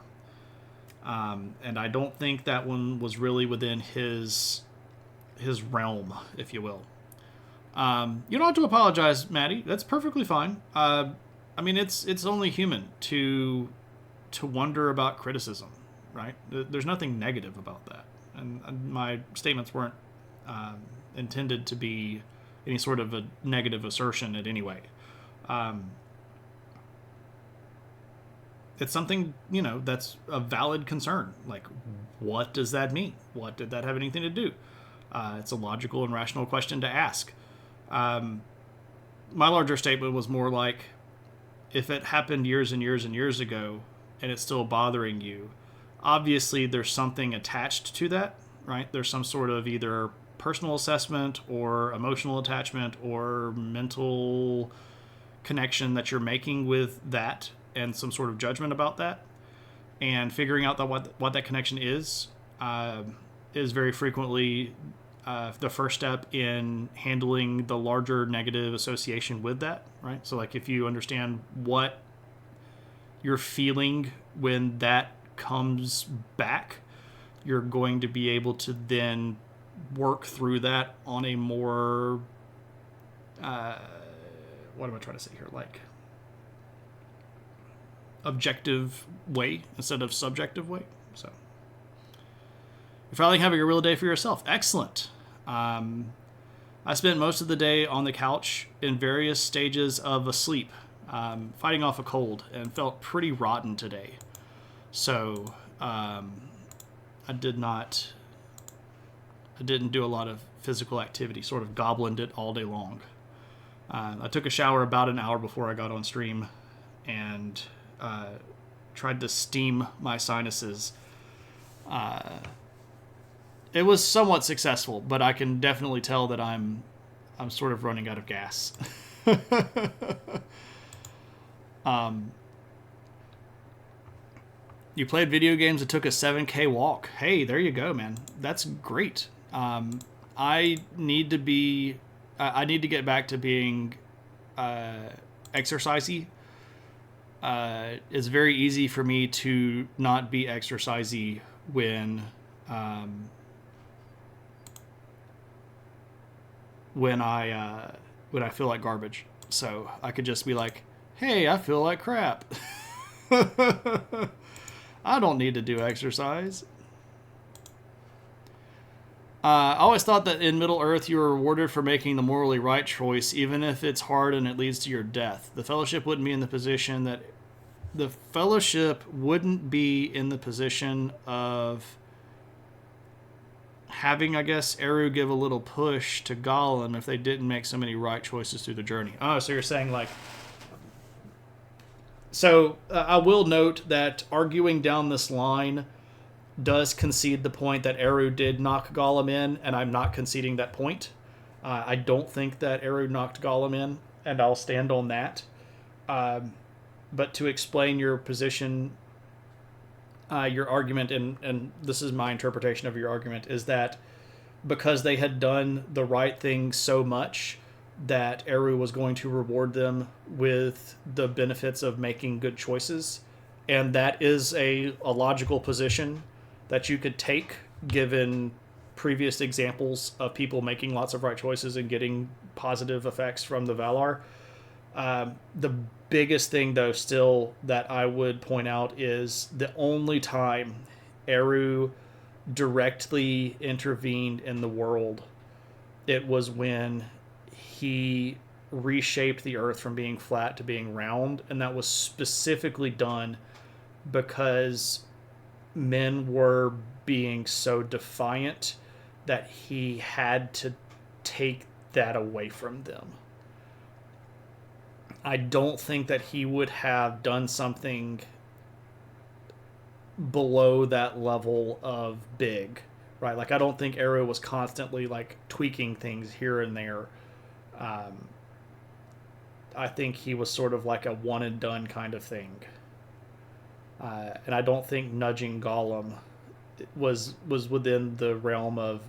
Speaker 1: And I don't think that one was really within his realm, if you will. You don't have to apologize, Maddie. That's perfectly fine. I mean, it's only human to wonder about criticism, right? There's nothing negative about that. And my statements weren't intended to be any sort of a negative assertion in any way. It's something, that's a valid concern. Like, what does that mean? What did that have anything to do? It's a logical and rational question to ask. My larger statement was more like, if it happened years and years and years ago and it's still bothering you, obviously there's something attached to that, right? There's some sort of either personal assessment or emotional attachment or mental connection that you're making with that and some sort of judgment about that. And figuring out what that connection is very frequently the first step in handling the larger negative association with that, right? So like if you understand what you're feeling when that comes back, you're going to be able to then work through that on a more, what am I trying to say here? Like objective way instead of subjective way. So you're finally having a real day for yourself. Excellent. I spent most of the day on the couch in various stages of asleep, fighting off a cold, and felt pretty rotten today. So I didn't do a lot of physical activity, sort of goblined it all day long. I took a shower about an hour before I got on stream and tried to steam my sinuses. It was somewhat successful, but I can definitely tell that I'm sort of running out of gas. You played video games and took a 7K walk. Hey, there you go, man. That's great. I need to get back to being exercisey. It's very easy for me to not be exercisey when I feel like garbage. So I could just be like, hey, I feel like crap. I don't need to do exercise. I always thought that in Middle-earth you were rewarded for making the morally right choice, even if it's hard and it leads to your death. The Fellowship wouldn't be in the position of having, I guess, Eru give a little push to Gollum if they didn't make so many right choices through the journey. Oh, so you're saying like... So I will note that arguing down this line does concede the point that Eru did knock Gollum in, and I'm not conceding that point. I don't think that Eru knocked Gollum in, and I'll stand on that. But to explain your position, your argument, and this is my interpretation of your argument, is that because they had done the right thing so much, that Eru was going to reward them with the benefits of making good choices. And that is a logical position that you could take given previous examples of people making lots of right choices and getting positive effects from the Valar. The biggest thing, though, still that I would point out is the only time Eru directly intervened in the world, it was when he reshaped the Earth from being flat to being round, and that was specifically done because men were being so defiant that he had to take that away from them. I don't think that he would have done something below that level of big, right? Like, I don't think Eru was constantly like tweaking things here and there. I think he was sort of like a one and done kind of thing. And I don't think nudging Gollum was within the realm of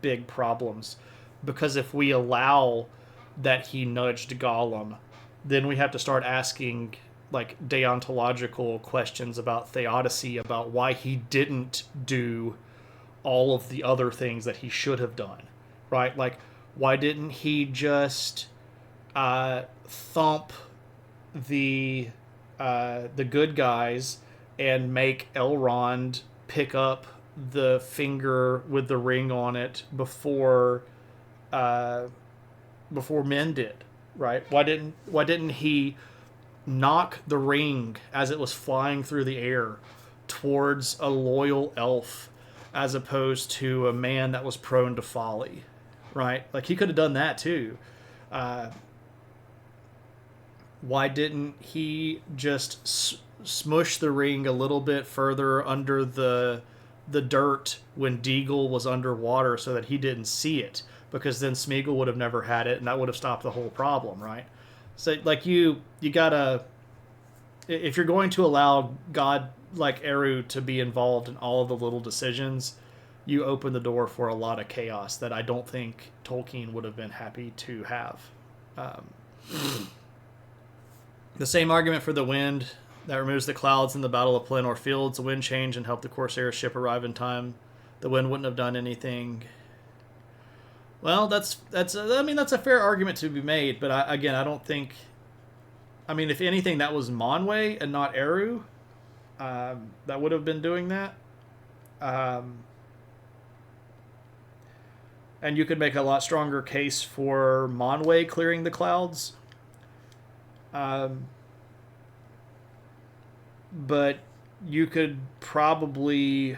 Speaker 1: big problems, because if we allow that he nudged Gollum, then we have to start asking like deontological questions about theodicy, about why he didn't do all of the other things that he should have done, right? Like, why didn't he just thump the good guys and make Elrond pick up the finger with the ring on it before men did, right? Why didn't he knock the ring as it was flying through the air towards a loyal elf as opposed to a man that was prone to folly, right? Like, he could have done that too. Why didn't he just smush the ring a little bit further under the dirt when Deagle was underwater so that he didn't see it? Because then Smeagol would have never had it, and that would have stopped the whole problem, right? So, like, you gotta, if you're going to allow God like Eru to be involved in all of the little decisions, you open the door for a lot of chaos that I don't think Tolkien would have been happy to have. The same argument for the wind that removes the clouds in the Battle of Pelennor Fields. The wind changed and helped the Corsair ship arrive in time. The wind wouldn't have done anything. Well, that's a fair argument to be made, but I don't think. I mean, if anything, that was Manwë and not Eru that would have been doing that. And you could make a lot stronger case for Manwë clearing the clouds. But you could probably...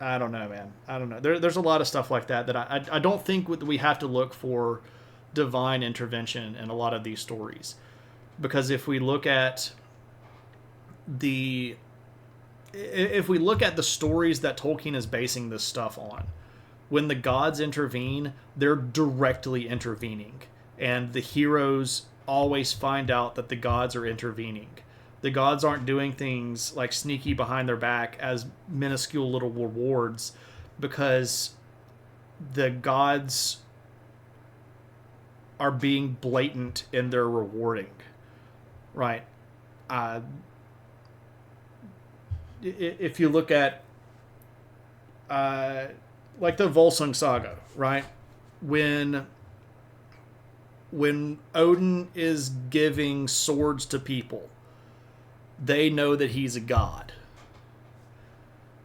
Speaker 1: I don't know, man. I don't know. There's a lot of stuff like that I don't think we have to look for divine intervention in a lot of these stories. Because if we look at the stories that Tolkien is basing this stuff on, when the gods intervene, they're directly intervening. And the heroes always find out that the gods are intervening. The gods aren't doing things like sneaky behind their back as minuscule little rewards, because the gods are being blatant in their rewarding, right? If you look at like the Volsung saga, right? When Odin is giving swords to people, they know that he's a god,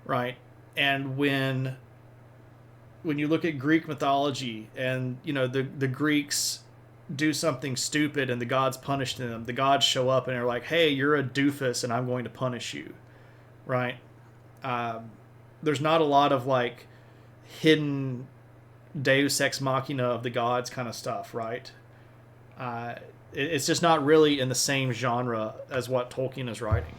Speaker 1: right? And when you look at Greek mythology, and the Greeks do something stupid and the gods punish them, the gods show up and are like, hey, you're a doofus and I'm going to punish you, right? There's not a lot of like hidden deus ex machina of the gods kind of stuff, right? It's just not really in the same genre as what Tolkien is writing.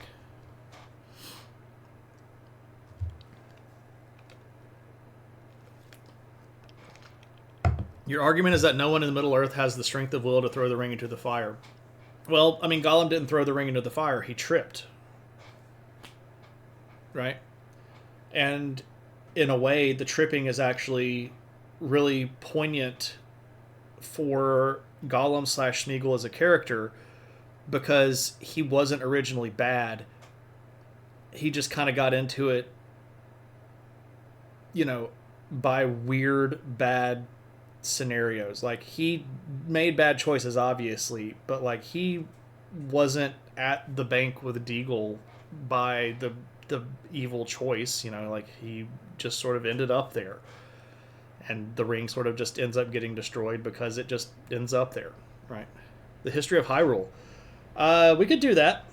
Speaker 1: Your argument is that no one in the Middle-earth has the strength of will to throw the ring into the fire. Well, I mean, Gollum didn't throw the ring into the fire. He tripped. Right? And in a way, the tripping is actually really poignant for Gollum / Smeagol as a character, because he wasn't originally bad. he just kind of got into it, you know, by weird, bad scenarios. Like, he made bad choices, obviously, but like, he wasn't at the bank with Deagle by the evil choice. You know, like, he just sort of ended up there, and the ring sort of just ends up getting destroyed because it just ends up there, right? The history of Hyrule. We could do that,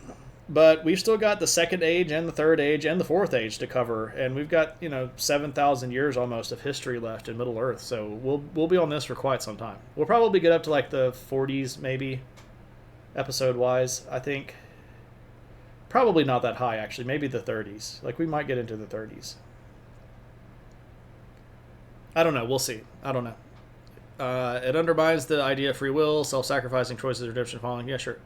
Speaker 1: but we've still got the Second Age and the Third Age and the Fourth Age to cover, and we've got 7,000 years almost of history left in Middle Earth. So we'll be on this for quite some time. We'll probably get up to like the 40s maybe, episode wise. I think probably not that high actually. Maybe the 30s. Like, we might get into the 30s. I don't know. We'll see. I don't know. It undermines the idea of free will, self-sacrificing choices, redemption, falling. Yeah, sure.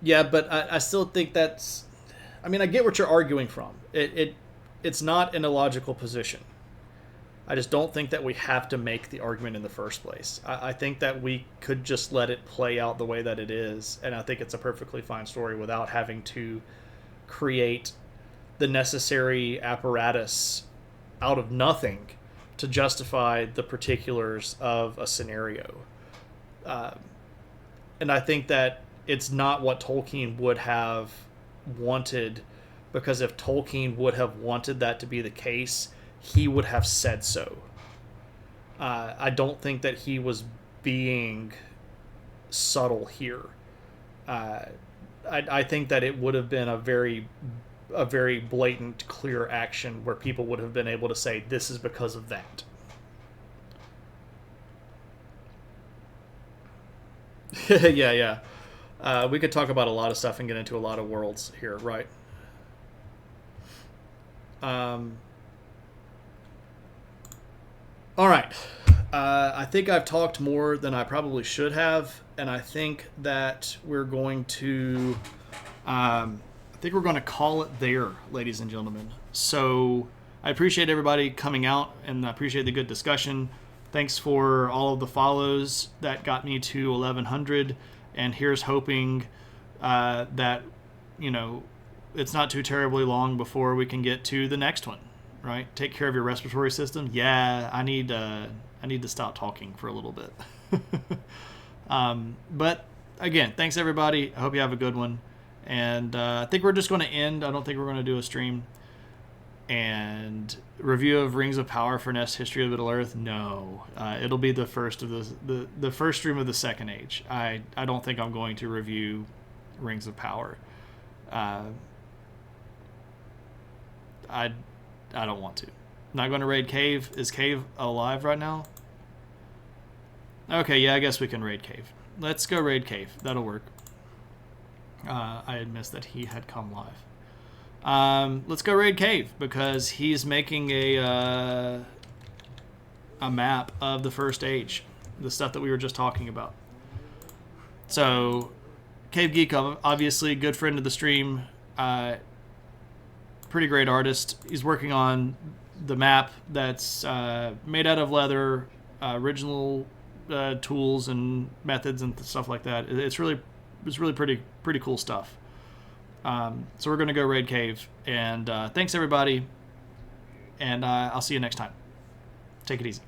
Speaker 1: Yeah, but I still think that's. I mean, I get what you're arguing from. It's not an illogical position. I just don't think that we have to make the argument in the first place. I think that we could just let it play out the way that it is, and I think it's a perfectly fine story without having to create the necessary apparatus out of nothing to justify the particulars of a scenario. And I think that it's not what Tolkien would have wanted, because if Tolkien would have wanted that to be the case, he would have said so. I don't think that he was being subtle here. I think that it would have been a very blatant, clear action where people would have been able to say, this is because of that. Yeah. We could talk about a lot of stuff and get into a lot of worlds here, right? All right. I think I've talked more than I probably should have, and I think that we're going to call it there, ladies and gentlemen. So I appreciate everybody coming out, and I appreciate the good discussion. Thanks for all of the follows that got me to 1,100, and here's hoping that it's not too terribly long before we can get to the next one. Right? Take care of your respiratory system. Yeah, I need to stop talking for a little bit. But again, thanks everybody. I hope you have a good one. And I think we're just going to end. I don't think we're going to do a stream. And review of Rings of Power for NES History of Middle Earth. No, it'll be the first of the first stream of the Second Age. I don't think I'm going to review Rings of Power. I don't want to. Not going to raid Cave. Is Cave alive right now? Okay, yeah, I guess we can raid Cave. Let's go raid Cave. That'll work. I had missed that he had come live. Let's go raid Cave, because he's making a map of the First Age. The stuff that we were just talking about. So, Cave Geek, obviously, good friend of the stream. Pretty great artist. He's working on the map that's made out of leather, original tools and methods and stuff like that. It's really pretty cool stuff. So we're going to go raid Cave, and thanks everybody, and I'll see you next time. Take it easy.